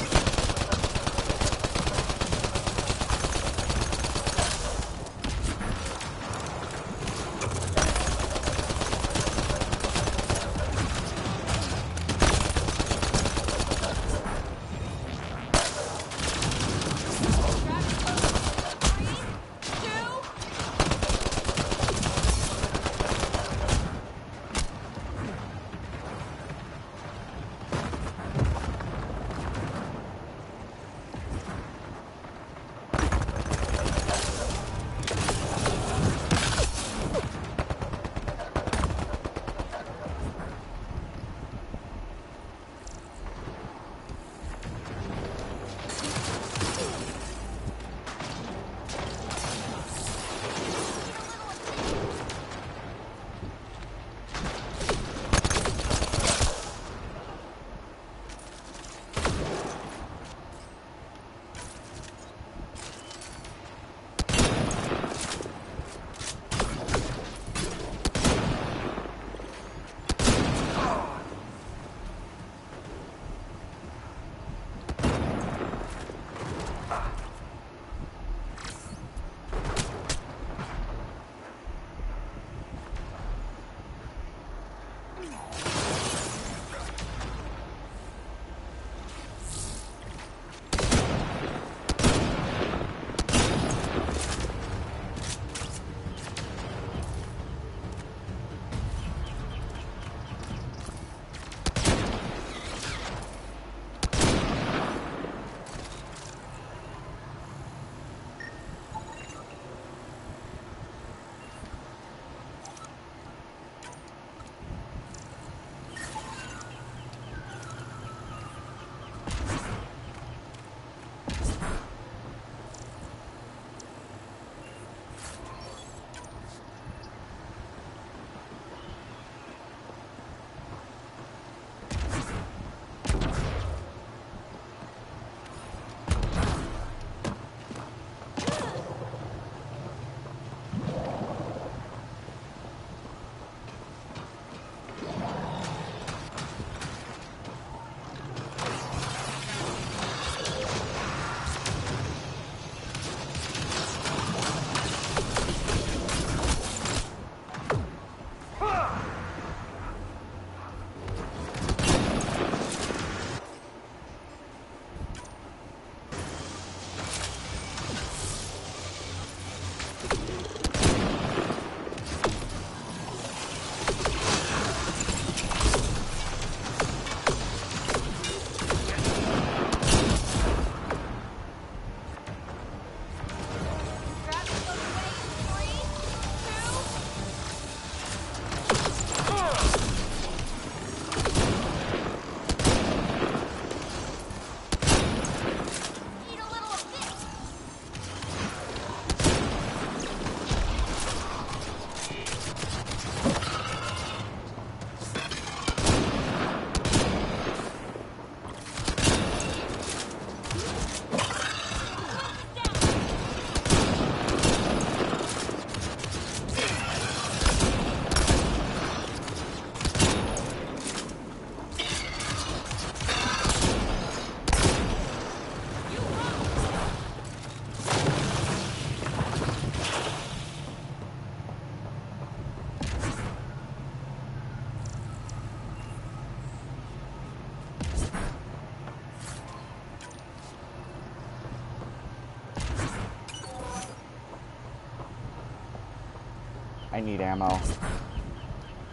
I need ammo.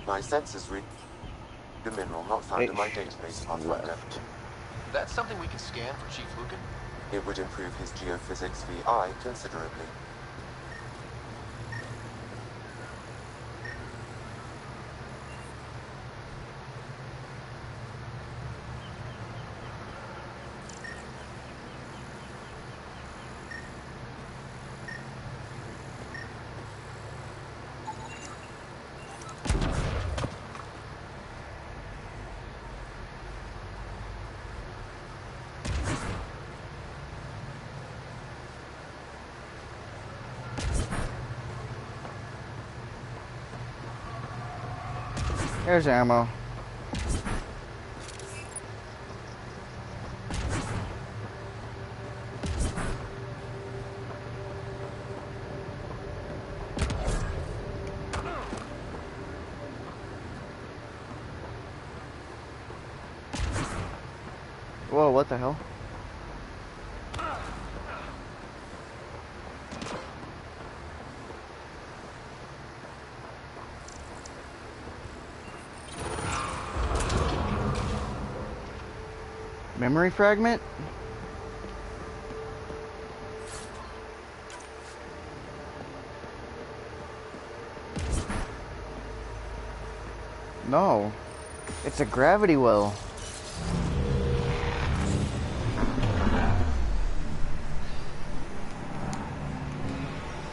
My sensors read the mineral not found in my database, Pathfinder. That's something we can scan for Chief Lucan? It would improve his geophysics VI considerably. There's ammo. Whoa, what the hell? Memory fragment? No. It's a gravity well.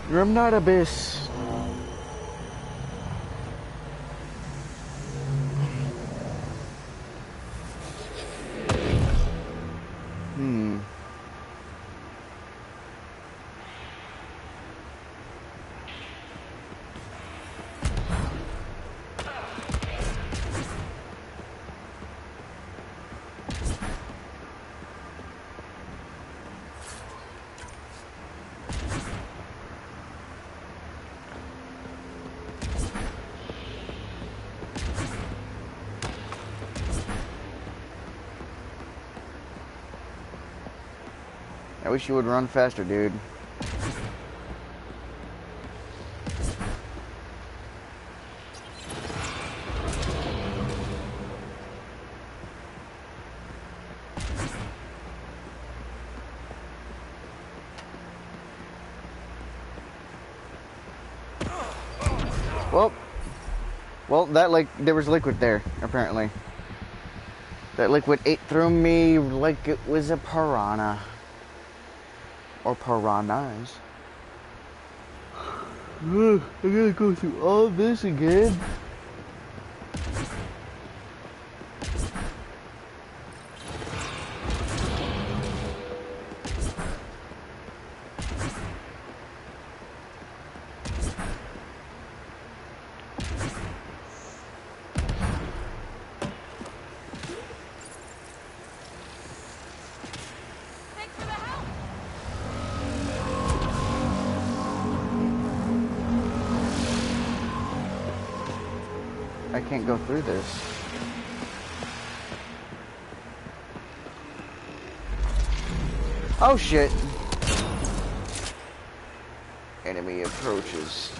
Room not abyss. I wish you would run faster, dude. Well, that there was liquid there, apparently. That liquid ate through me like it was a piranha. Or piranhas. I gotta go through all this again. I can't go through this. Oh shit! Enemy approaches.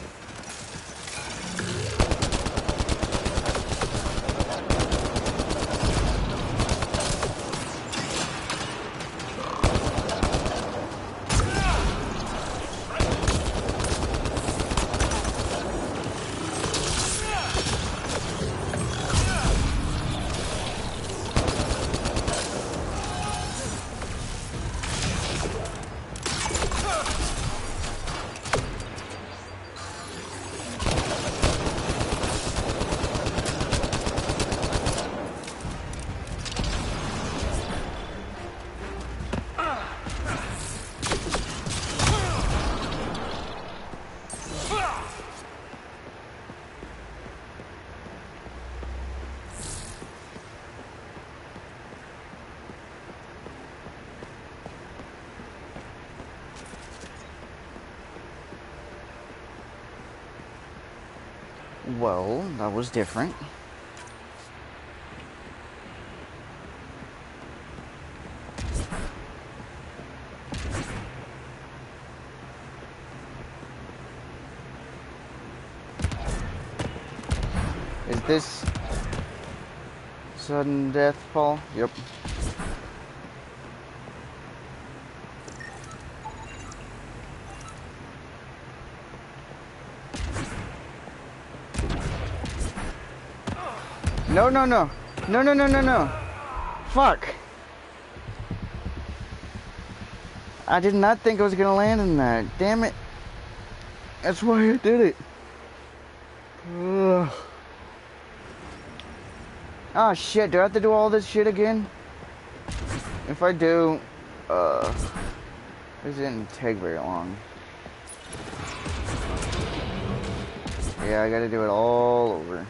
Well, that was different. this sudden death fall? Yep. No, no, no. No, no, no, no, no. Fuck. I did not think I was gonna land in that. Damn it. That's why I did it. Ugh. Oh shit, do I have to do all this shit again? If I do, this didn't take very long. Yeah, I gotta do it all over.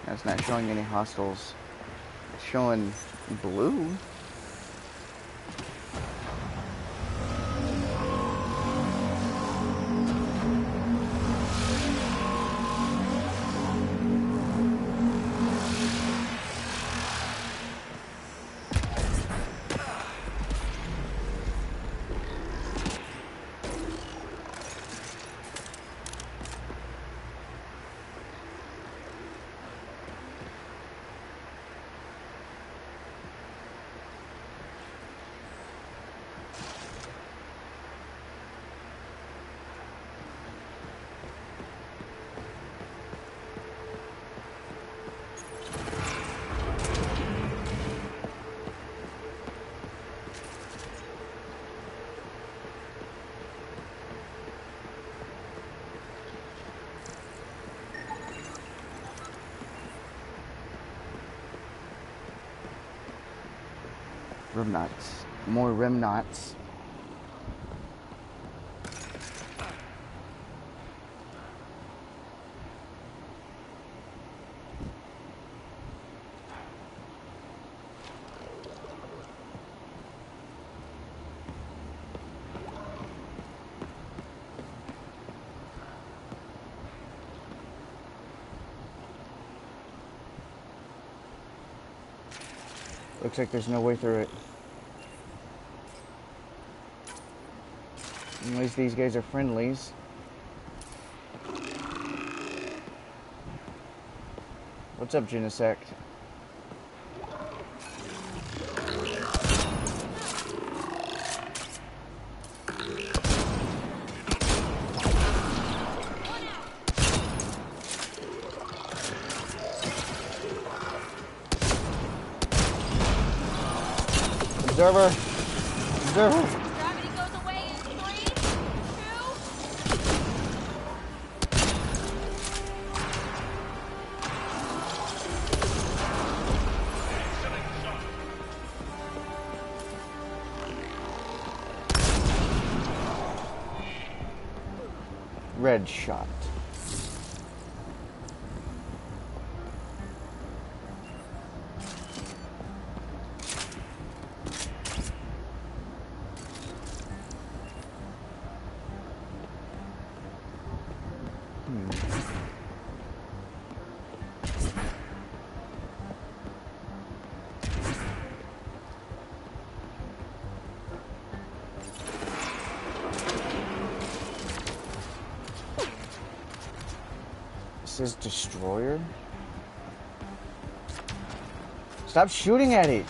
That's not showing any hostiles. It's showing blue. Remnuts. More remnuts. Looks like there's no way through it. At least these guys are friendlies. What's up, Genesect? Observer! Observer! Red shot. Says destroyer. Stop shooting at it.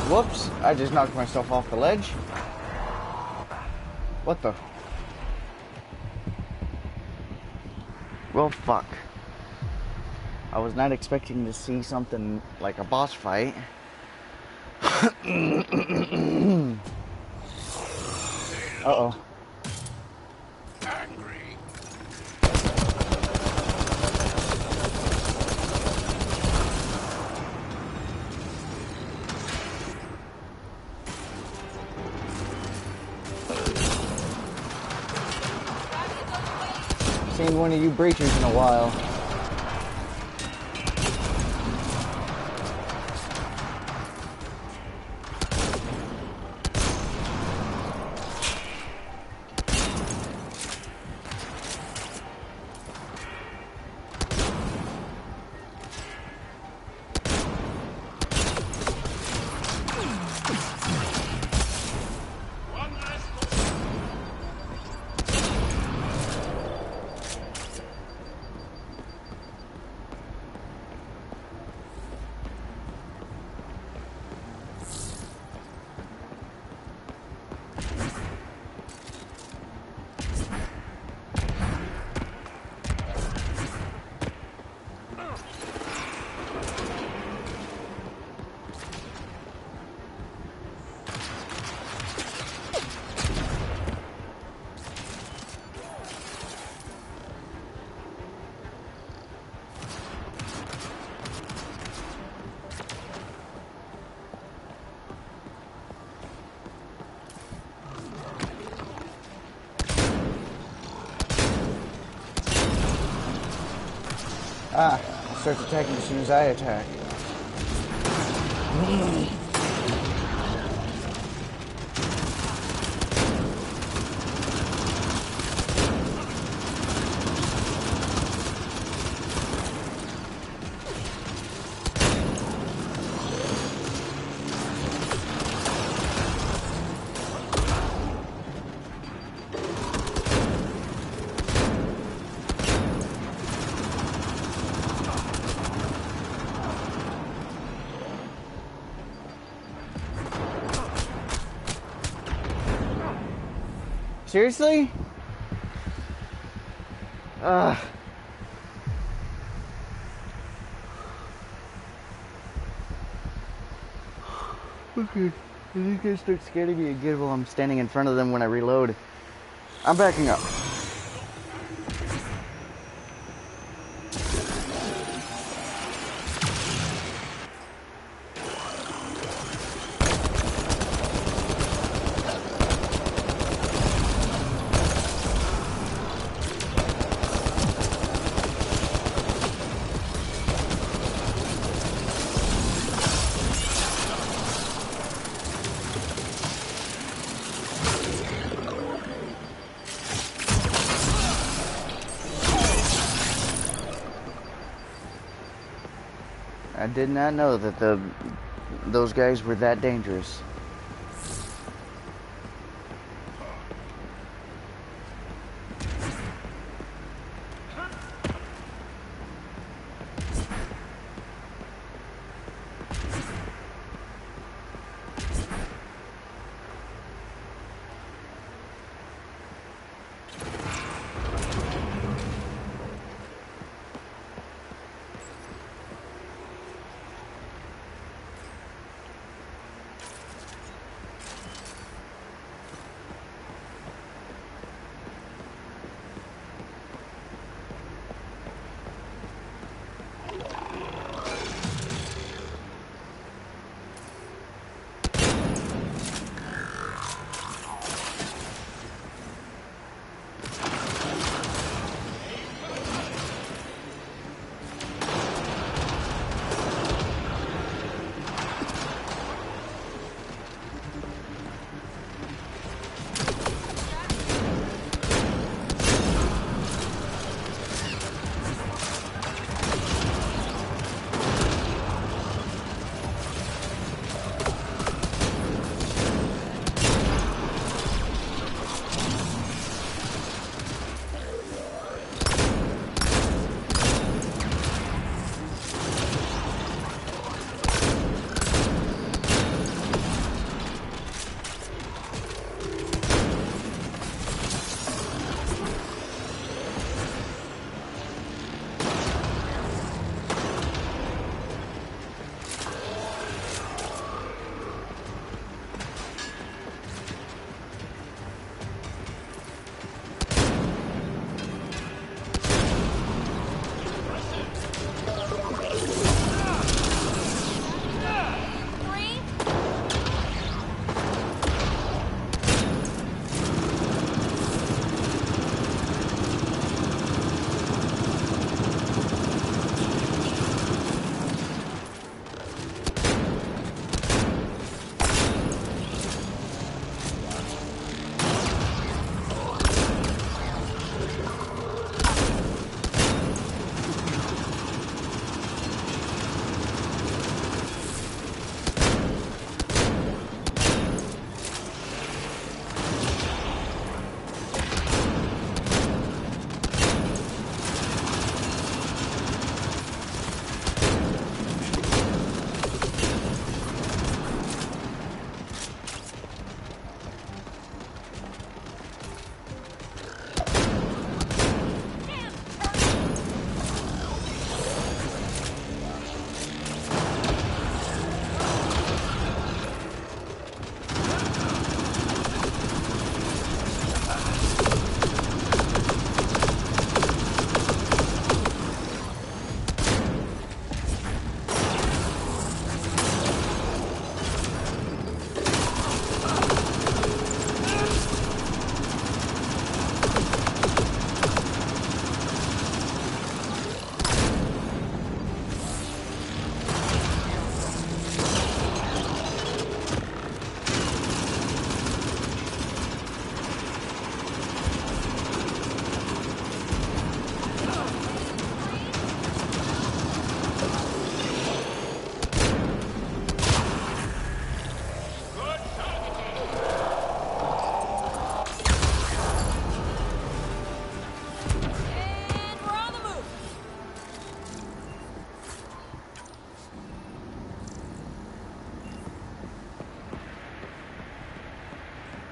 Whoops, I just knocked myself off the ledge. What the? Well, fuck. I was not expecting to see something like a boss fight. Uh-oh. Angry. Seen one of you breachers in a while. Ah, it starts attacking as soon as I attack. Seriously? Ugh. Okay. These guys start scaring me again while I'm standing in front of them when I reload. I'm backing up. I did not know that those guys were that dangerous.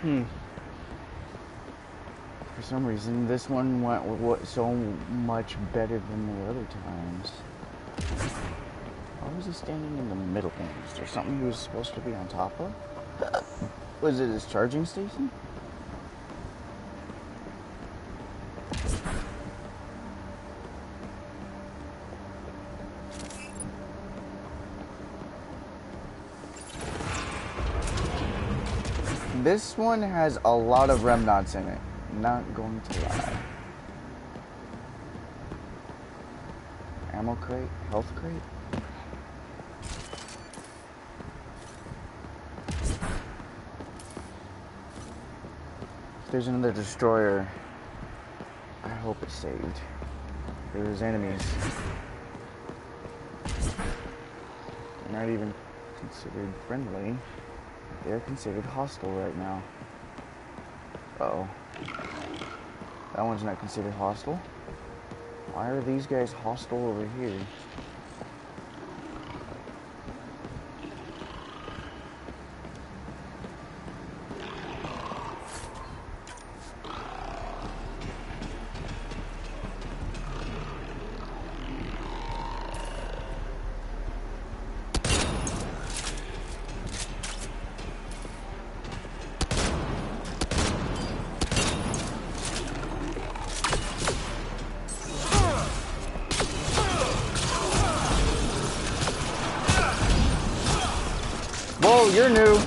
For some reason, this one went so much better than the other times. Why was he standing in the middle? Is there something he was supposed to be on top of? Was it his charging station? This one has a lot of remnants in it. Not going to lie. Ammo crate, health crate. If there's another destroyer, I hope it's saved. There's enemies. They're not even considered friendly. They're considered hostile right now. Uh-oh. That one's not considered hostile. Why are these guys hostile over here? Whoa, you're new.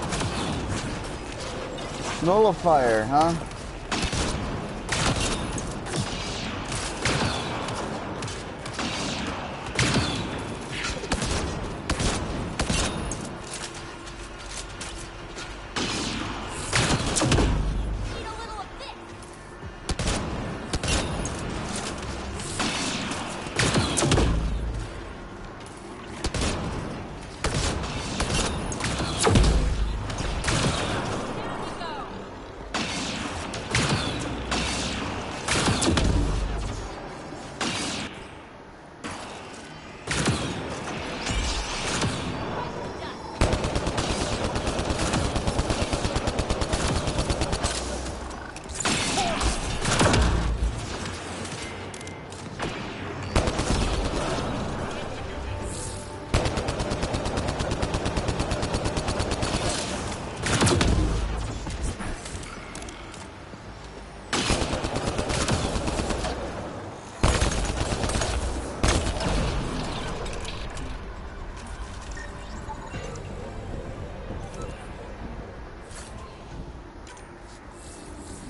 Nullifier, huh?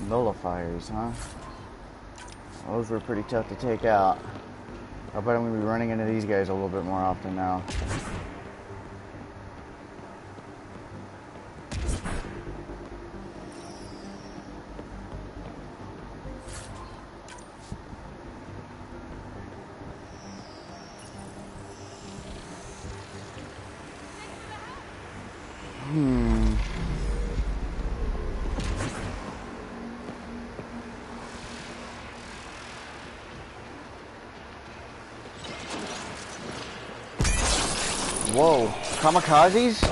Nullifiers, huh? Those were pretty tough to take out. I bet I'm going to be running into these guys a little bit more often now. Whoa, kamikazes?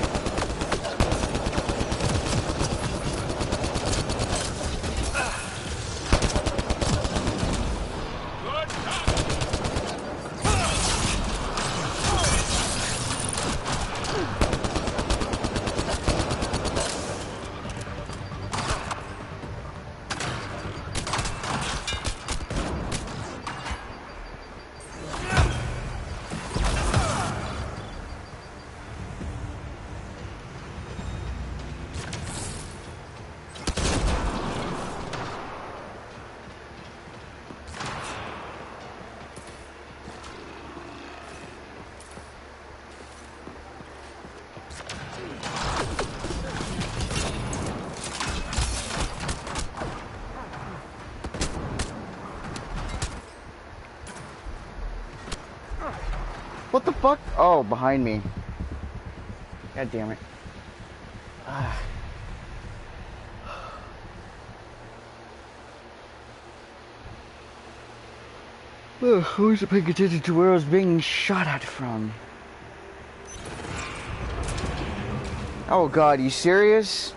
What the fuck? Oh, behind me. God damn it. Who's paying attention to where I was being shot at from? Oh god, you serious?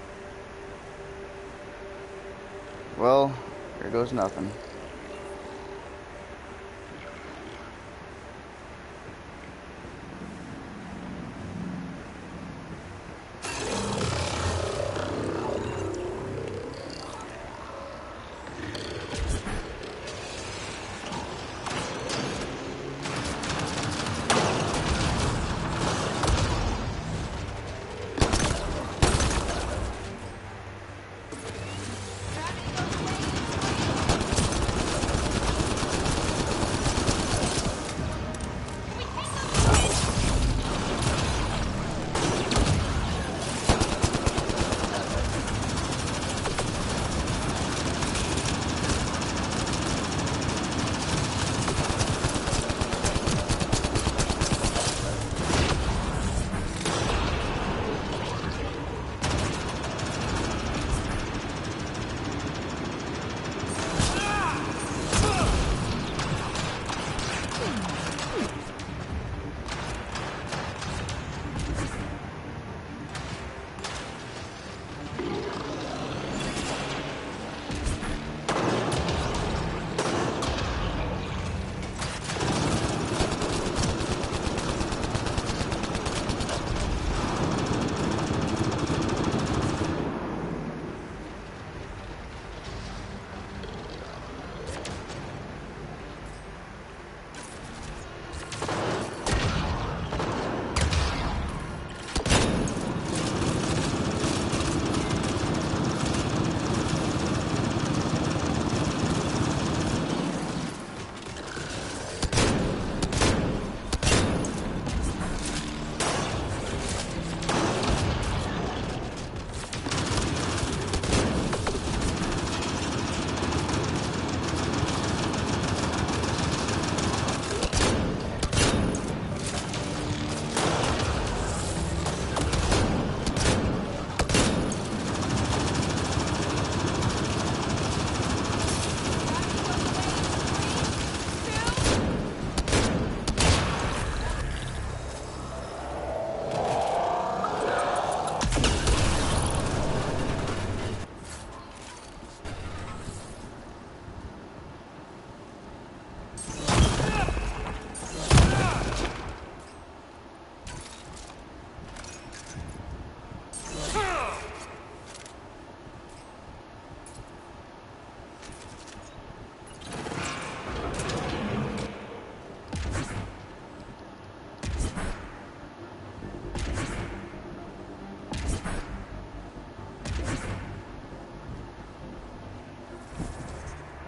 Well, here goes nothing.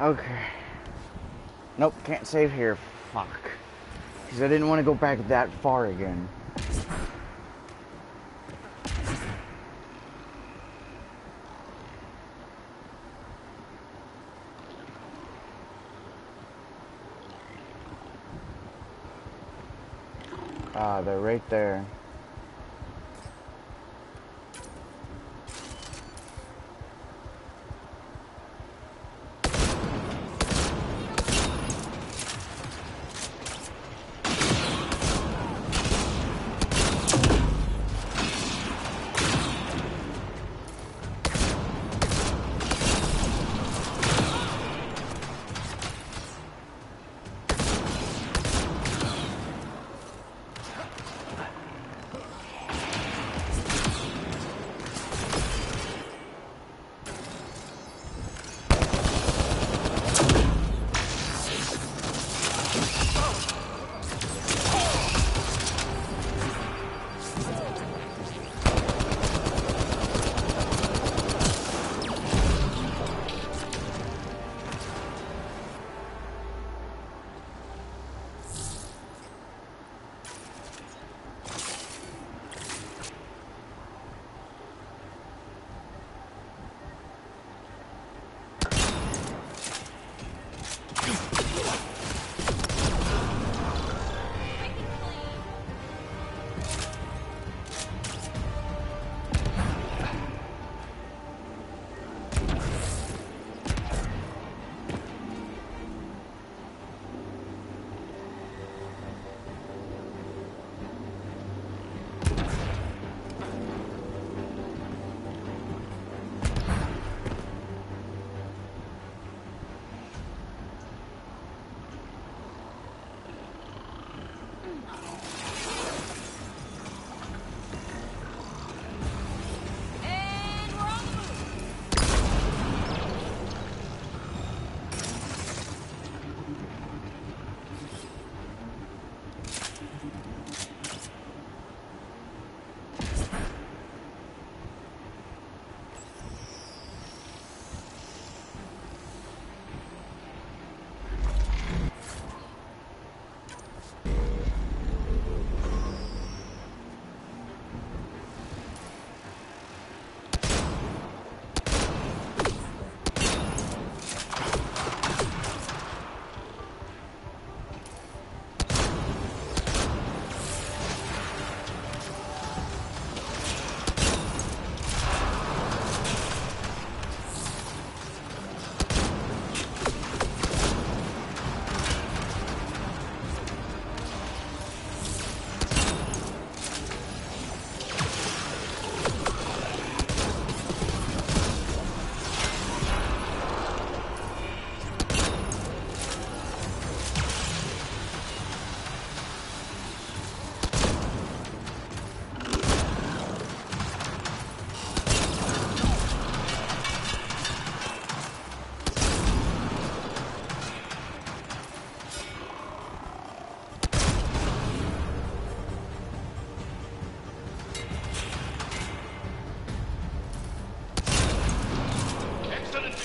Okay. Nope, can't save here. Fuck. Because I didn't want to go back that far again. Ah, they're right there.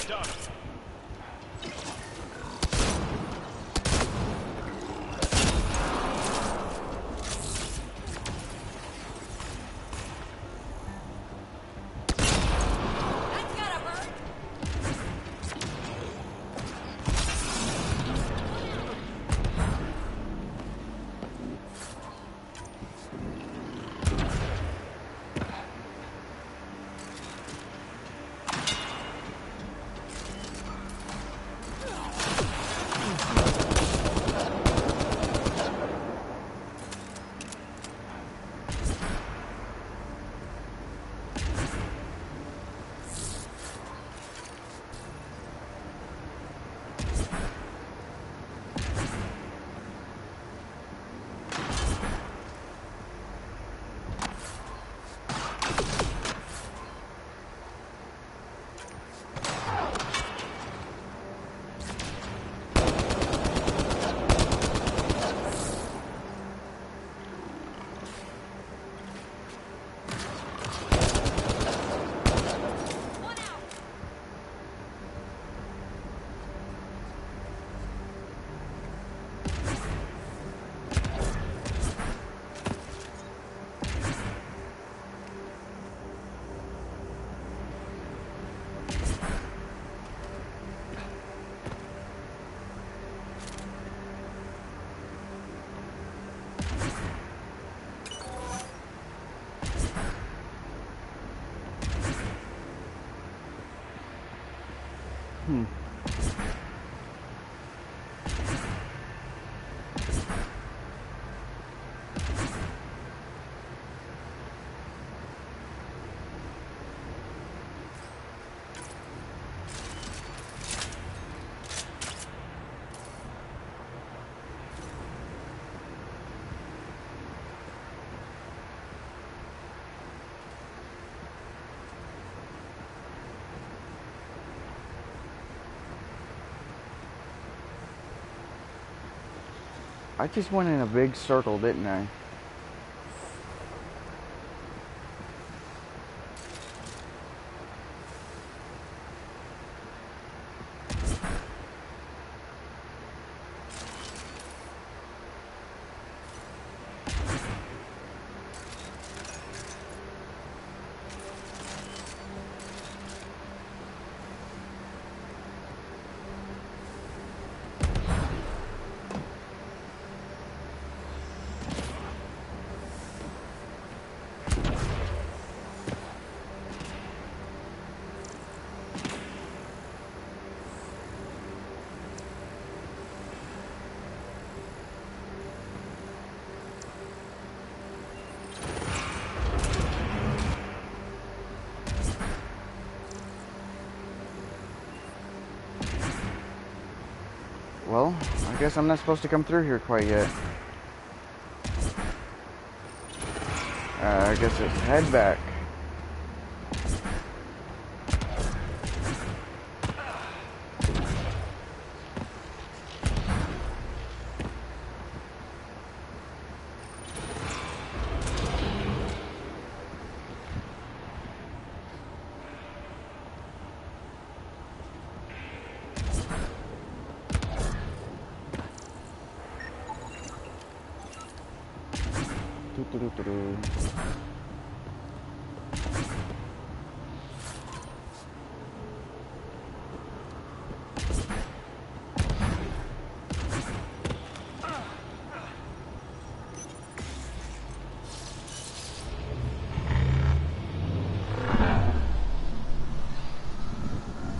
done. I just went in a big circle, didn't I? Well, I guess I'm not supposed to come through here quite yet. I guess it's head back.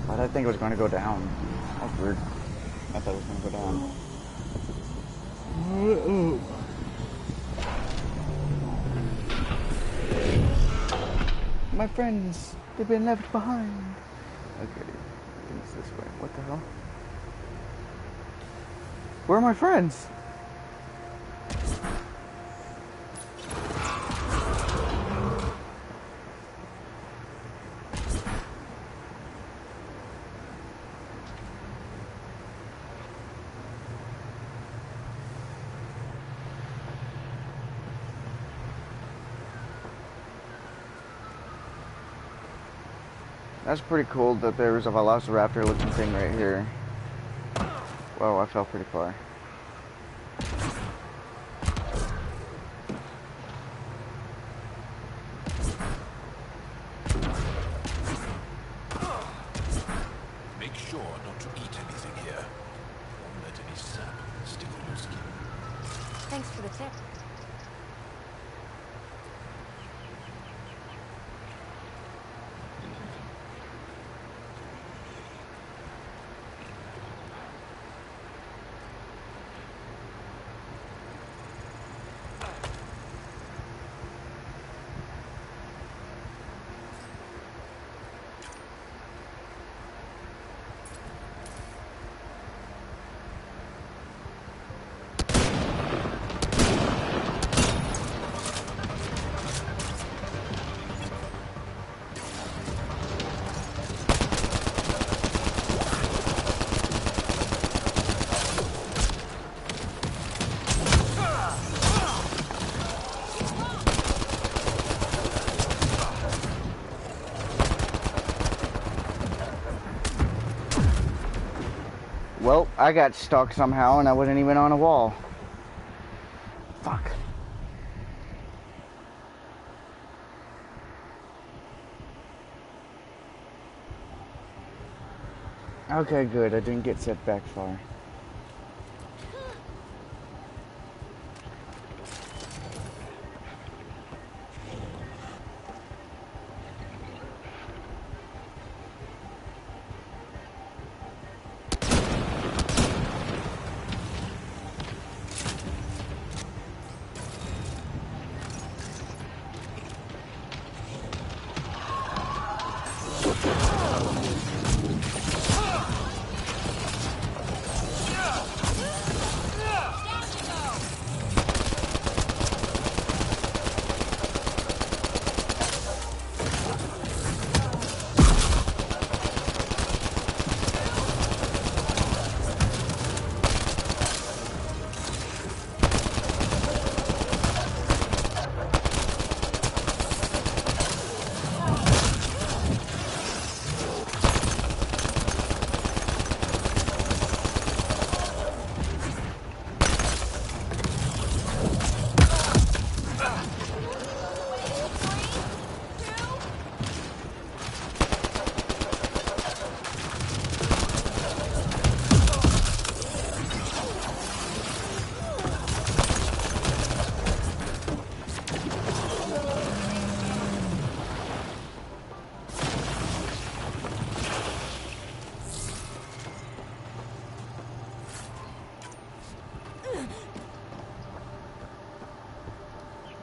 But I think it was going to go down. That's weird. I thought it was going to go down. My friends, they've been left behind. Okay, I think it's this way. What the hell? Where are my friends? That's pretty cool that there was a velociraptor looking thing right here. Whoa, I fell pretty far. Make sure not to eat anything here. Don't let any sap stick on your skin. Thanks for the tip. Well, I got stuck somehow and I wasn't even on a wall. Fuck. Okay, good. I didn't get set back far.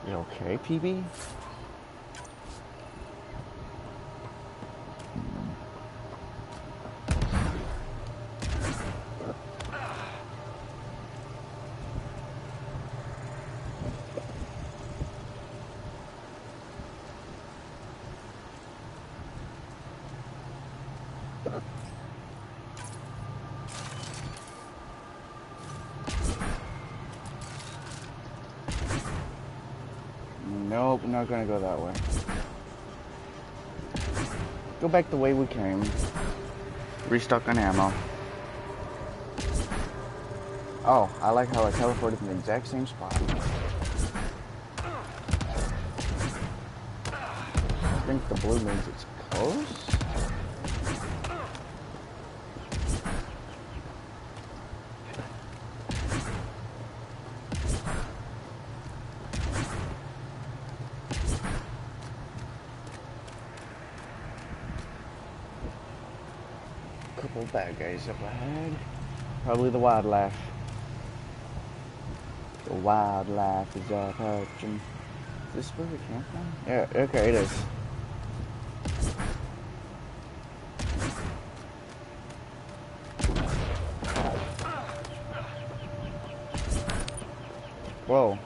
You okay, PB? Nope, we're not gonna go that way. Go back the way we came. Restock on ammo. Oh, I like how I teleported in the exact same spot. I think the blue means it's close. Couple bad guys up ahead. Probably the wildlife. The wildlife is approaching. Is this where we came from? Yeah, okay, it is. Whoa.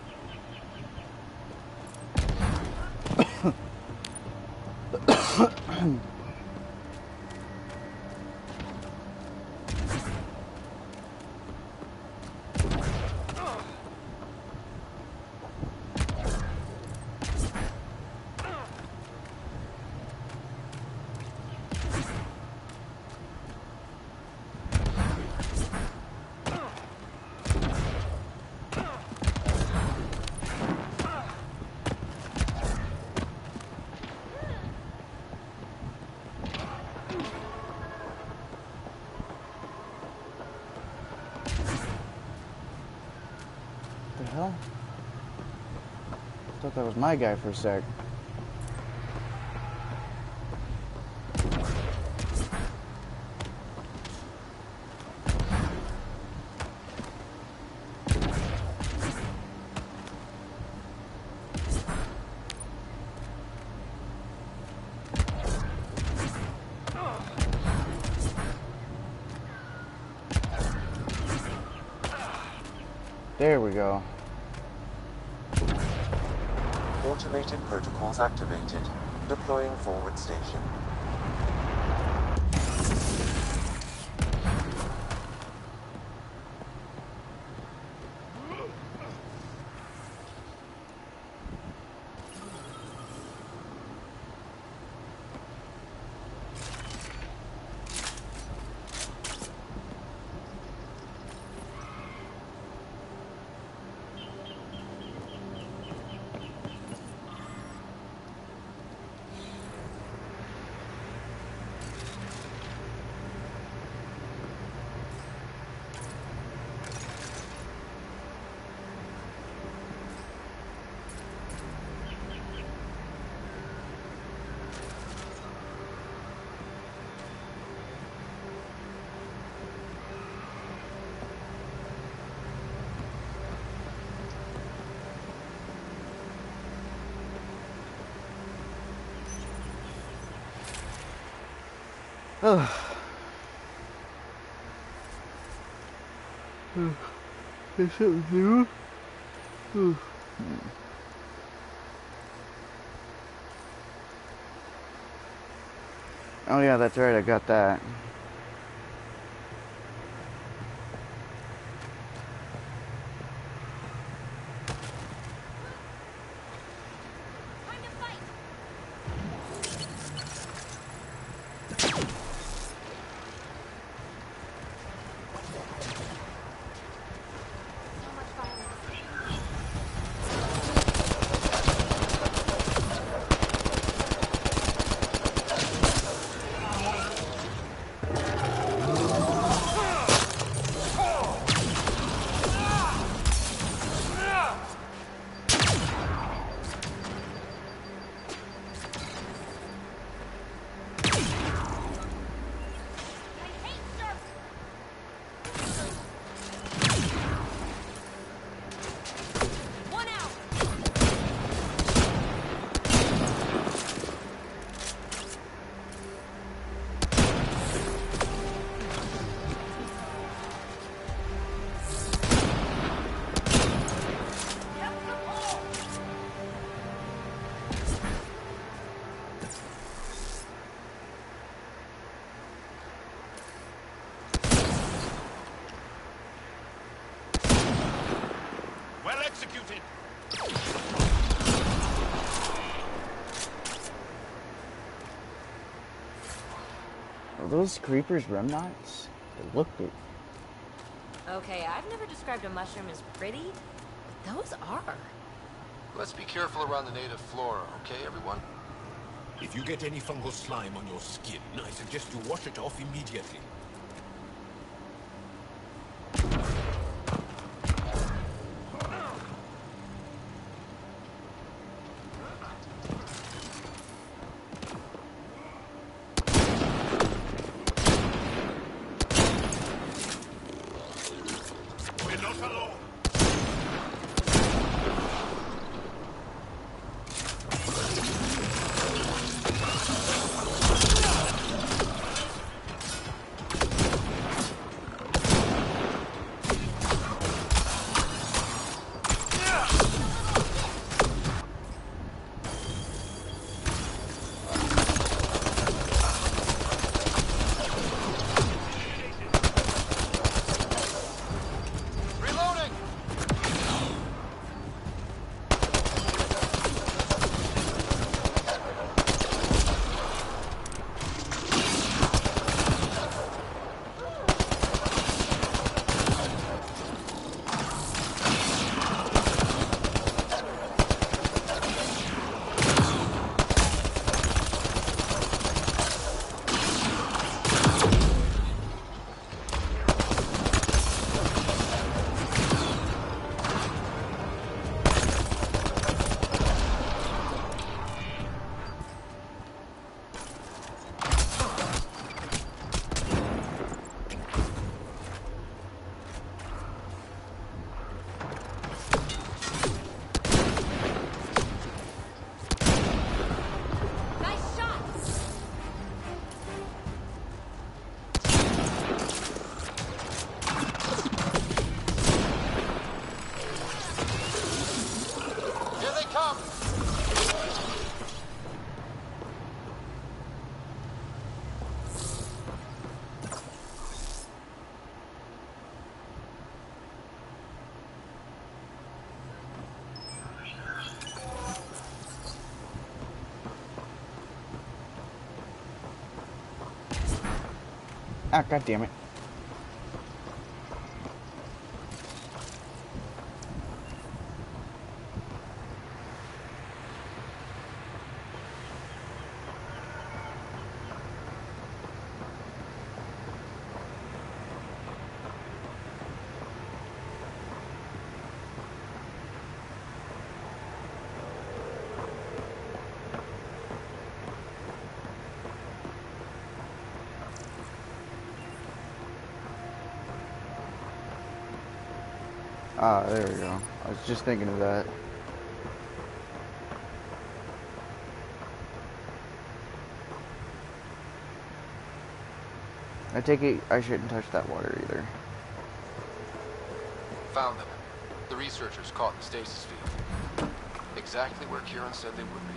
hell? I thought that was my guy for a sec. There we go. Automated protocols activated. Deploying forward station. Is something new? Oh yeah, that's right, I got that. Are those creepers remnants? They look good. Okay, I've never described a mushroom as pretty, but those are. Let's be careful around the native flora, okay, everyone? If you get any fungal slime on your skin, I suggest you wash it off immediately. Ah, god damn it. Ah, there we go. I was just thinking of that. I take it I shouldn't touch that water either. Found them. The researchers caught in the stasis field. Exactly where Kieran said they would be.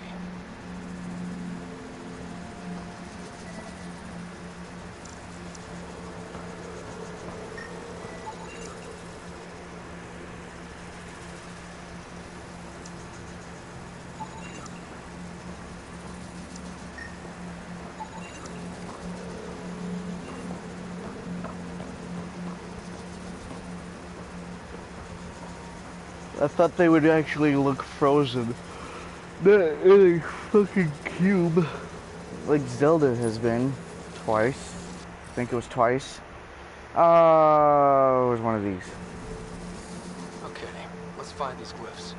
I thought they would actually look frozen. Not in a fucking cube. Like Zelda has been. Twice. I think it was twice. It was one of these. Okay, let's find these glyphs.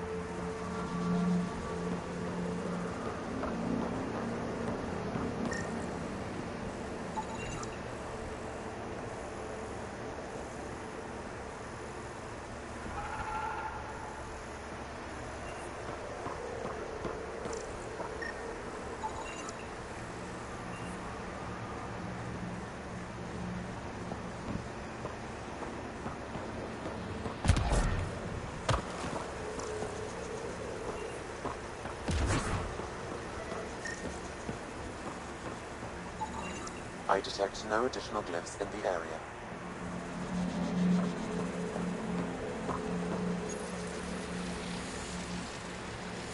I detect no additional glyphs in the area.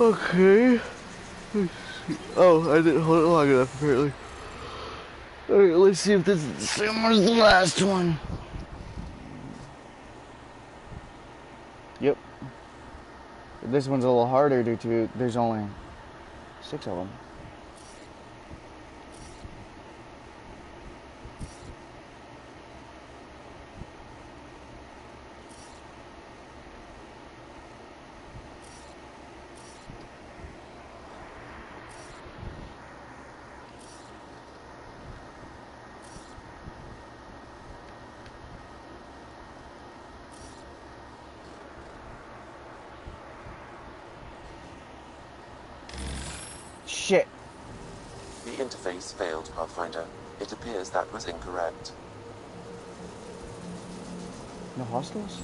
Okay. Let's see. Oh, I didn't hold it long enough, apparently. Alright, let's see if this is the same as the last one. Yep. This one's a little harder due to there's only 6 of them. Shit. The interface failed, Pathfinder. It appears that was incorrect. No hostiles?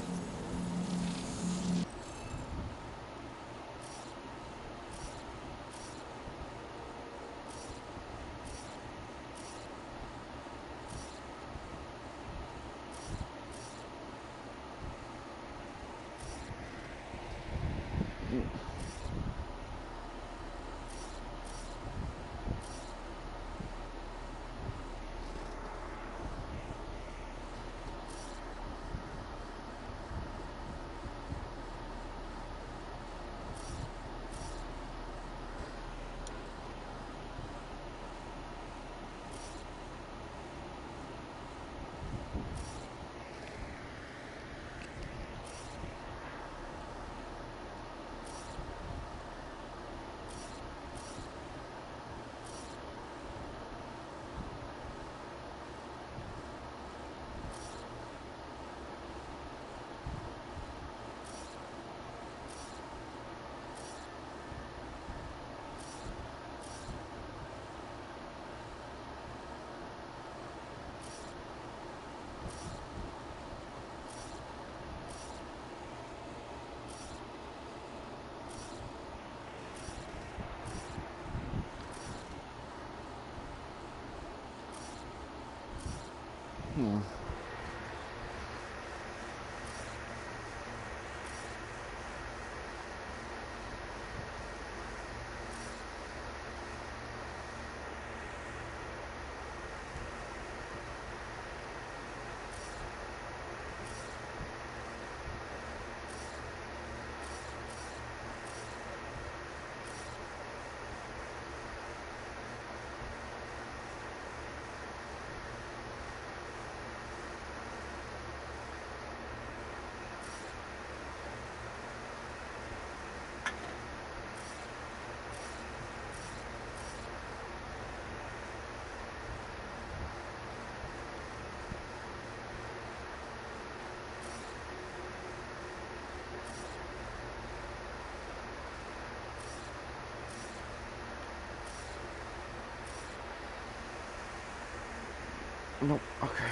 Nope, okay.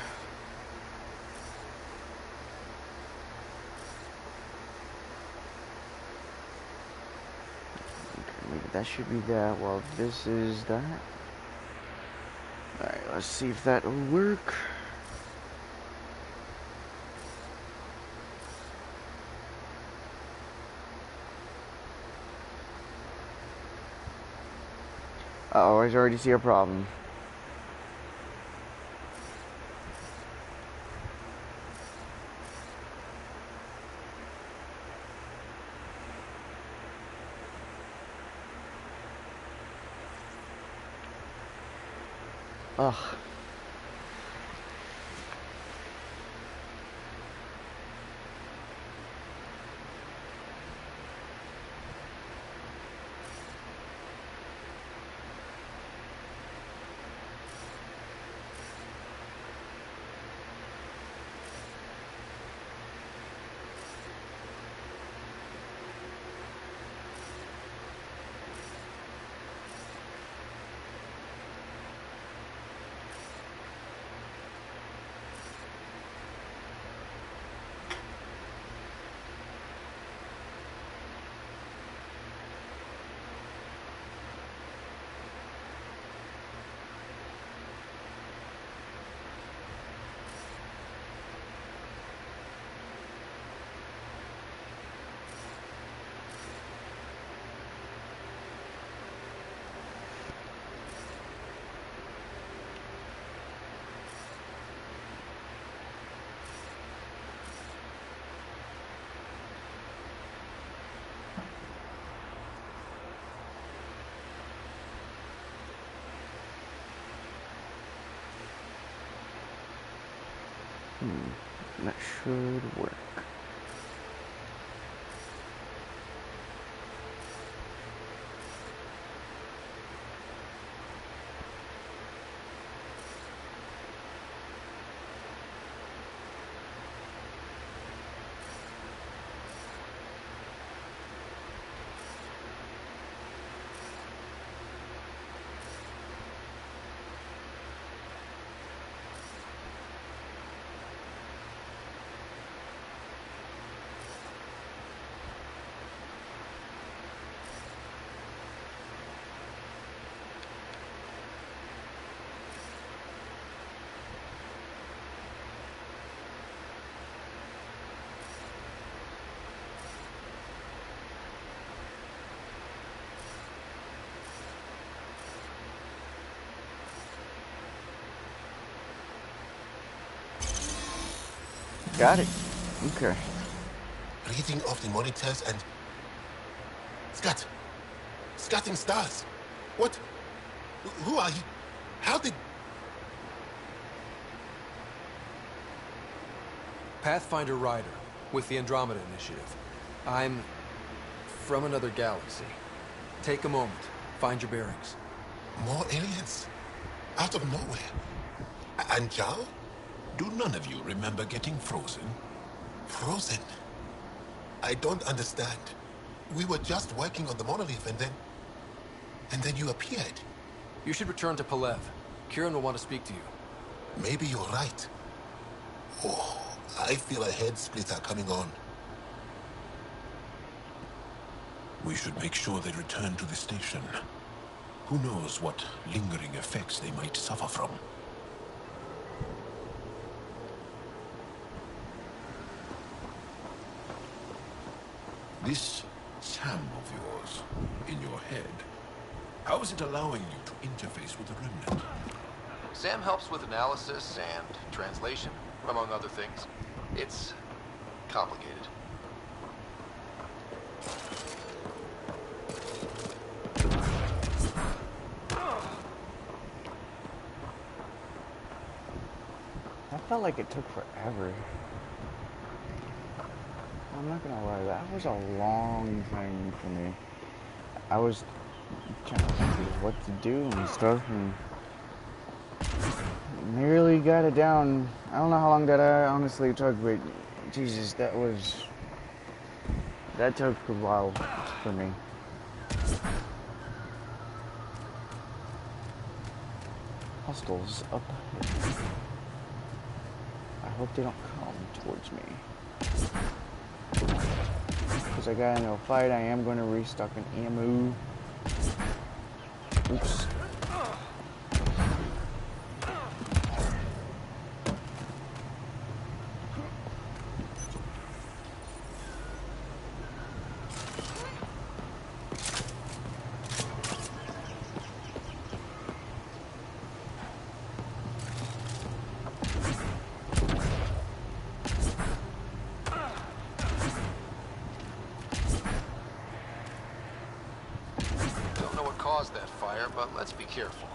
Maybe that should be that. Well, this is that. Alright, let's see if that'll work. Uh-oh, I already see a problem. Ugh. That should work. Got it. Okay. Reading off the monitors and... Scatting stars. What? Who are you? How did... Pathfinder Rider, with the Andromeda Initiative. I'm from another galaxy. Take a moment. Find your bearings. More aliens? Out of nowhere? And Zhao? Do none of you remember getting frozen? Frozen? I don't understand. We were just working on the monolith and then you appeared. You should return to Palev. Kieran will want to speak to you. Maybe you're right. Oh, I feel a head splitter coming on. We should make sure they return to the station. Who knows what lingering effects they might suffer from. This Sam of yours, in your head, how is it allowing you to interface with the Remnant? Sam helps with analysis and translation, among other things. It's complicated. I felt like it took forever. I'm not gonna lie, that was a long thing for me. I was trying to think of what to do and stuff, and nearly got it down. I don't know how long that honestly took, but Jesus, that took a while for me. hostiles up here. I hope they don't come towards me. Because I got into a fight, I am going to restock an ammo. Oops. That fire, but let's be careful.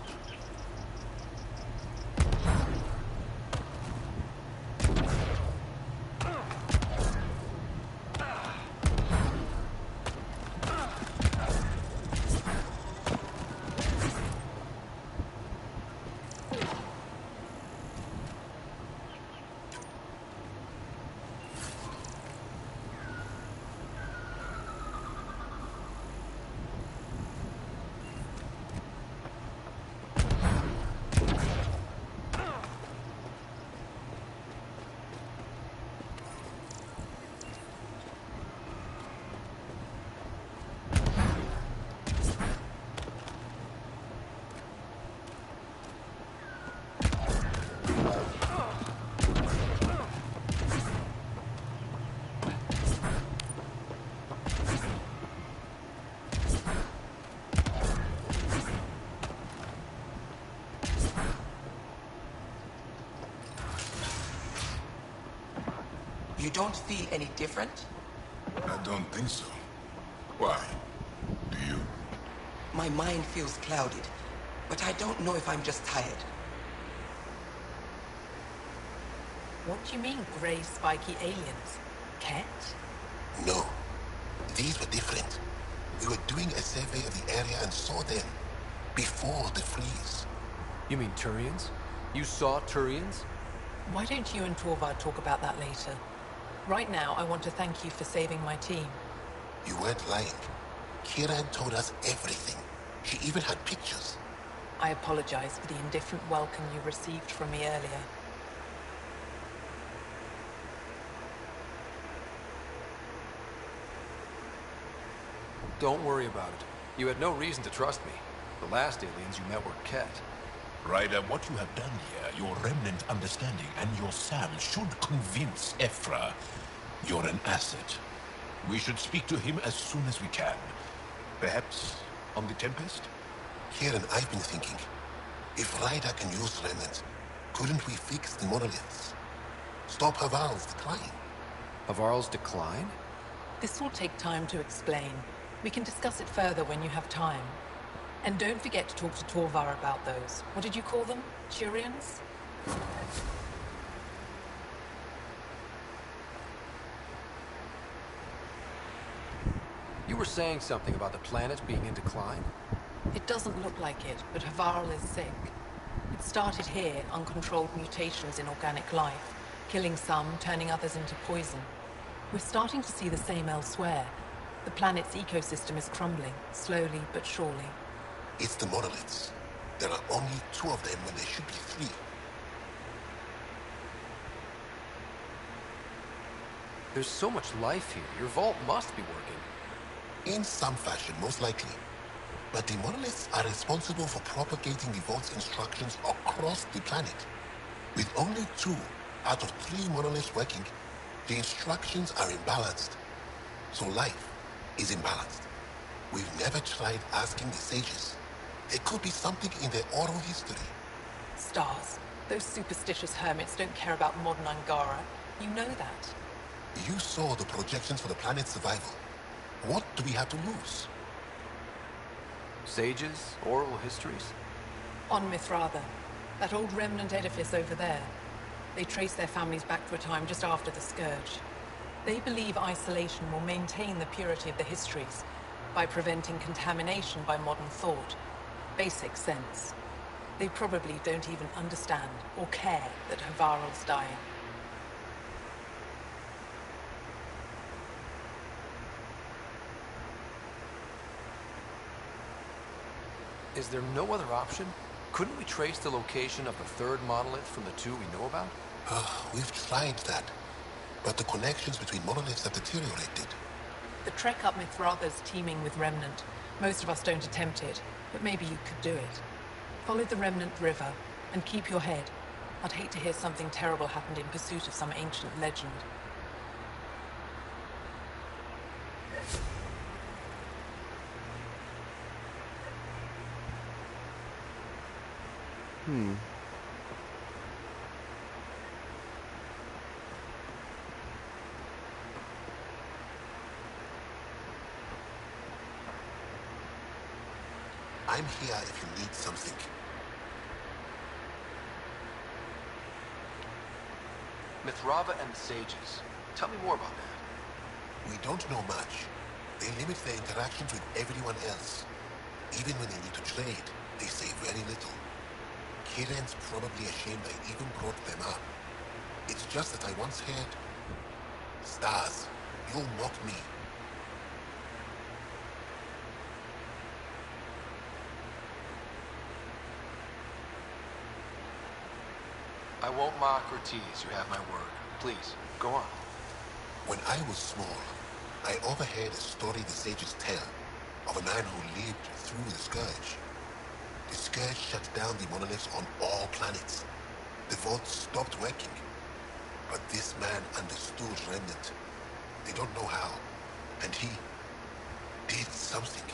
You don't feel any different? I don't think so. Why? Do you? My mind feels clouded, but I don't know if I'm just tired. What do you mean, gray, spiky aliens? Cat? No. These were different. We were doing a survey of the area and saw them before the freeze. You mean Turians? You saw Turians? Why don't you and Torvar talk about that later? Right now, I want to thank you for saving my team. You weren't lying. Kiran told us everything. She even had pictures. I apologize for the indifferent welcome you received from me earlier. Don't worry about it. You had no reason to trust me. The last aliens you met were Ket. Ryder, what you have done here, your remnant understanding and your Sam should convince Ephra you're an asset. We should speak to him as soon as we can. Perhaps on the Tempest? Kieran, I've been thinking. If Ryder can use remnant, couldn't we fix the monoliths? Stop Havarl's decline. Havarl's decline? This will take time to explain. We can discuss it further when you have time. And don't forget to talk to Torvar about those. What did you call them? Turians? You were saying something about the planet being in decline? It doesn't look like it, but Havarl is sick. It started here, uncontrolled mutations in organic life, killing some, turning others into poison. We're starting to see the same elsewhere. The planet's ecosystem is crumbling, slowly but surely. It's the monoliths. There are only 2 of them when there should be 3. There's so much life here. Your vault must be working. In some fashion, most likely. But the monoliths are responsible for propagating the vault's instructions across the planet. With only 2 out of 3 monoliths working, the instructions are imbalanced. So life is imbalanced. We've never tried asking the sages. There could be something in their oral history. Stars. Those superstitious hermits don't care about modern Angara. You know that. You saw the projections for the planet's survival. What do we have to lose? Sages? Oral histories? On Mithratha. That old remnant edifice over there. They trace their families back to a time just after the Scourge. They believe isolation will maintain the purity of the histories by preventing contamination by modern thought. Basic sense. They probably don't even understand or care that Havarl's dying. Is there no other option? Couldn't we trace the location of the third monolith from the two we know about? We've tried that, but the connections between monoliths have deteriorated. The trek up Mithrava's teeming with Remnant. Most of us don't attempt it, but maybe you could do it. Follow the Remnant River, and keep your head. I'd hate to hear something terrible happened in pursuit of some ancient legend. I'm here if you need something. Mithrava and the Sages. Tell me more about that. We don't know much. They limit their interactions with everyone else. Even when they need to trade, they say very little. Kiran's probably ashamed I even brought them up. It's just that I once heard... Stars, you'll mock me. I won't mock or tease, you have my word. Please, go on. When I was small, I overheard a story the sages tell of a man who lived through the Scourge. The Scourge shut down the monoliths on all planets. The vaults stopped working. But this man understood Remnant. They don't know how. And he did something.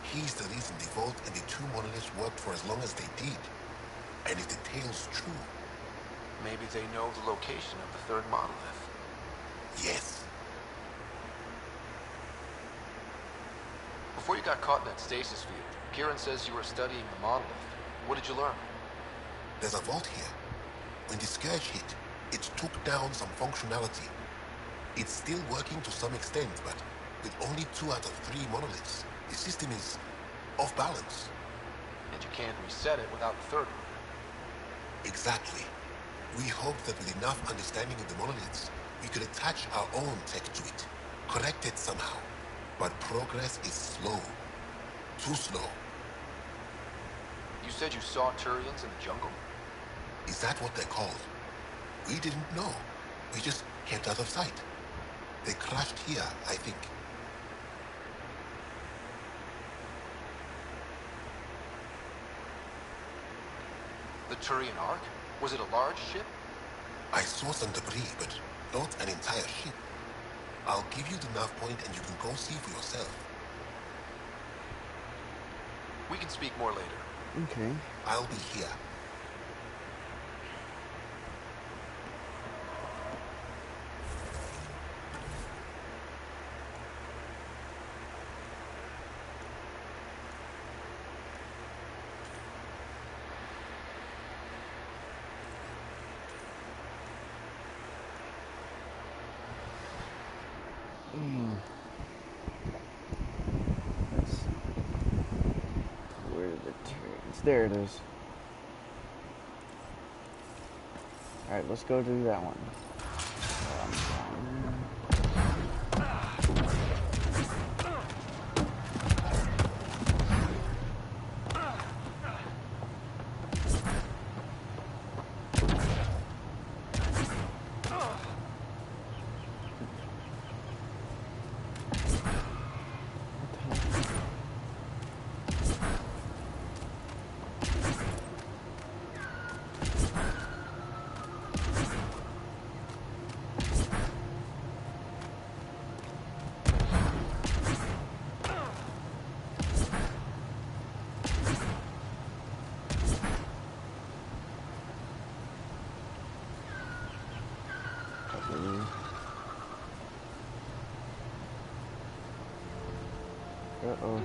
He's the reason the vault and the two monoliths worked for as long as they did. And if the tale's true... Maybe they know the location of the third monolith. Yes. Before you got caught in that stasis field, Kiran says you were studying the monolith. What did you learn? There's a vault here. When the Scourge hit, it took down some functionality. It's still working to some extent, but with only 2 out of 3 monoliths, the system is off balance. And you can't reset it without the third one. Exactly. We hoped that with enough understanding of the monoliths, we could attach our own tech to it, correct it somehow. But progress is slow. Too slow. You said you saw Turians in the jungle? Is that what they're called? We didn't know. We just kept out of sight. They crashed here, I think. The Turian Ark? Was it a large ship? I saw some debris, but not an entire ship. I'll give you the nav point and you can go see for yourself. We can speak more later. Okay. I'll be here. Where did the turns? There it is. Alright, let's go do that one. Uh-oh.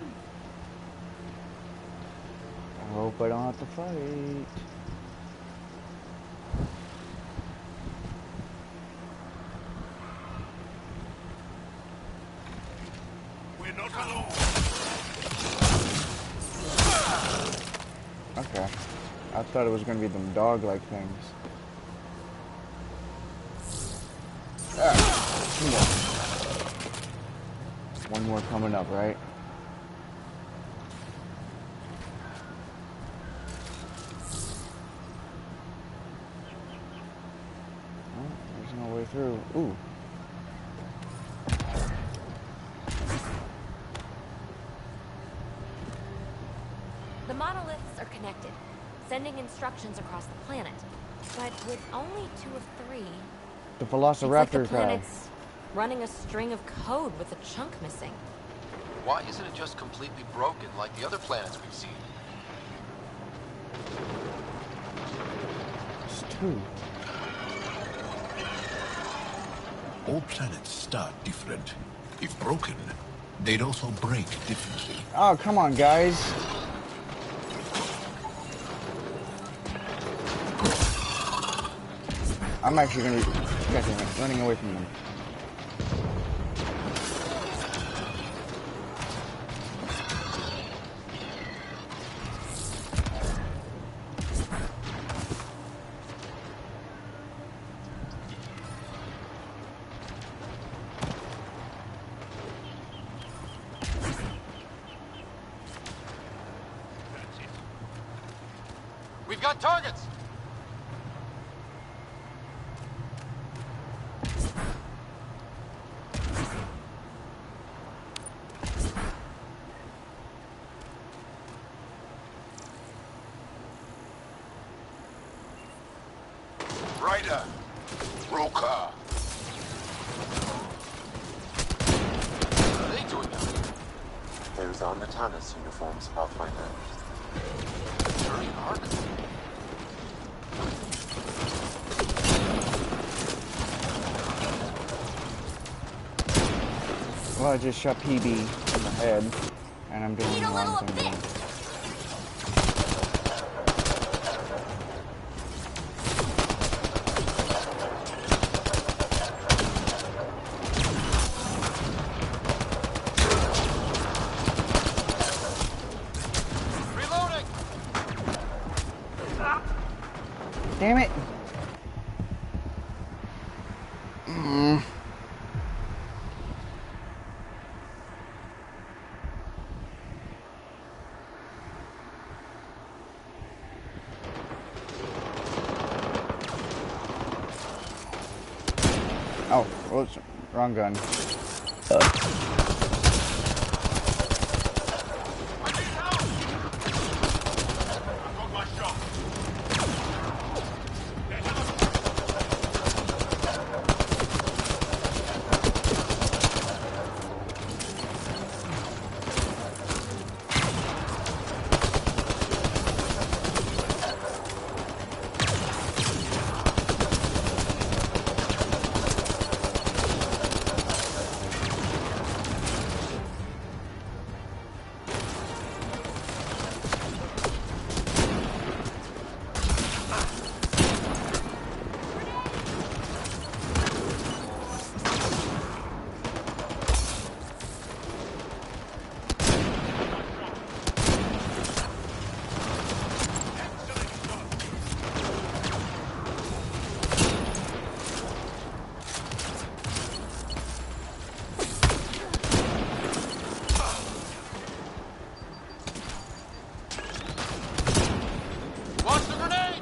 I hope I don't have to fight. We're not alone. Okay. I thought it was gonna be them dog-like things. One more coming up, right? through. Ooh. The monoliths are connected, sending instructions across the planet. But with only 2 of 3, The it's like the Velociraptor guy. planet's running a string of code with a chunk missing. Why isn't it just completely broken like the other planets we've seen? It's 2. All planets start different. If broken, they'd also break differently. Oh, come on, guys. I'm actually gonna be, God damn it, running away from them. We've got targets! Ryder! Roka! What are they doing now? Those are Natana's uniforms, Pathfinder. Dirty arc? Well, I just shot PB in the head, and I'm doing the wrong thing now. Reloading! Damn it! Oh, whoops, wrong gun. Launch the grenade!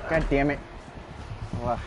God damn it. Ugh.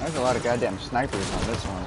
There's a lot of goddamn snipers on this one.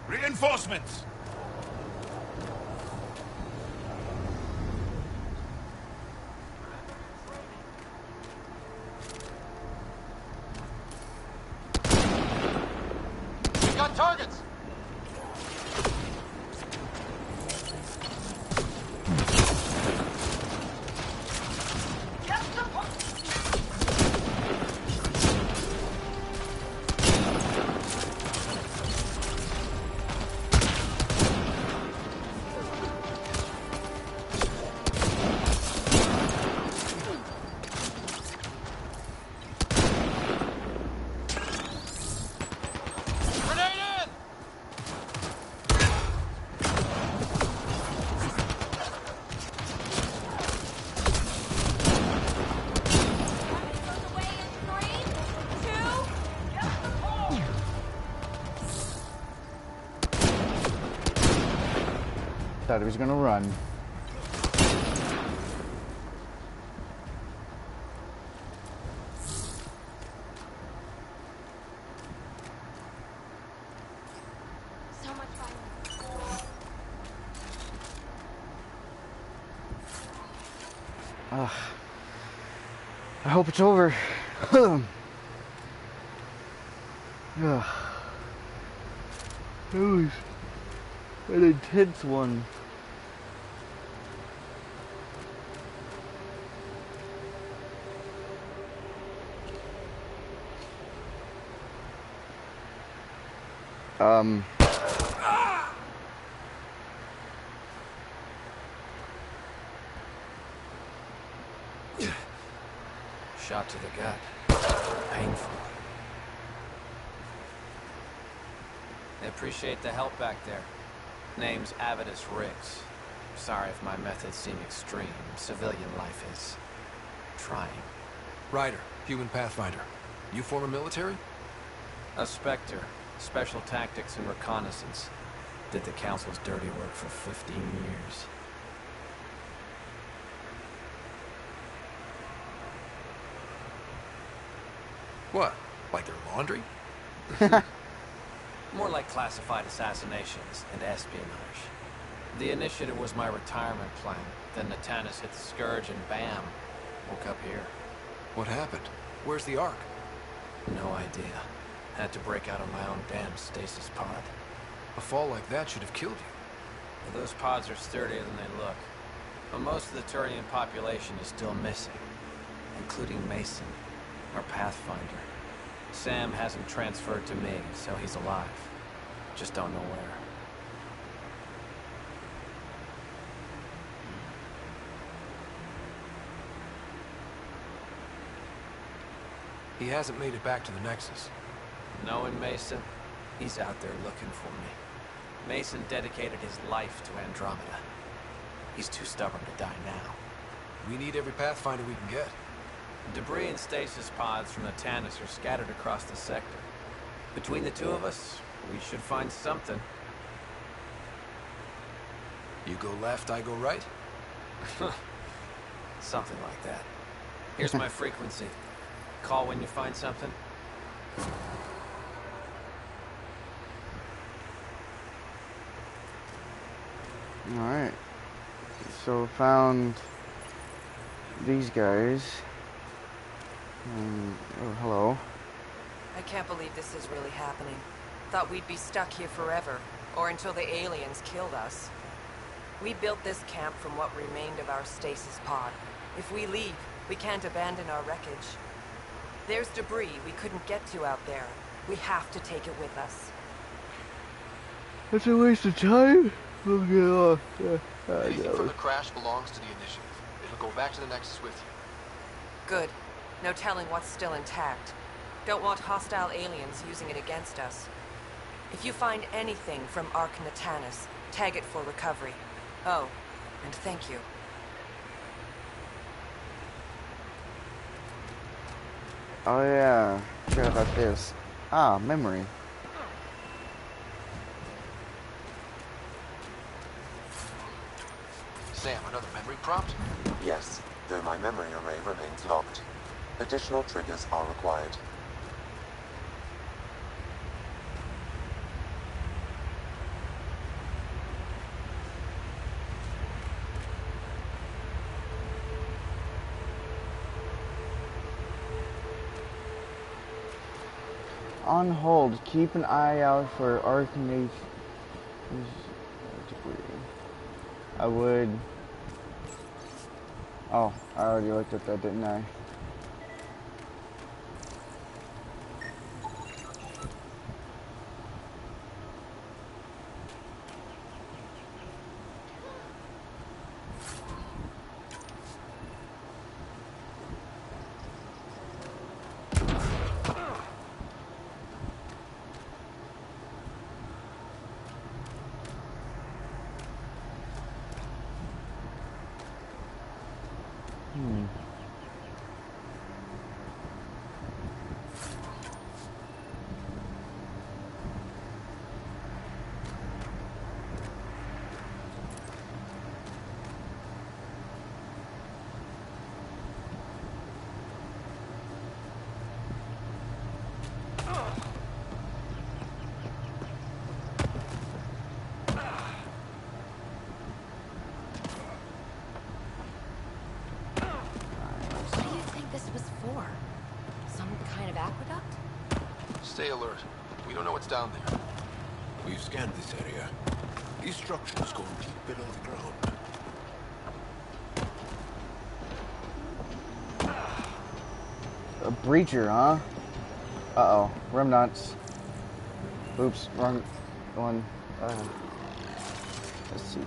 Reinforcements! We got targets! Thought he was gonna run. So much violence. Ugh. I hope it's over. Ugh. That was an intense one. Shot to the gut. Painful. I appreciate the help back there. Name's Avidus Riggs. Sorry if my methods seem extreme. Civilian life is trying. Ryder, human pathfinder. You former military? A Spectre. Special tactics and reconnaissance. Did the Council's dirty work for 15 years. What? Like their laundry? More like classified assassinations and espionage. The initiative was my retirement plan. Then Natanis hit the Scourge and bam, woke up here. What happened? Where's the Ark? No idea. Had to break out of my own damn stasis pod. A fall like that should have killed you. Those pods are sturdier than they look. But most of the Turian population is still missing, including Mason, our pathfinder. Sam hasn't transferred to me, so he's alive. Just don't know where. He hasn't made it back to the Nexus. Knowing Mason, he's out there looking for me. Mason dedicated his life to Andromeda. He's too stubborn to die now. We need every pathfinder we can get. Debris and stasis pods from the Tannis are scattered across the sector. Between the two of us, we should find something. You go left, I go right? Something like that. Here's my frequency. Call when you find something. Alright. So found these guys. Oh, hello. I can't believe this is really happening. Thought we'd be stuck here forever, or until the aliens killed us. We built this camp from what remained of our stasis pod. If we leave, we can't abandon our wreckage. There's debris we couldn't get to out there. We have to take it with us. That's a waste of time. Okay, Anything from the crash belongs to the initiative. It'll go back to the Nexus with you. Good. No telling what's still intact. Don't want hostile aliens using it against us. If you find anything from Ark Natanus, tag it for recovery. Oh, and thank you. Oh yeah, forgot about this. Ah, memory. Sam, another memory prompt? Yes, though my memory array remains locked. Additional triggers are required. On hold, keep an eye out for Arcanate debris. I would... Oh, I already looked at that, didn't I? Stay alert. We don't know what's down there. We've scanned this area. These structures go deep below the ground. A breacher, huh? Uh-oh. Remnants. Oops, wrong one. Let's see.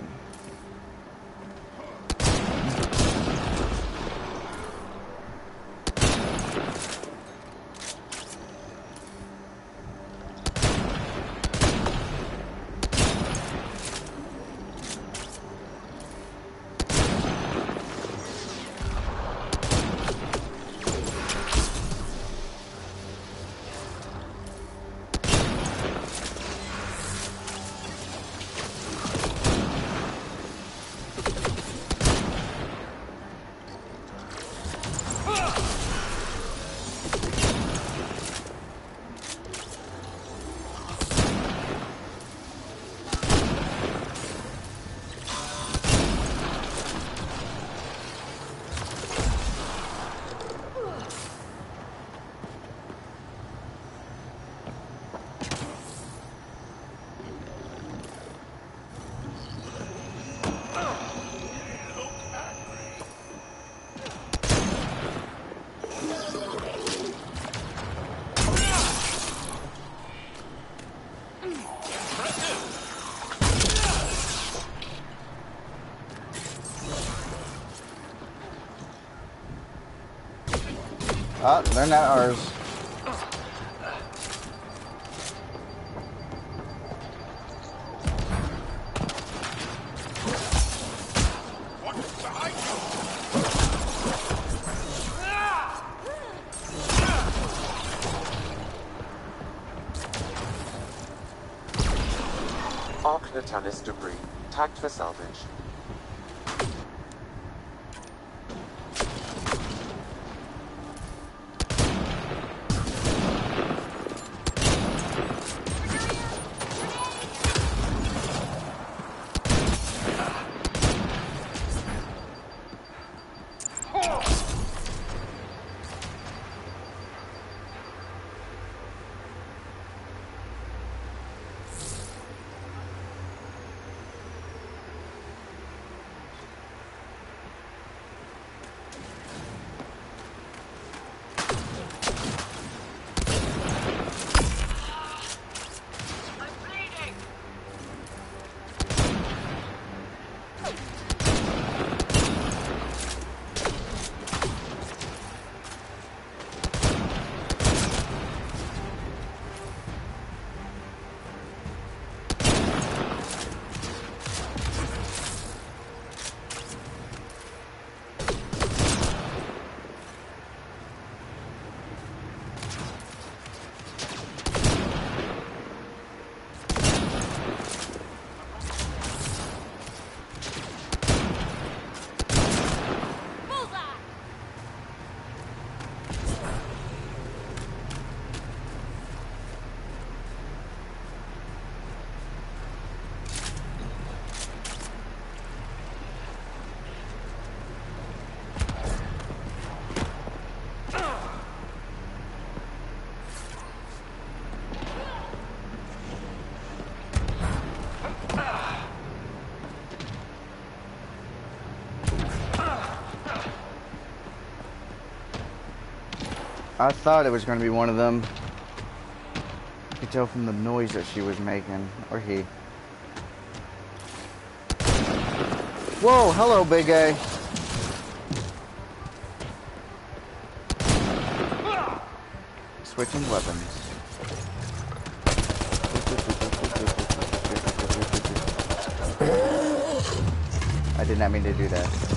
Oh, they're not ours. Ark Natanus debris. Tagged for salvage. I thought it was going to be one of them. You could tell from the noise that she was making, or he. Whoa, hello, big A. Switching weapons. I did not mean to do that.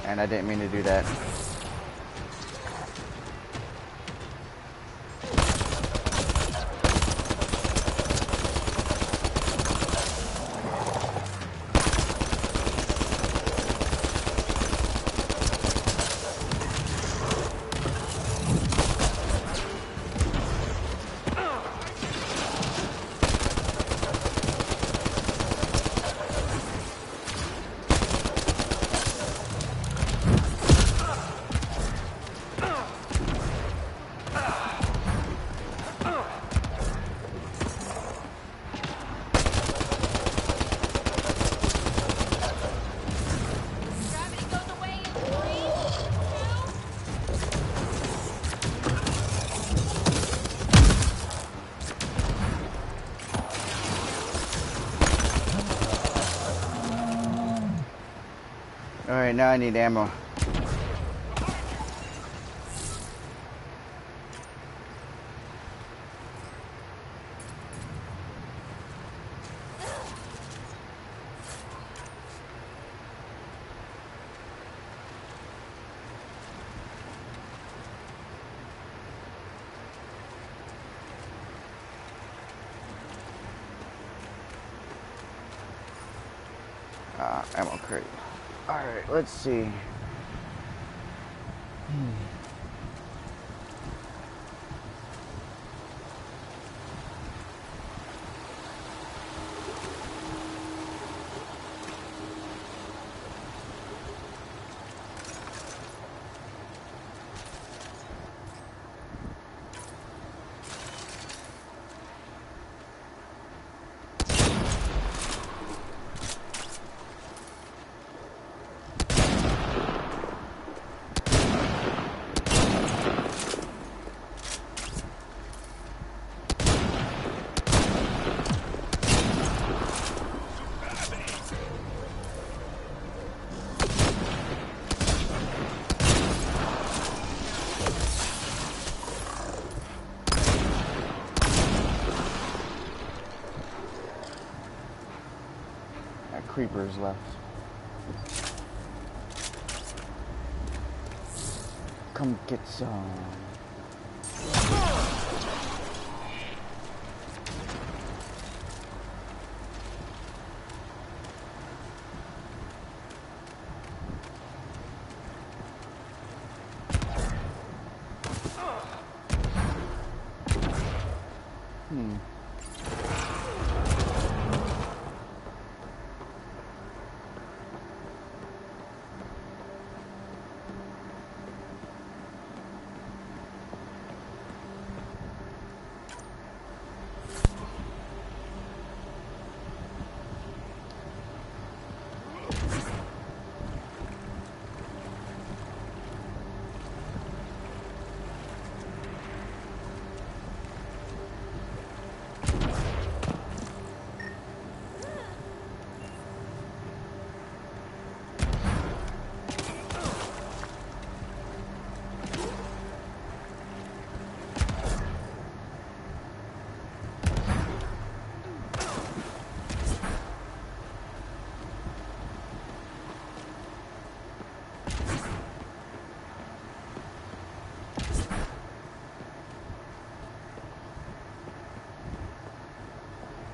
And I didn't mean to do that. Alright, now I need ammo. Ammo crate. Alright, let's see. Creepers left. Come get some.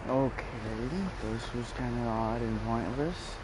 Okay, this was kind of odd and pointless.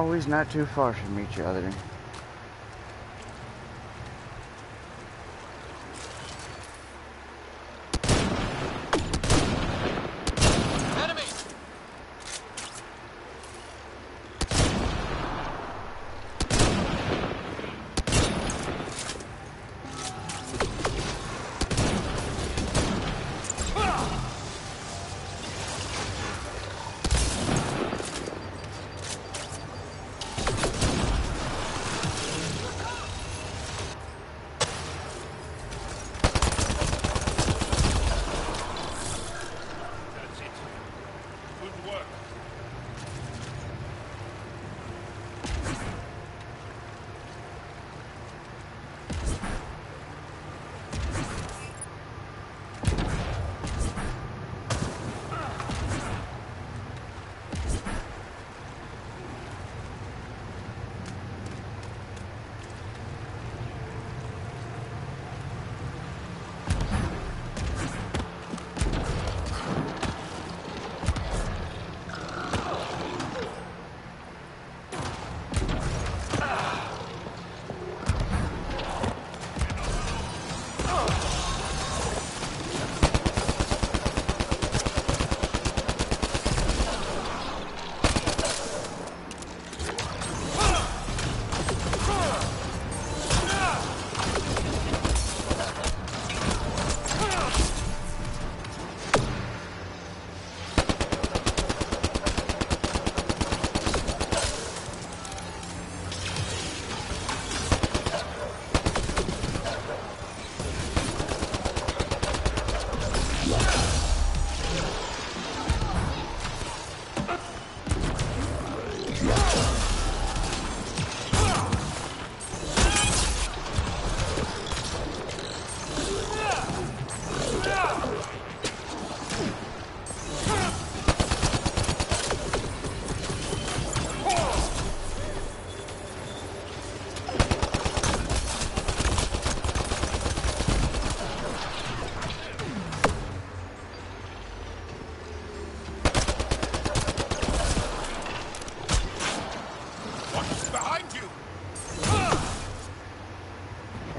Always not too far from each other.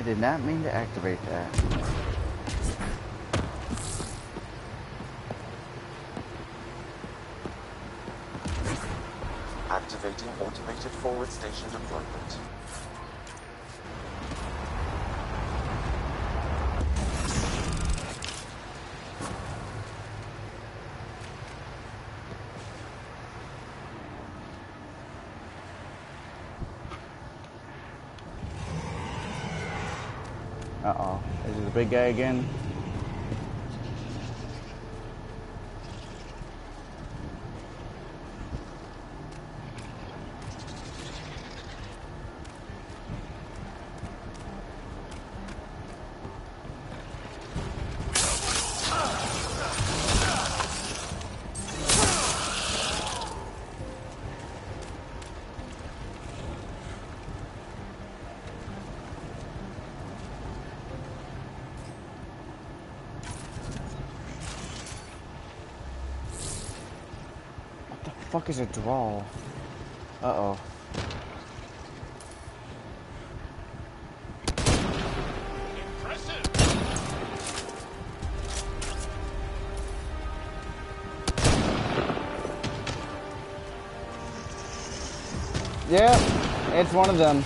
did not mean to activate that. Activating automated forward station deployment. Uh-oh. Is it the big guy again? What the fuck is a draw? Uh-oh. Yeah, it's one of them.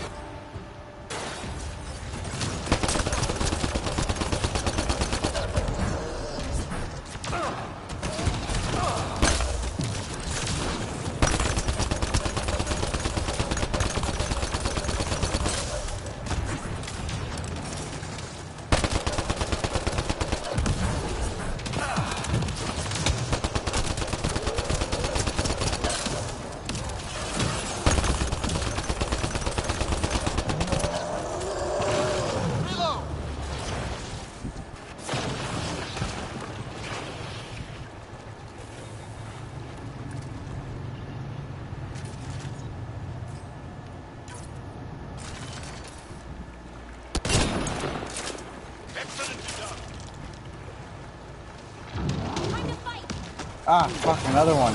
Ah, fuck, another one.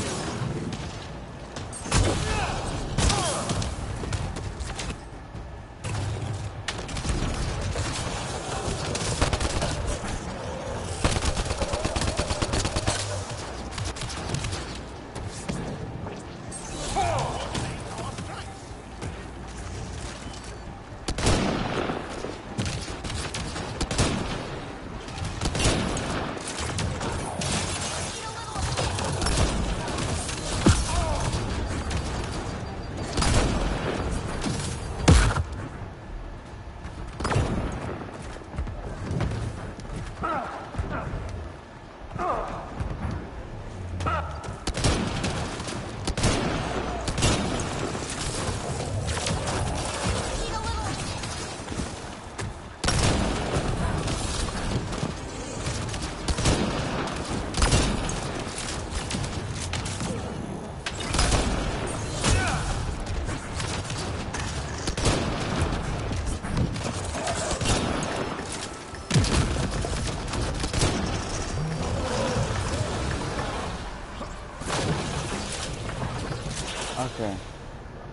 Okay.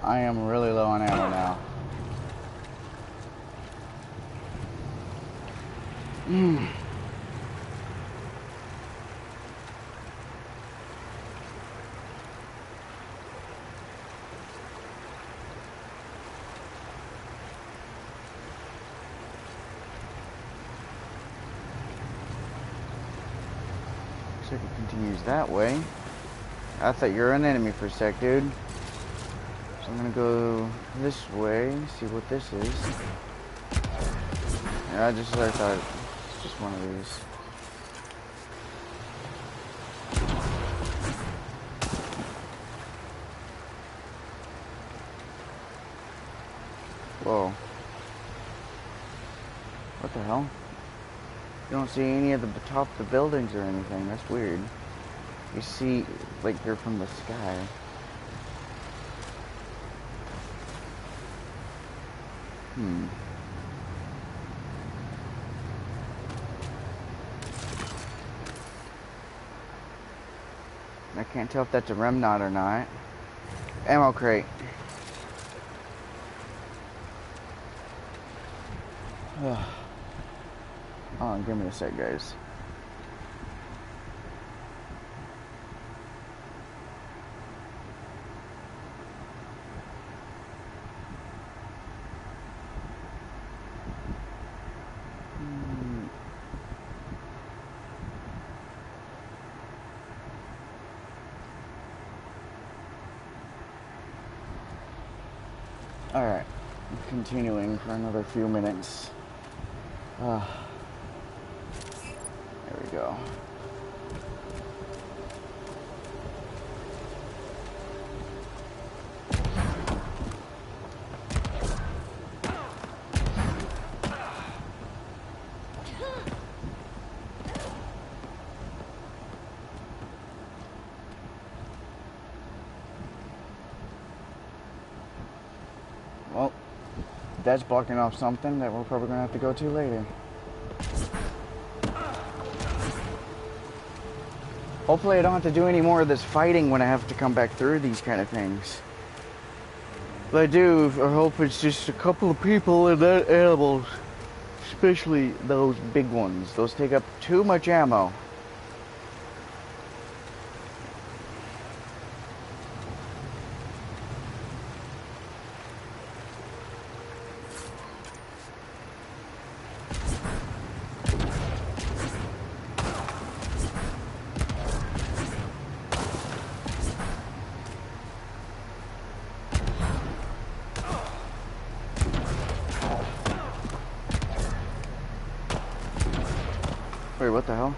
I am really low on ammo now. Looks like it continues that way. I thought you were an enemy for a sec, dude. So I'm gonna go this way, see what this is. Yeah, just as I thought, it's just one of these. Whoa. What the hell? You don't see any of the top of the buildings or anything. That's weird. You see, like, they're from the sky. I can't tell if that's a remnant or not. Ammo crate. Hold on, give me a sec, guys. Alright, continuing for another few minutes. There we go. Well, that's blocking off something that we're probably going to have to go to later. Hopefully I don't have to do any more of this fighting when I have to come back through these kind of things. If I do, I hope it's just a couple of people and not animals. Especially those big ones. Those take up too much ammo. Wait, what the hell?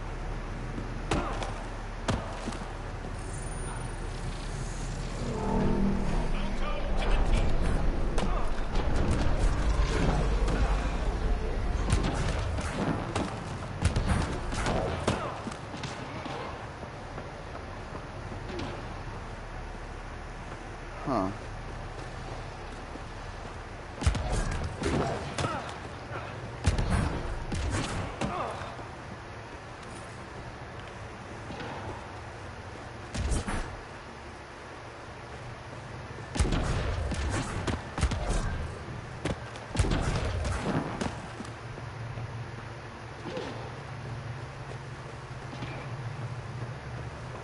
Huh.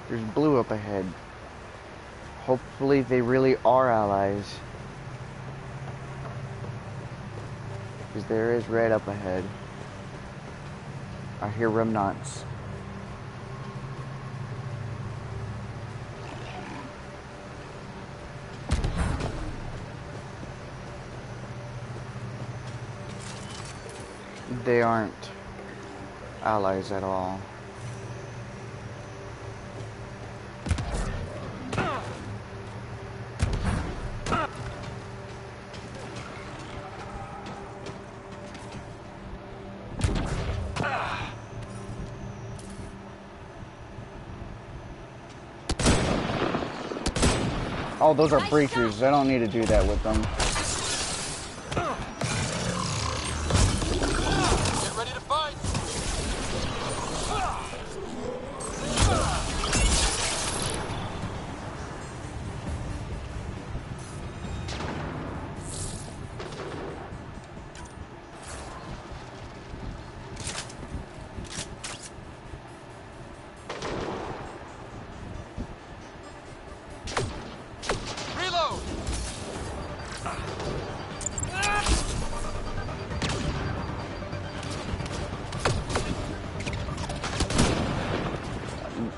There's blue up ahead. Hopefully they really are allies. Because there is red up ahead. I hear remnants. They aren't allies at all. Oh, those are breachers. I don't need to do that with them. Get ready to fight!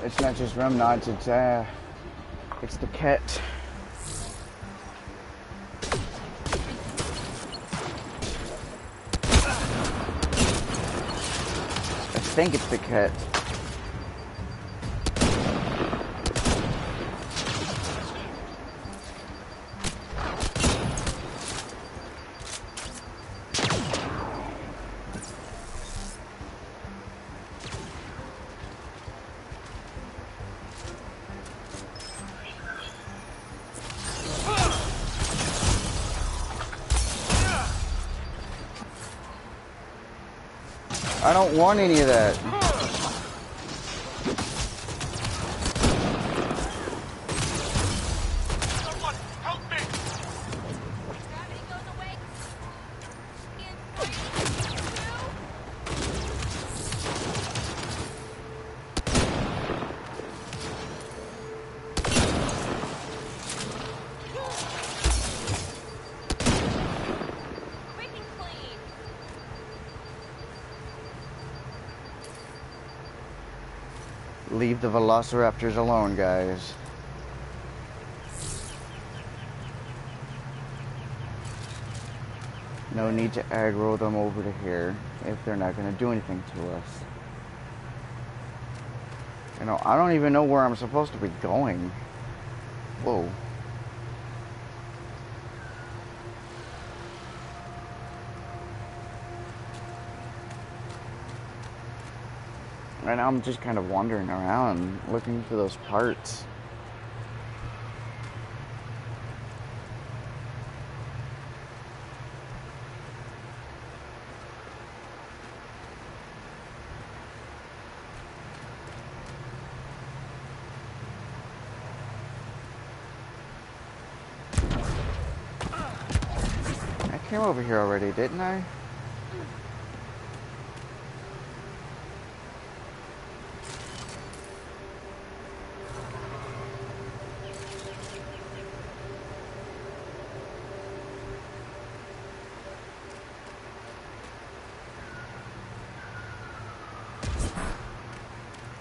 It's not just remnants, it's the cat. I think it's the cat. I don't want any of that. leave the velociraptors alone, guys. No need to aggro them over to here if they're not going to do anything to us. You know, I don't even know where I'm supposed to be going. Whoa. Right now I'm just kind of wandering around looking for those parts. I came over here already, didn't I?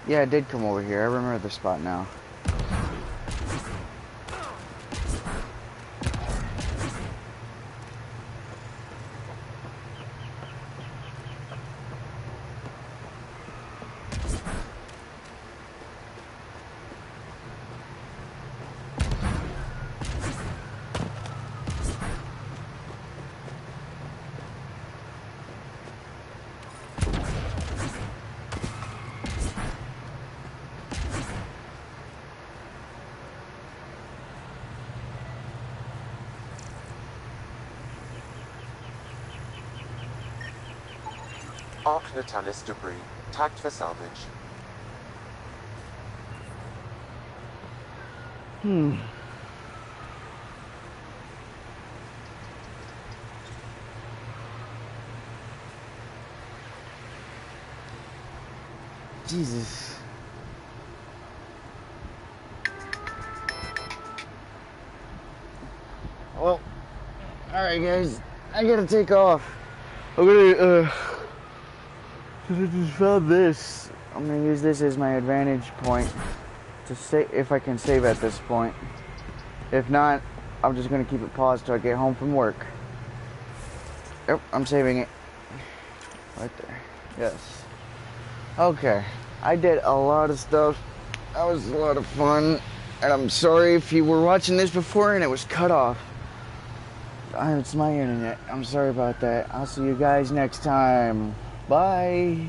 Yeah, I did come over here. I remember the spot now. Arc Natalis debris, tagged for salvage. Jesus. Well, alright guys, I gotta take off. I'm gonna, I just found this. I'm gonna use this as my advantage point to save, if I can save at this point. If not, I'm just gonna keep it paused till I get home from work. Yep, I'm saving it. Right there. Yes. Okay. I did a lot of stuff. That was a lot of fun. And I'm sorry if you were watching this before and it was cut off. It's my internet. I'm sorry about that. I'll see you guys next time. Bye.